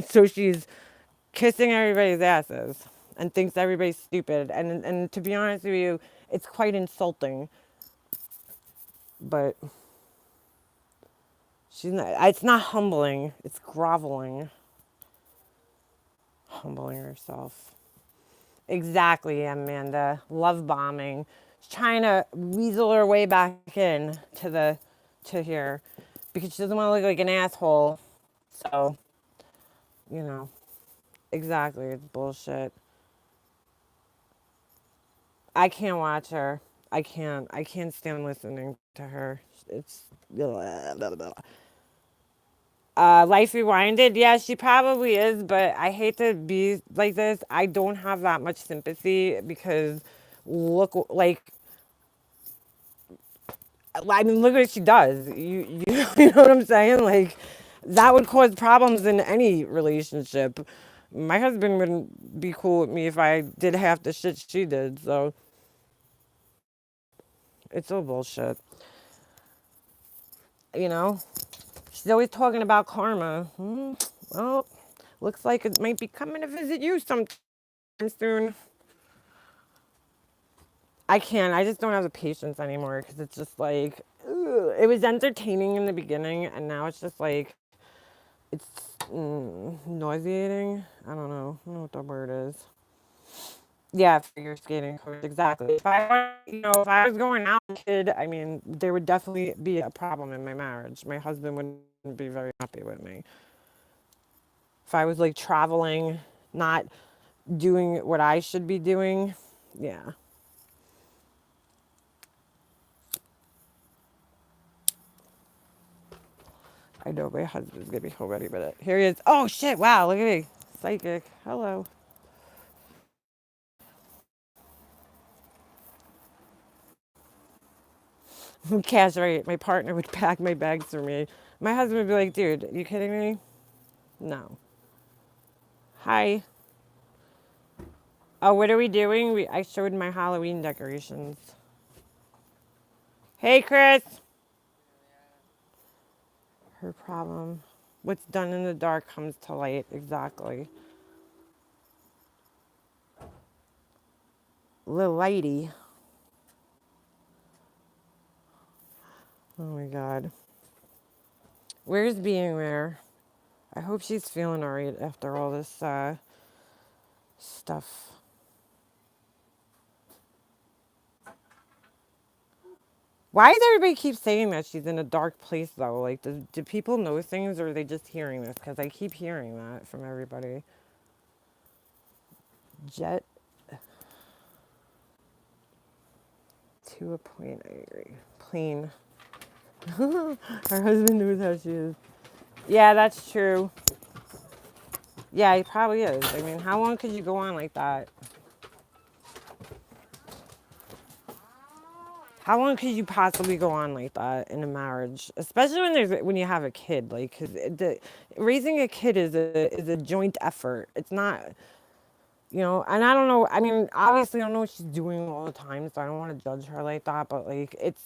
So she's kissing everybody's asses and thinks everybody's stupid. And to be honest with you, it's quite insulting. But she's not. It's not humbling. It's groveling. Humbling herself. Exactly, Amanda. Love bombing. She's trying to weasel her way back in to here because she doesn't want to look like an asshole. So, you know, exactly. It's bullshit. I can't watch her. I can't. I can't stand listening to her. It's blah, blah, blah. Life Rewinded. Yeah, she probably is, but I hate to be like this. I don't have that much sympathy because look, like, I mean, look what she does. You know what I'm saying? Like, that would cause problems in any relationship. My husband wouldn't be cool with me if I did half the shit she did. So it's all bullshit. You know, she's always talking about karma. Well, looks like it might be coming to visit you sometime soon. I can't. I just don't have the patience anymore because it's just like, ugh. It was entertaining in the beginning, and now it's just like, it's nauseating. I don't know what the word is. Yeah, figure skating coach, exactly. If I was going out with a kid, I mean, there would definitely be a problem in my marriage. My husband wouldn't be very happy with me. If I was like traveling, not doing what I should be doing, yeah. I know my husband's gonna be home any minute. Here he is. Oh shit! Wow, look at me, psychic. Hello. Cash right. My partner would pack my bags for me. My husband would be like, "Dude, are you kidding me? No." Hi. Oh, what are we doing? I showed my Halloween decorations. Hey, Chris. Her problem. What's done in the dark comes to light. Exactly. Little lady. Oh my God. Where's being there? I hope she's feeling alright after all this stuff. Why does everybody keep saying that she's in a dark place though? Like, do people know things or are they just hearing this? Because I keep hearing that from everybody. Jet to a point, I agree. Plain. Her husband knows how she is. Yeah, that's true. Yeah, he probably is. I mean, how long could you go on like that? How long could you possibly go on like that in a marriage, especially when you have a kid? Like, 'cause raising a kid is a joint effort. It's not, and I don't know. I mean, obviously, I don't know what she's doing all the time, so I don't want to judge her like that. But like, it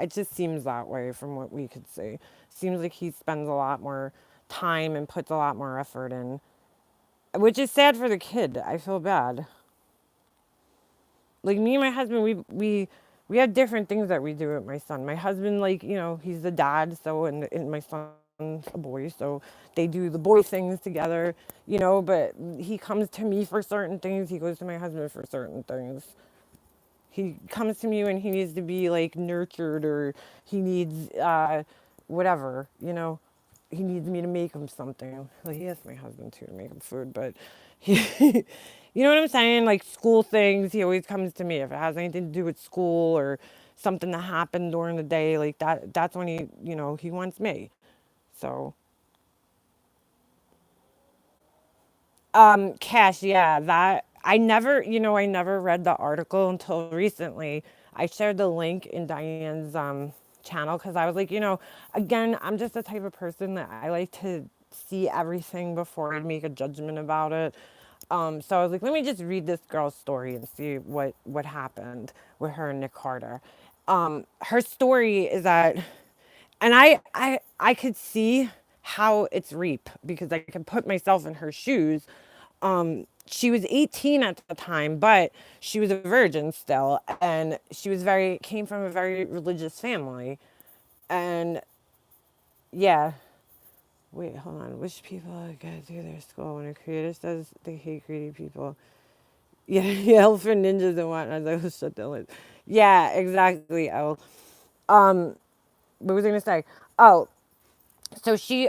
just seems that way from what we could see. Seems like he spends a lot more time and puts a lot more effort in. which is sad for the kid. I feel bad. Like me and my husband, we have different things that we do with my son. My husband, like he's the dad, so and my son's a boy, so they do the boy things together. But he comes to me for certain things. He goes to my husband for certain things. He comes to me when he needs to be like nurtured or he needs whatever. He needs me to make him something. Well, he asked my husband too to make him food, but he, you know what I'm saying? Like school things, he always comes to me if it has anything to do with school or something that happened during the day, like that. That's when he wants me. So, Cash, yeah, that I never read the article until recently. I shared the link in Diane's channel because I was like, again, I'm just the type of person that I like to see everything before I make a judgment about it. So I was like, let me just read this girl's story and see what happened with her and Nick Carter. Her story is that, and I could see how it's rape because I could put myself in her shoes. She was 18 at the time, but she was a virgin still, and she was very came from a very religious family, and yeah. Wait, hold on. Which people gotta do their school when a creator says they hate greedy people? Yeah, yell for ninjas and whatnot. Those shut the lid. Yeah, exactly. Oh, what was I gonna say? Oh, so she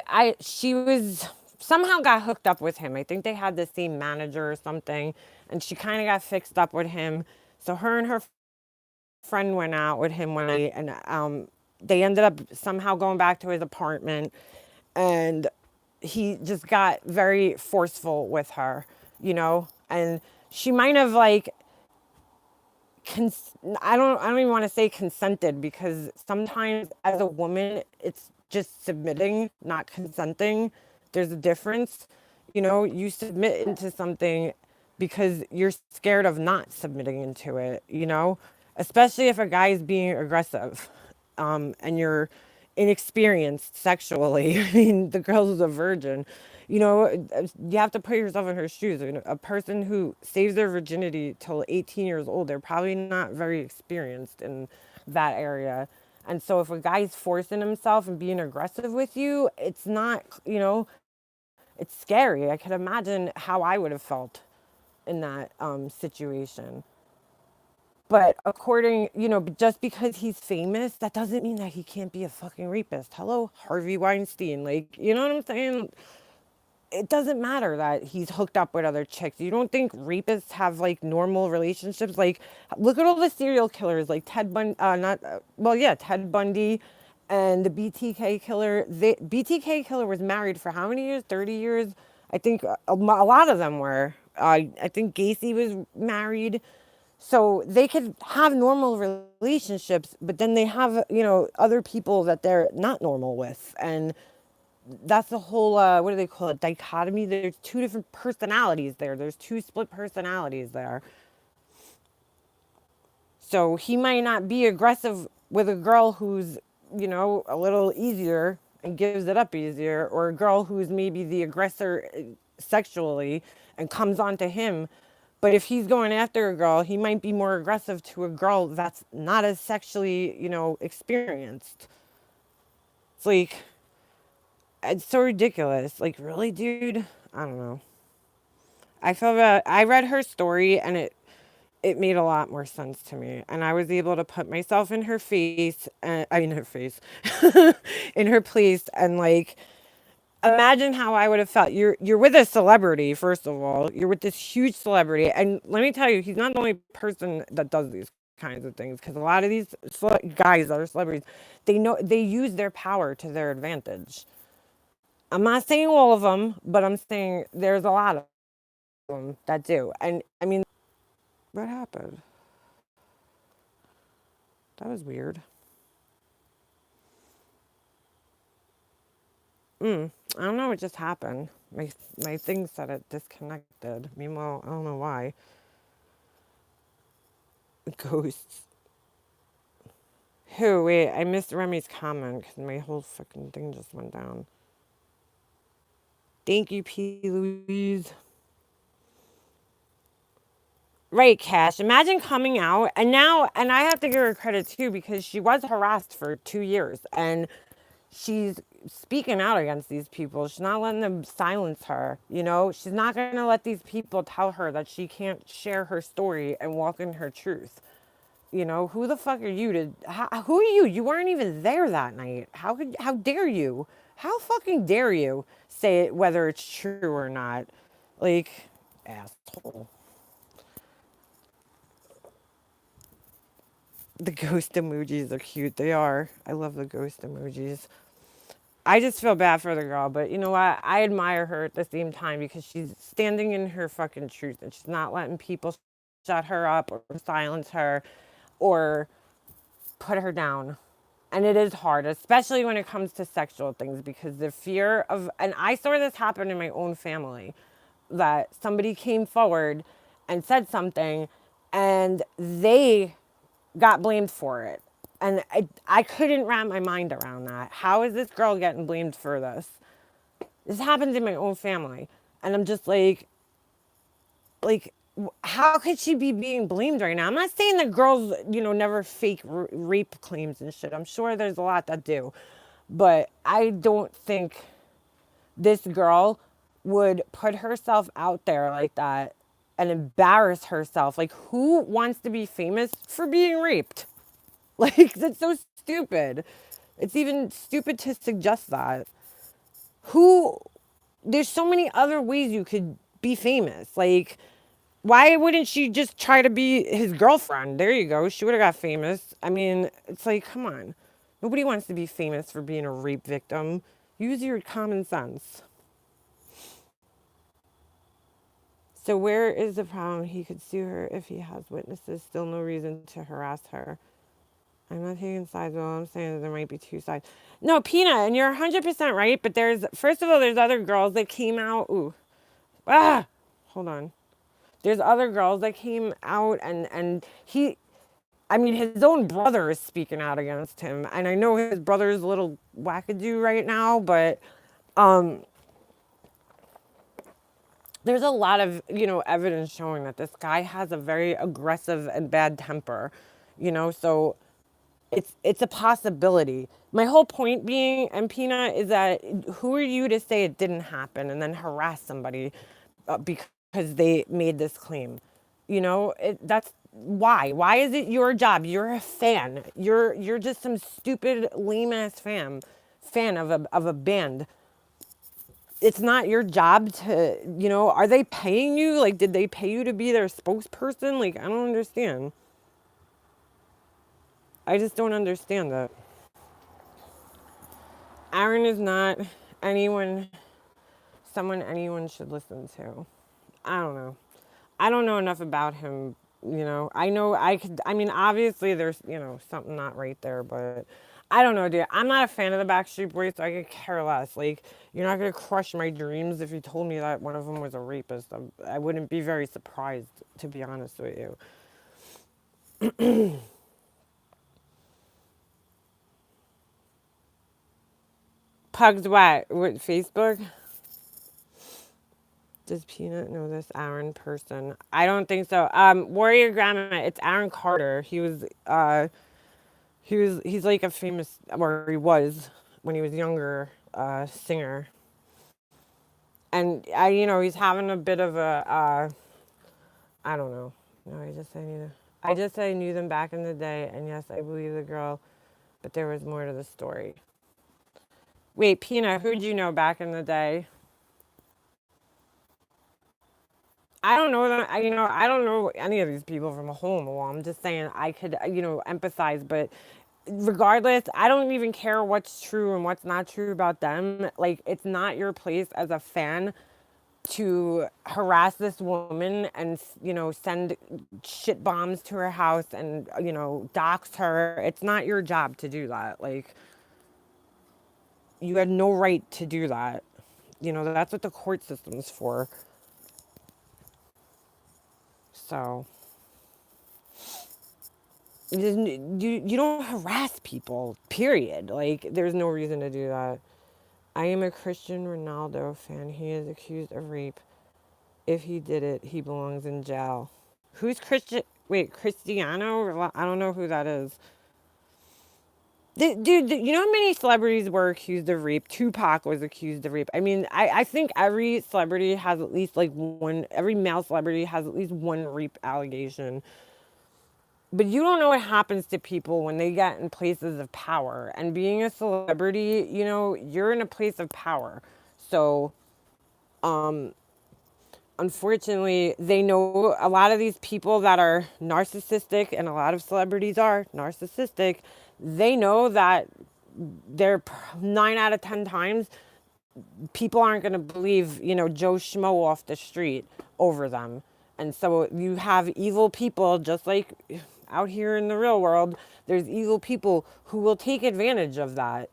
was somehow got hooked up with him. I think they had the same manager or something, and she kind of got fixed up with him. So her and her friend went out with him one night, and they ended up somehow going back to his apartment, and he just got very forceful with her, and she might have like I don't even want to say consented because sometimes as a woman it's just submitting, not consenting. There's a difference. You submit into something because you're scared of not submitting into it, especially if a guy is being aggressive, and you're inexperienced sexually. I mean, the girl is a virgin. You have to put yourself in her shoes. A person who saves their virginity till 18 years old, they're probably not very experienced in that area. And so if a guy's forcing himself and being aggressive with you, it's not, it's scary. I could imagine how I would have felt in that situation. But just because he's famous, that doesn't mean that he can't be a fucking rapist. Hello, Harvey Weinstein. Like, you know what I'm saying? It doesn't matter that he's hooked up with other chicks. You don't think rapists have like normal relationships? Like, look at all the serial killers, like Ted Bundy, not, well, yeah, Ted Bundy and the BTK killer. The BTK killer was married for how many years? 30 years? I think a lot of them were. I think Gacy was married. So they could have normal relationships, but then they have, other people that they're not normal with. And that's the whole what do they call it, dichotomy. There's two different personalities there. There's two split personalities there. So he might not be aggressive with a girl who's a little easier and gives it up easier, or a girl who's maybe the aggressor sexually and comes on to him. But if he's going after a girl, he might be more aggressive to a girl that's not as sexually experienced. It's like, it's so ridiculous. Like, really, dude? I don't know. I read her story and it made a lot more sense to me. And I was able to put myself in her face, her face, in her place, and like imagine how I would have felt. You're with a celebrity, first of all. You're with this huge celebrity, and let me tell you, he's not the only person that does these kinds of things. Because a lot of these guys that are celebrities, they use their power to their advantage. I'm not saying all of them, but I'm saying there's a lot of them that do. And I mean, what happened? That was weird. I don't know what just happened. My thing said it disconnected. Meanwhile, I don't know why. Ghosts. Who? Wait, I missed Remy's comment because my whole fucking thing just went down. Thank you, P. Louise. Right, Cash. Imagine coming out and now, and I have to give her credit too because she was harassed for 2 years and she's speaking out against these people. She's not letting them silence her. You know, she's not going to let these people tell her that she can't share her story and walk in her truth. You know, who the fuck are you to, who are you? You weren't even there that night. How dare you? How fucking dare you say it, whether it's true or not? Like, asshole. The ghost emojis are cute. They are. I love the ghost emojis. I just feel bad for the girl, but you know what? I admire her at the same time because she's standing in her fucking truth and she's not letting people shut her up or silence her or put her down. And it is hard, especially when it comes to sexual things, because the fear of, and I saw this happen in my own family, that somebody came forward and said something and they got blamed for it. And I couldn't wrap my mind around that. How is this girl getting blamed for this? This happens in my own family. And I'm just like, how could she be being blamed right now? I'm not saying that girls, never fake rape claims and shit. I'm sure there's a lot that do. But I don't think this girl would put herself out there like that and embarrass herself. Like, who wants to be famous for being raped? Like, that's so stupid. It's even stupid to suggest that. Who, there's so many other ways you could be famous. Like, why wouldn't she just try to be his girlfriend? There you go. She would have got famous. I mean, it's like, come on. Nobody wants to be famous for being a rape victim. Use your common sense. So, where is the problem? He could sue her if he has witnesses. Still no reason to harass her. I'm not taking sides, but I'm saying that there might be two sides. No, Peanut, and you're 100% right, but first of all, there's other girls that came out. Ooh. Ah! Hold on. There's other girls that came out, and I mean, his own brother is speaking out against him. And I know his brother's a little wackadoo right now, but um, there's a lot of, evidence showing that this guy has a very aggressive and bad temper, so it's a possibility. My whole point being, and Peanut, is that who are you to say it didn't happen and then harass somebody because they made this claim? That's why. Why is it your job? You're a fan. You're just some stupid lame ass fan of a band. It's not your job to, are they paying you? Like, did they pay you to be their spokesperson? Like, I don't understand. I just don't understand that. Aaron is not anyone, someone anyone should listen to. I don't know. I don't know enough about him. I know I mean, obviously there's, something not right there, but I don't know, dude. I'm not a fan of the Backstreet Boys, so I could care less. Like, you're not going to crush my dreams if you told me that one of them was a rapist. I wouldn't be very surprised, to be honest with you. Pugs what? What, Facebook? Does Peanut know this Aaron person? I don't think so. Warrior Grandma, it's Aaron Carter. He's like a famous, or he was when he was younger, singer. And he's having a bit of a, I don't know. No, I just said I knew them back in the day, and yes, I believe the girl, but there was more to the story. Wait, Peanut, who'd you know back in the day? I don't know them. I don't know any of these people from a hole in the wall. I'm just saying I could, empathize. But regardless, I don't even care what's true and what's not true about them. Like, it's not your place as a fan to harass this woman and, send shit bombs to her house and, dox her. It's not your job to do that. Like, you had no right to do that. That's what the court system's for. So. You don't harass people, period. Like, there's no reason to do that. I am a Christian Ronaldo fan. He is accused of rape. If he did it, he belongs in jail. Who's Christian? Wait, Cristiano? I don't know who that is. Dude, you know how many celebrities were accused of rape? Tupac was accused of rape. I mean, I think every celebrity has at least like one, every male celebrity has at least one rape allegation. But you don't know what happens to people when they get in places of power. And being a celebrity, you know, you're in a place of power. So, unfortunately, they know a lot of these people that are narcissistic, and a lot of celebrities are narcissistic. They know that they're 9 out of 10 times people aren't going to believe, you know, Joe Schmo off the street over them. And so you have evil people, just like out here in the real world, there's evil people who will take advantage of that.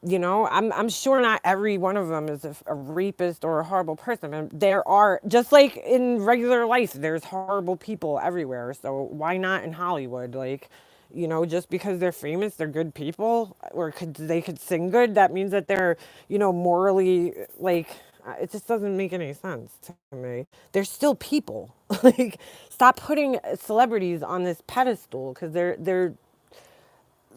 You know, I'm sure not every one of them is a rapist or a horrible person. And there are, just like in regular life, there's horrible people everywhere. So why not in Hollywood? Like, you know, just because they're famous, they're good people, or they could sing good. That means that they're, you know, morally like. It just doesn't make any sense to me. They're still people. Like, stop putting celebrities on this pedestal because they're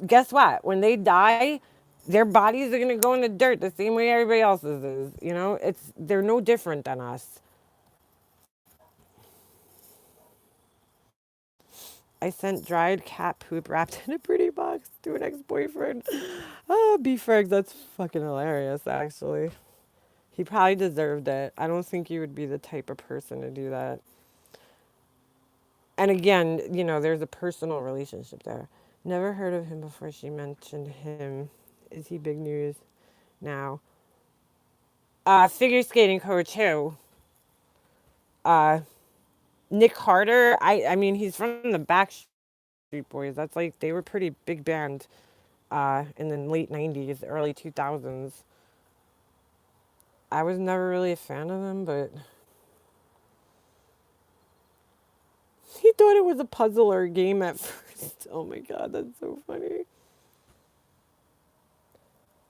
guess what? When they die, their bodies are gonna go in the dirt the same way everybody else's is. You know, they're no different than us. I sent dried cat poop wrapped in a pretty box to an ex-boyfriend. Oh, beef eggs, that's fucking hilarious, actually. He probably deserved it. I don't think you would be the type of person to do that. And again, you know, there's a personal relationship there. Never heard of him before she mentioned him. Is he big news now? Figure skating coach who? Uh, Nick Carter. I mean, he's from the Backstreet Boys. That's like they were pretty big band in the late '90s, early 2000s. I was never really a fan of them, but he thought it was a puzzle or a game at first. Oh my god, that's so funny.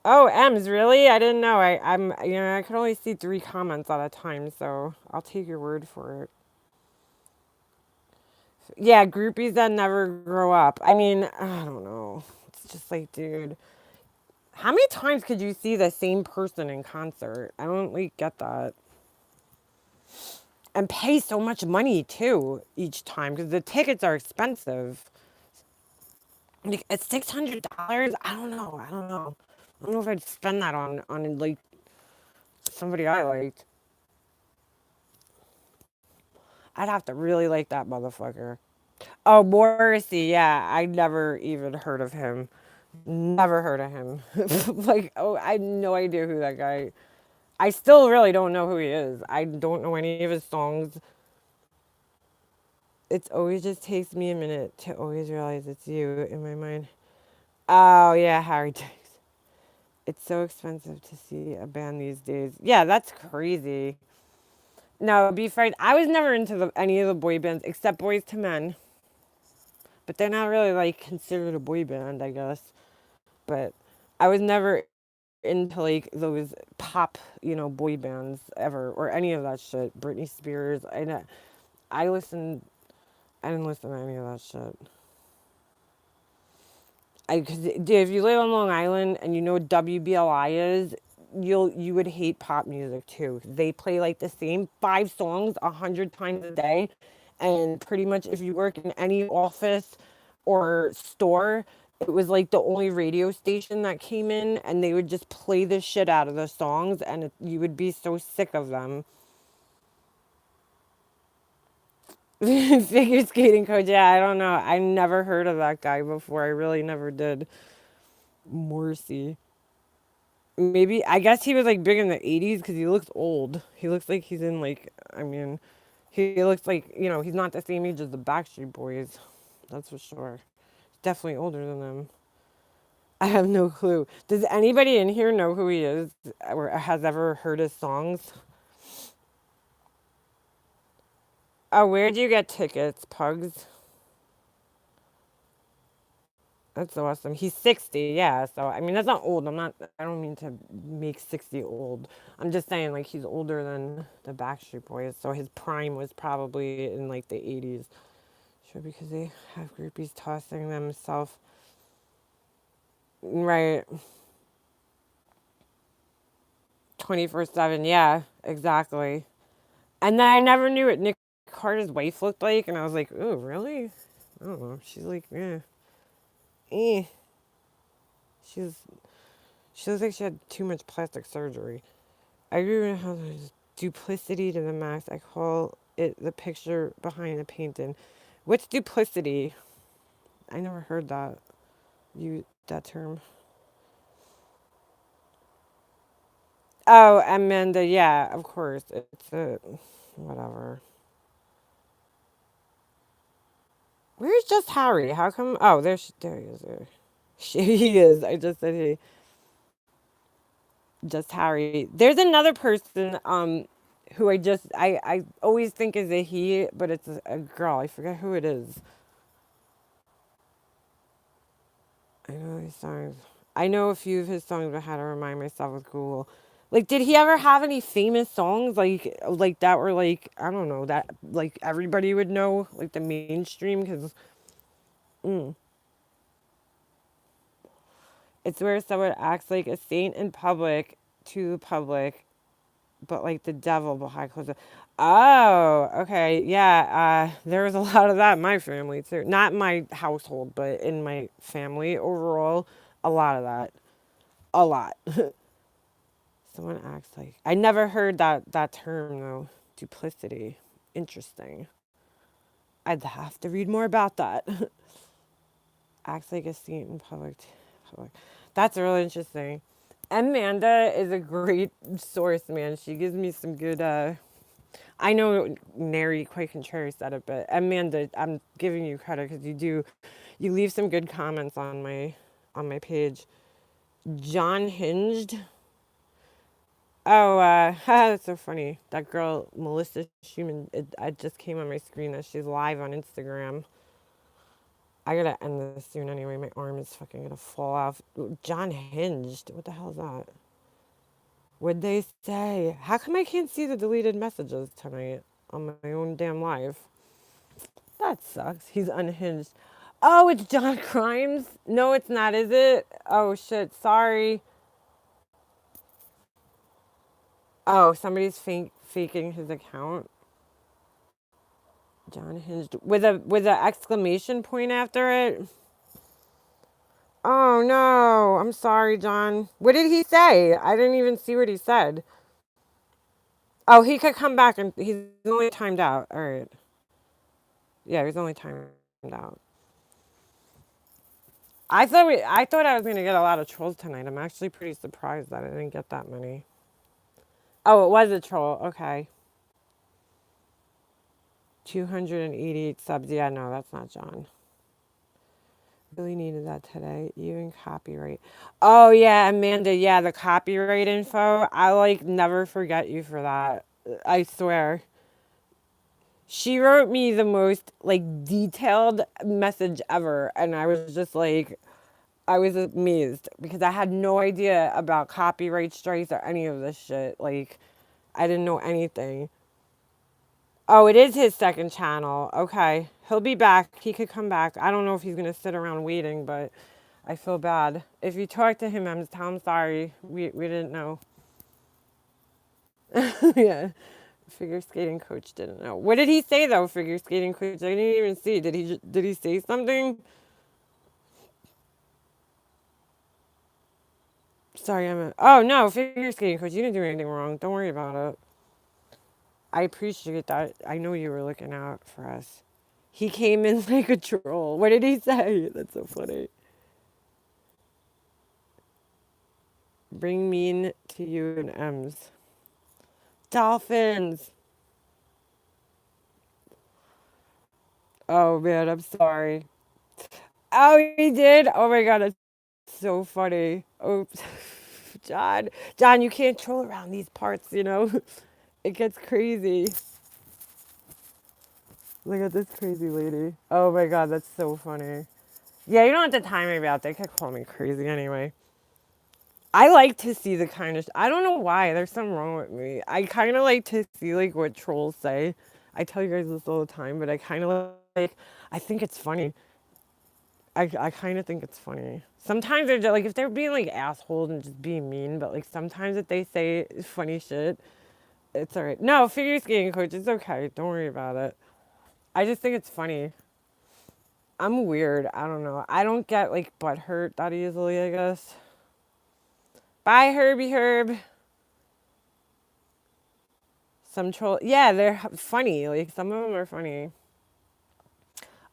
Oh, M's really? I didn't know. I'm you know I could only see 3 comments at a time, so I'll take your word for it. Yeah, groupies that never grow up. I mean, I don't know. It's just like, dude, how many times could you see the same person in concert? I don't like get that. And pay so much money too each time because the tickets are expensive. Like it's $600. I don't know. I don't know. I don't know if I'd spend that on like somebody I liked. I'd have to really like that motherfucker. Oh, Morrissey. Yeah, I never even heard of him. Never heard of him. Like, oh, I had no idea who that guy. I still really don't know who he is. I don't know any of his songs. It's always just takes me a minute to always realize it's you in my mind. Oh yeah, Harry Dicks. It's so expensive to see a band these days. Yeah, that's crazy. No, be frank, I was never into any of the boy bands except Boys to Men, but they're not really like considered a boy band, I guess. But I was never into like those pop, you know, boy bands ever or any of that shit. Britney Spears. I listened. I didn't listen to any of that shit. Cause dude, if you live on Long Island and you know what WBLI is, you would hate pop music too. They play like the same 5 songs 100 times a day, and pretty much if you work in any office or store, it was like the only radio station that came in, and they would just play the shit out of the songs, and you would be so sick of them. Figure skating coach, yeah, I don't know. I never heard of that guy before. I really never did. Morrissey. Maybe I guess he was like big in the '80s because he looks old. He looks like he's in like I mean, he looks like you know he's not the same age as the Backstreet Boys. That's for sure. Definitely older than them. I have no clue. Does anybody in here know who he is or has ever heard his songs? Oh, where'd you get tickets, Pugs? That's awesome. He's 60, yeah. So I mean, that's not old. I don't mean to make 60 old. I'm just saying like he's older than the Backstreet Boys. So his prime was probably in like the 80s. Sure, because they have groupies tossing themselves. Right. 24/7. Yeah, exactly. And then I never knew what Nick Carter's wife looked like, and I was like, oh, really? I don't know. She's like, yeah, eh. She's she looks like she had too much plastic surgery. I agree with how there's duplicity to the max. I call it the picture behind the painting. What's duplicity? I never heard that term. Oh, Amanda, yeah, of course. It's a whatever. Where's just Harry? How come? Oh, there he is. There. He is. I just said he. Just Harry. There's another person who I always think is a he, but it's a girl. I forget who it is. I know his songs. I know a few of his songs, but how to remind myself with Google. Like, did he ever have any famous songs like that were like I don't know that like everybody would know like the mainstream because mm, it's where someone acts like a saint in public to the public, but like the devil behind closed doors. Oh, okay, yeah. There was a lot of that in my family too. Not in my household, but in my family overall, a lot of that. A lot. Someone acts like I never heard that term though. Duplicity. Interesting. I'd have to read more about that. Acts like a saint in public. That's really interesting. Amanda is a great source, man. She gives me some good. I know Neri quite contrary said it, but Amanda, I'm giving you credit because you leave some good comments on my page. John Hinged. Oh, that's so funny. That girl, Melissa Schumann, I just came on my screen that she's live on Instagram. I gotta end this soon anyway. My arm is fucking gonna fall off. John Hinged. What the hell is that? What'd they say? How come I can't see the deleted messages tonight on my own damn live? That sucks. He's unhinged. Oh, it's John Crimes? No, it's not, is it? Oh, shit. Sorry. Oh, somebody's faking his account. John Hinged with a exclamation point after it. Oh no, I'm sorry, John. What did he say? I didn't even see what he said. Oh, he could come back and he's only timed out. All right. Yeah, he's only timed out. I thought I was gonna get a lot of trolls tonight. I'm actually pretty surprised that I didn't get that many. Oh, it was a troll. Okay. 288 subs. Yeah, no, that's not John. Really needed that today. Even copyright. Oh yeah, Amanda. Yeah, the copyright info. I like never forget you for that. I swear. She wrote me the most like detailed message ever, and I was just like, I was amazed because I had no idea about copyright strikes or any of this shit. Like, I didn't know anything. Oh, it is his second channel. Okay. He'll be back. He could come back. I don't know if he's going to sit around waiting, but I feel bad. If you talk to him, I'm tell him sorry. We didn't know. Yeah. Figure skating coach didn't know. What did he say though? Figure skating coach. I didn't even see. Did he say something? Sorry, oh no, figure skating coach. You didn't do anything wrong. Don't worry about it. I appreciate that. I know you were looking out for us. He came in like a troll. What did he say? That's so funny. Bring mean to you and M's. Dolphins. Oh man, I'm sorry. Oh, he did? Oh my god, that's so funny. Oops. John. John, you can't troll around these parts, you know? It gets crazy. Look at this crazy lady. Oh my god, that's so funny. Yeah, you don't have to time me about. They could call me crazy anyway. I like to see the kind of. I don't know why. There's something wrong with me. I kind of like to see like what trolls say. I tell you guys this all the time, but I kind of like. I think it's funny. I kind of think it's funny. Sometimes they're just, like if they're being like assholes and just being mean, but like sometimes if they say funny shit, it's alright. No, figure skating coach, it's okay. Don't worry about it. I just think it's funny. I'm weird. I don't know. I don't get like butt hurt that easily, I guess. Bye, Herbie Herb. Some troll. Yeah, they're funny. Like some of them are funny.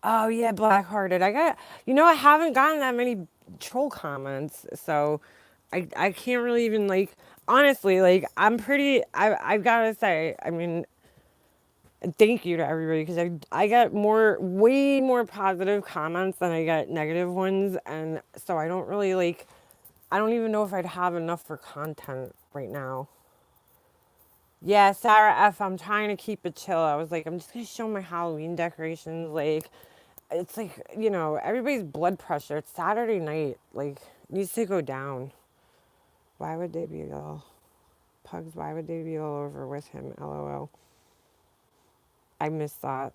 Oh yeah, black-hearted. I haven't gotten that many troll comments, so I can't really even like honestly like I've got to say, I mean, thank you to everybody because I got way more positive comments than I get negative ones, and so I don't really like I don't even know if I'd have enough for content right now. Yeah, Sarah F. I'm trying to keep it chill. I was like, I'm just gonna show my Halloween decorations. Like, it's like, everybody's blood pressure. It's Saturday night. Like, needs to go down. Why would they be all pugs? Why would they be all over with him? LOL. I missed that.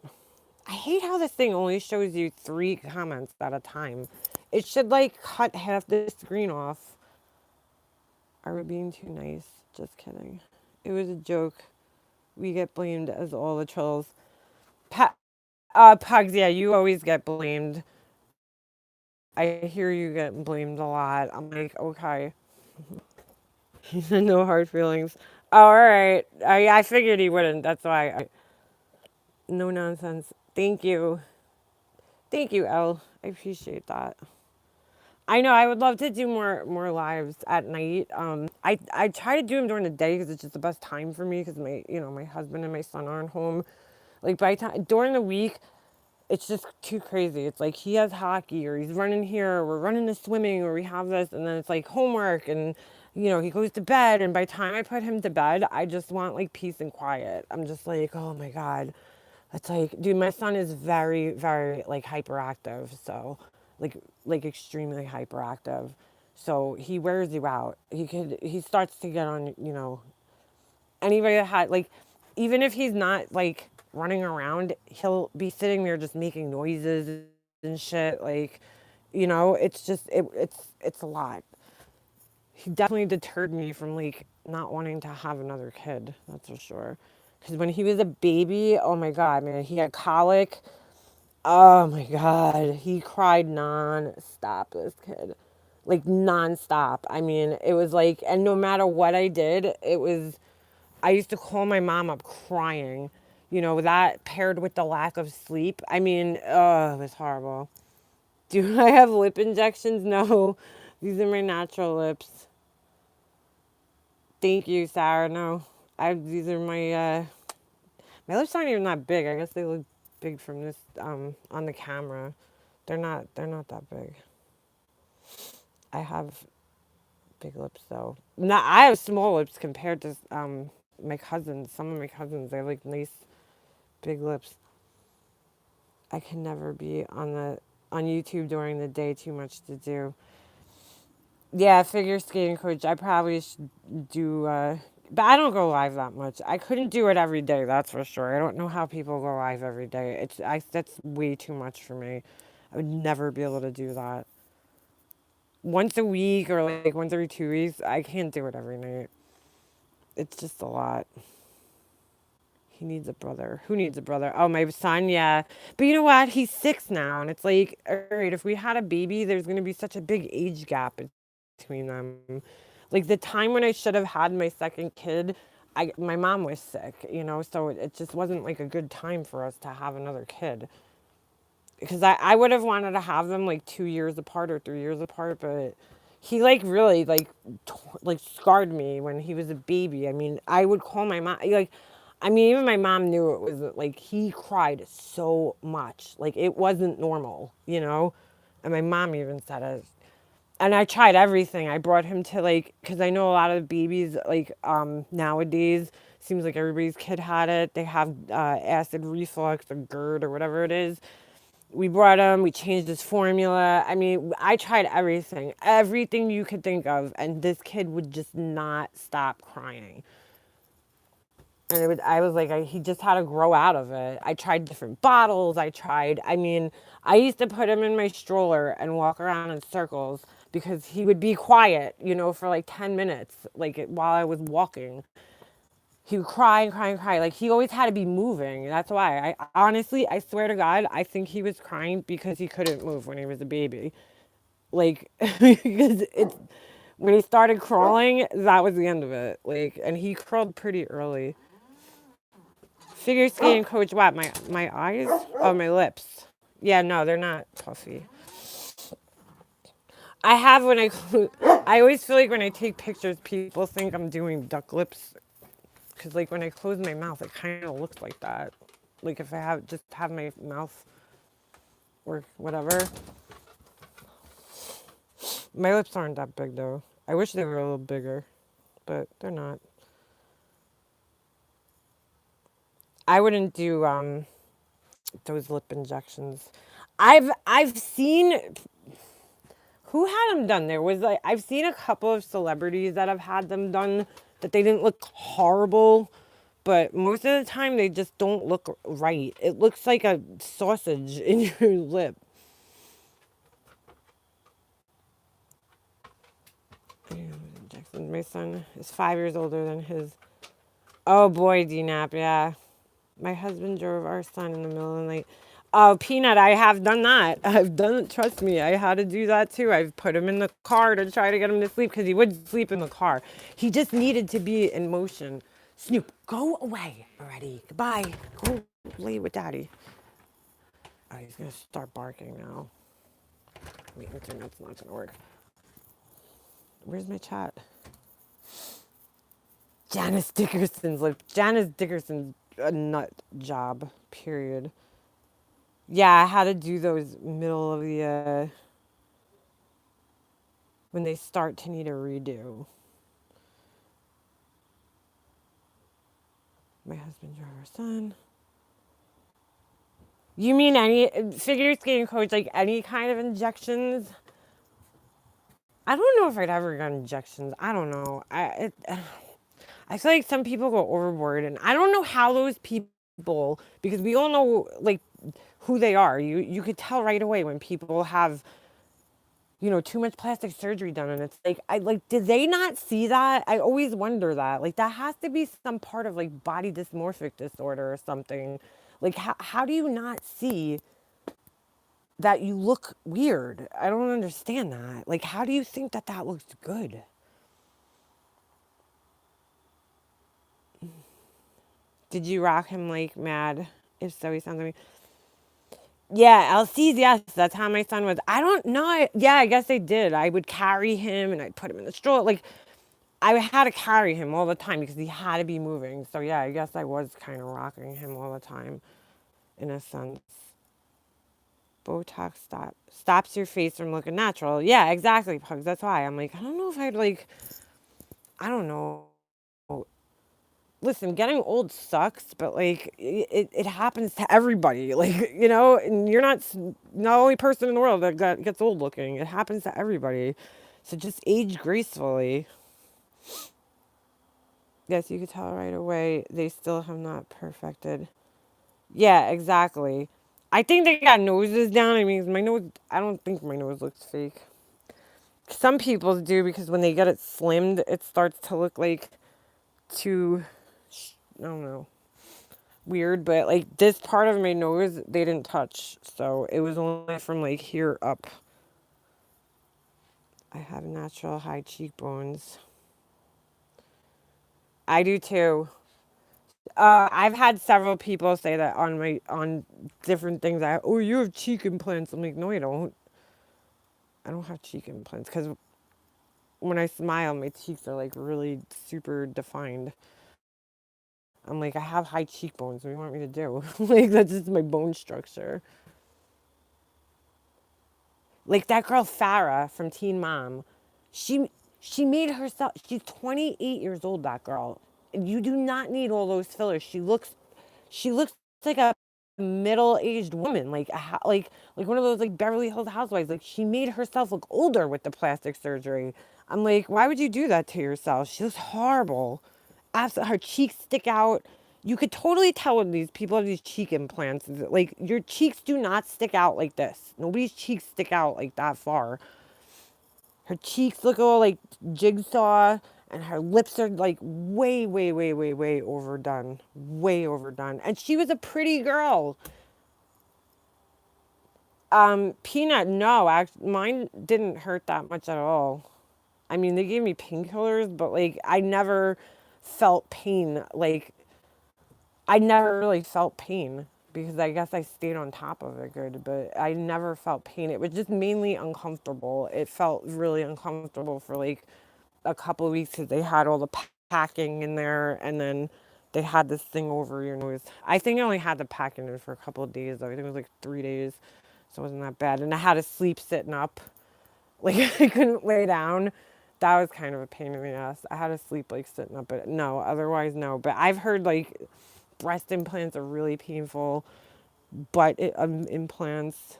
I hate how this thing only shows you 3 comments at a time. It should like cut half the screen off. Are we being too nice? Just kidding. It was a joke. We get blamed as all the trolls. Pugs, yeah, you always get blamed. I hear you get blamed a lot. I'm like, okay. He said no hard feelings. Oh, all right. I figured he wouldn't. That's why. No nonsense. Thank you. Thank you, Elle. I appreciate that. I know. I would love to do more lives at night. I try to do them during the day because it's just the best time for me because my husband and my son aren't home. Like by time during the week, it's just too crazy. It's like he has hockey or he's running here or we're running to swimming or we have this and then it's like homework and he goes to bed and by the time I put him to bed, I just want like peace and quiet. I'm just like, oh my God. It's like, dude, my son is very, very like hyperactive. So like extremely hyperactive. So he wears you out. He starts to get on, anybody that had like even if he's not like running around, he'll be sitting there just making noises and shit. Like, it's just it's a lot. He definitely deterred me from like not wanting to have another kid. That's for sure. Because when he was a baby, oh my god, man, he had colic. Oh my god, he cried non-stop. This kid, like non-stop. I mean, it was like, and no matter what I did, it was I used to call my mom up crying. That paired with the lack of sleep. I mean, oh, it was horrible. Do I have lip injections? No. These are my natural lips. Thank you, Sarah. No. These are my lips aren't even that big. I guess they look big from this on the camera. They're not that big. I have big lips though. Not I have small lips compared to my cousins. Some of my cousins they have like nice big lips. I can never be on YouTube during the day. Too much to do. Yeah, figure skating coach. I probably should do. But I don't go live that much. I couldn't do it every day. That's for sure. I don't know how people go live every day. That's way too much for me. I would never be able to do that. Once a week or like once every 2 weeks, I can't do it every night. It's just a lot. He needs a brother. Who needs a brother? Oh, my son, yeah. But you know what? He's 6 now. And it's like, all right, if we had a baby, there's going to be such a big age gap between them. Like the time when I should have had my second kid, my mom was sick, so it just wasn't like a good time for us to have another kid. Because I would have wanted to have them like 2 years apart or 3 years apart, but he like really like scarred me when he was a baby. I mean, I would call my mom like I mean, even my mom knew it was like he cried so much. Like it wasn't normal. And my mom even said it. And I tried everything. I brought him to like cuz I know a lot of babies like nowadays seems like everybody's kid had it. They have acid reflux or GERD or whatever it is We brought him, we changed his formula. I mean, I tried everything you could think of, and this kid would just not stop crying. And I was like, he just had to grow out of it. I tried different bottles. I mean, I used to put him in my stroller and walk around in circles because he would be quiet, for like 10 minutes, like while I was walking. He would cry and cry and cry. Like he always had to be moving. That's why I honestly, I swear to God, I think he was crying because he couldn't move when he was a baby. Like, because when he started crawling, that was the end of it. Like, and he crawled pretty early. Figure skating coach, what? My eyes? Oh, my lips. Yeah, no, they're not puffy. I have when I always feel like when I take pictures, people think I'm doing duck lips because like when I close my mouth, it kind of looks like that. Like if I have my mouth or whatever. My lips aren't that big though. I wish they were a little bigger, but they're not. I wouldn't do those lip injections. I've seen who had them done. There was like I've seen a couple of celebrities that have had them done that they didn't look horrible, but most of the time they just don't look right. It looks like a sausage in your lip. Jackson, my son is 5 years older than his. Oh boy, DNAP, yeah. My husband drove our son in the middle of the night. Oh, Peanut, I have done that. I've done it. Trust me, I had to do that too. I've put him in the car to try to get him to sleep because he would sleep in the car. He just needed to be in motion. Snoop, go away already. Goodbye. Go lay with daddy. Oh, he's going to start barking now. The internet's not going to work. Where's my chat? Janice Dickerson's like Janice Dickerson's a nut job, period. Yeah, I had to do those middle of the when they start to need a redo. My husband drove our son. You mean any figure skating coach, like any kind of injections? I don't know if I'd ever got injections. I don't know. I feel like some people go overboard, and I don't know how those people, because we all know like who they are. You could tell right away when people have too much plastic surgery done. And it's like, did they not see that? I always wonder that. Like, that has to be some part of like body dysmorphic disorder or something. Like, how do you not see that you look weird? I don't understand that. Like, how do you think that that looks good? Did you rock him like mad? If so, he sounds like me. Yeah, LC's, yes, that's how my son was. I don't know. Yeah, I guess they did. I would carry him and I'd put him in the stroller. Like, I had to carry him all the time because he had to be moving. So yeah, I guess I was kind of rocking him all the time, in a sense. Botox stops your face from looking natural. Yeah, exactly, Pugs. That's why I'm like, I don't know if I'd like. I don't know. Listen, getting old sucks, but like it happens to everybody. Like and you're not the only person in the world that gets old looking. It happens to everybody. So just age gracefully. Yes, you could tell right away they still have not perfected. Yeah, exactly. I think they got noses down. I mean, my nose, I don't think my nose looks fake. Some people do because when they get it slimmed, it starts to look like too, I don't know, weird. But like this part of my nose, they didn't touch. So it was only from like here up. I have natural high cheekbones. I do too. I've had several people say that on different things. Oh, you have cheek implants. I'm like, no, I don't. I don't have cheek implants because when I smile, my cheeks are like really super defined. I'm like, I have high cheekbones. What do you want me to do? Like that's just my bone structure. Like that girl Farah from Teen Mom, she she made herself. She's 28 years old. That girl. You do not need all those fillers. She looks like a middle-aged woman, like like one of those like Beverly Hills Housewives. Like she made herself look older with the plastic surgery. I'm like, why would you do that to yourself? She looks horrible. Absolutely, her cheeks stick out. You could totally tell when these people have these cheek implants. Like your cheeks do not stick out like this. Nobody's cheeks stick out like that far. Her cheeks look all like jigsaw, and her lips are like way, way, way, way, way overdone. Way overdone. And she was a pretty girl. Peanut, no, mine didn't hurt that much at all. I mean, they gave me painkillers, but like I never felt pain. Like I never really felt pain because I guess I stayed on top of it good, but I never felt pain. It was just mainly uncomfortable. It felt really uncomfortable for like a couple of weeks because they had all the packing in there, and then they had this thing over your nose. I think I only had the packing in for a couple of days though. I think it was like 3 days, so it wasn't that bad. And I had to sleep sitting up, like I couldn't lay down. That was kind of a pain in the ass. I had to sleep like sitting up, but no, otherwise no. But I've heard like breast implants are really painful, butt implants.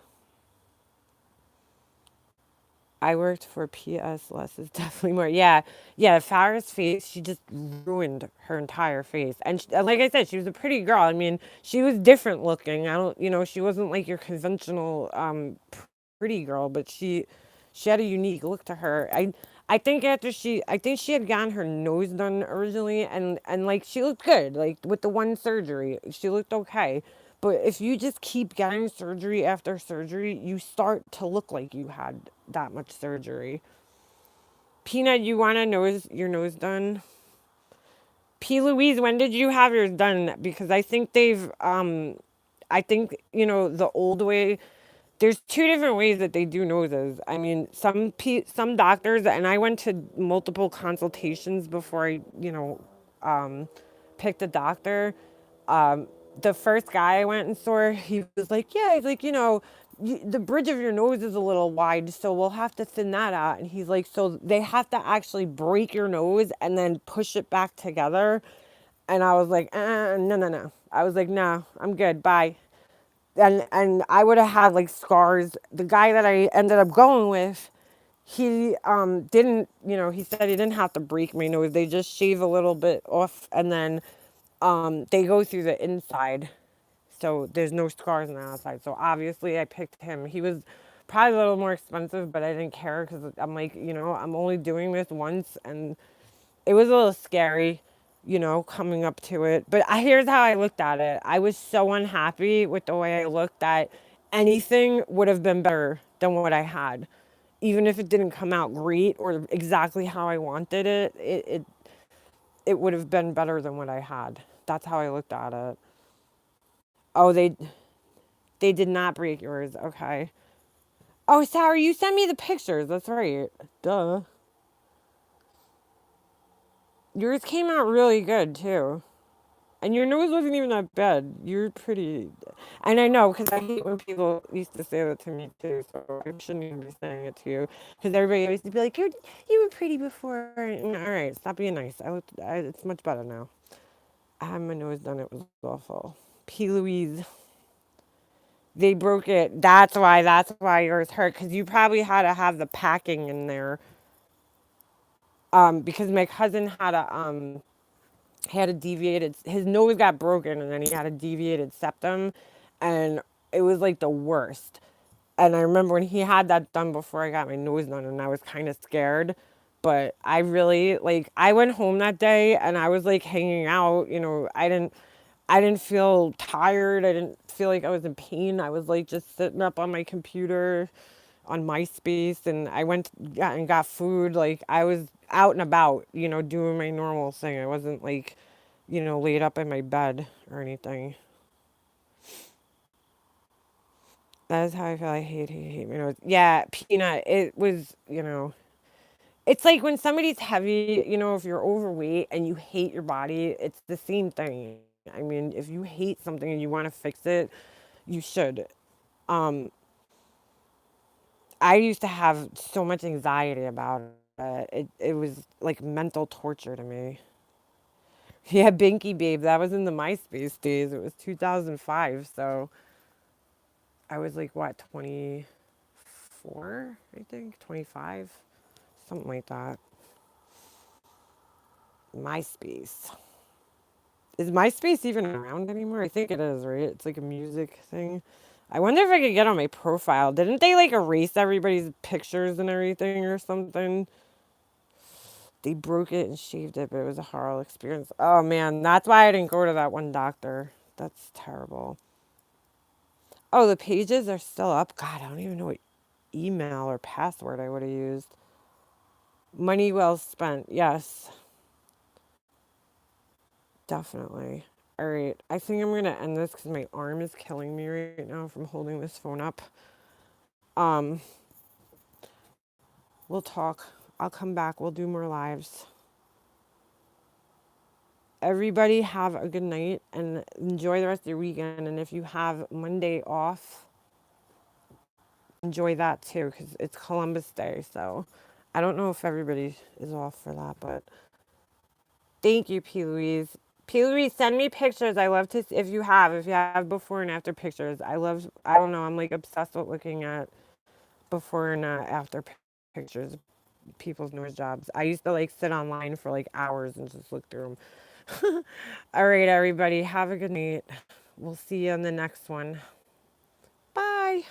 I worked for PS Less is definitely more. Yeah, yeah. Farrah's face, she just ruined her entire face. And like I said, she was a pretty girl. I mean, she was different looking. I don't, she wasn't like your conventional pretty girl, but she had a unique look to her. I think I think she had gotten her nose done originally, and like she looked good. Like with the one surgery, she looked okay. But if you just keep getting surgery after surgery, you start to look like you had that much surgery. Peanut, you want your nose done? P. Louise, when did you have yours done? Because I think I think the old way. There's two different ways that they do noses. I mean, some doctors, and I went to multiple consultations before I um, picked a doctor. Um, the first guy I went and saw, he was like, yeah, he's like, the bridge of your nose is a little wide, so we'll have to thin that out. And he's like, so they have to actually break your nose and then push it back together. And I was like, no, no, no. I was like, no, I'm good. Bye. And I would have had like scars. The guy that I ended up going with, he didn't, he said he didn't have to break my nose. They just shave a little bit off, and then they go through the inside, so there's no scars on the outside. So obviously I picked him. He was probably a little more expensive, but I didn't care because I'm like, I'm only doing this once, and it was a little scary, coming up to it. But here's how I looked at it. I was so unhappy with the way I looked that anything would have been better than what I had. Even if it didn't come out great or exactly how I wanted it would have been better than what I had. That's how I looked at it. Oh, they did not break yours. Okay. Oh, Sarah, you sent me the pictures. That's right. Duh. Yours came out really good too. And your nose wasn't even that bad. You're pretty. And I know, because I hate when people used to say that to me too. So I shouldn't even be saying it to you. Because everybody used to be like, you were pretty before. And, all right, stop being nice. It's much better now. I had my nose done. It was awful. P. Louise, they broke it. That's why yours hurt. Because you probably had to have the packing in there. Because my cousin had a deviated, his nose got broken, and then he had a deviated septum, and it was like the worst. And I remember when he had that done before I got my nose done, and I was kind of scared, but I really like, I went home that day and I was like hanging out. I didn't feel tired. I didn't feel like I was in pain. I was like just sitting up on my computer on MySpace, and I went and got food. Like I was out and about, doing my normal thing. I wasn't like, laid up in my bed or anything. That is how I feel. I hate my nose. Yeah, Peanut. It was, it's like when somebody's heavy, if you're overweight and you hate your body, it's the same thing. I mean, if you hate something and you want to fix it, you should. Um, I used to have so much anxiety about it. It was like mental torture to me. Yeah, Binky Babe. That was in the MySpace days. It was 2005. So I was like, what, 24, I think? 25? Something like that. MySpace. Is MySpace even around anymore? I think it is, right? It's like a music thing. I wonder if I could get on my profile. Didn't they like erase everybody's pictures and everything or something? They broke it and shaved it, but it was a horrible experience. Oh man, that's why I didn't go to that one doctor. That's terrible. Oh, the pages are still up. God, I don't even know what email or password I would have used. Money well spent. Yes, definitely. All right. I think I'm going to end this because my arm is killing me right now from holding this phone up. Um, we'll talk. I'll come back. We'll do more lives. Everybody have a good night and enjoy the rest of your weekend. And if you have Monday off, enjoy that too because it's Columbus Day. So I don't know if everybody is off for that, but thank you, P. Louise. P. Louise, send me pictures. I love to, if you have before and after pictures. I don't know, I'm like obsessed with looking at before and after pictures of people's nose jobs. I used to like sit online for like hours and just look through them. All right, everybody, have a good night. We'll see you on the next one. Bye.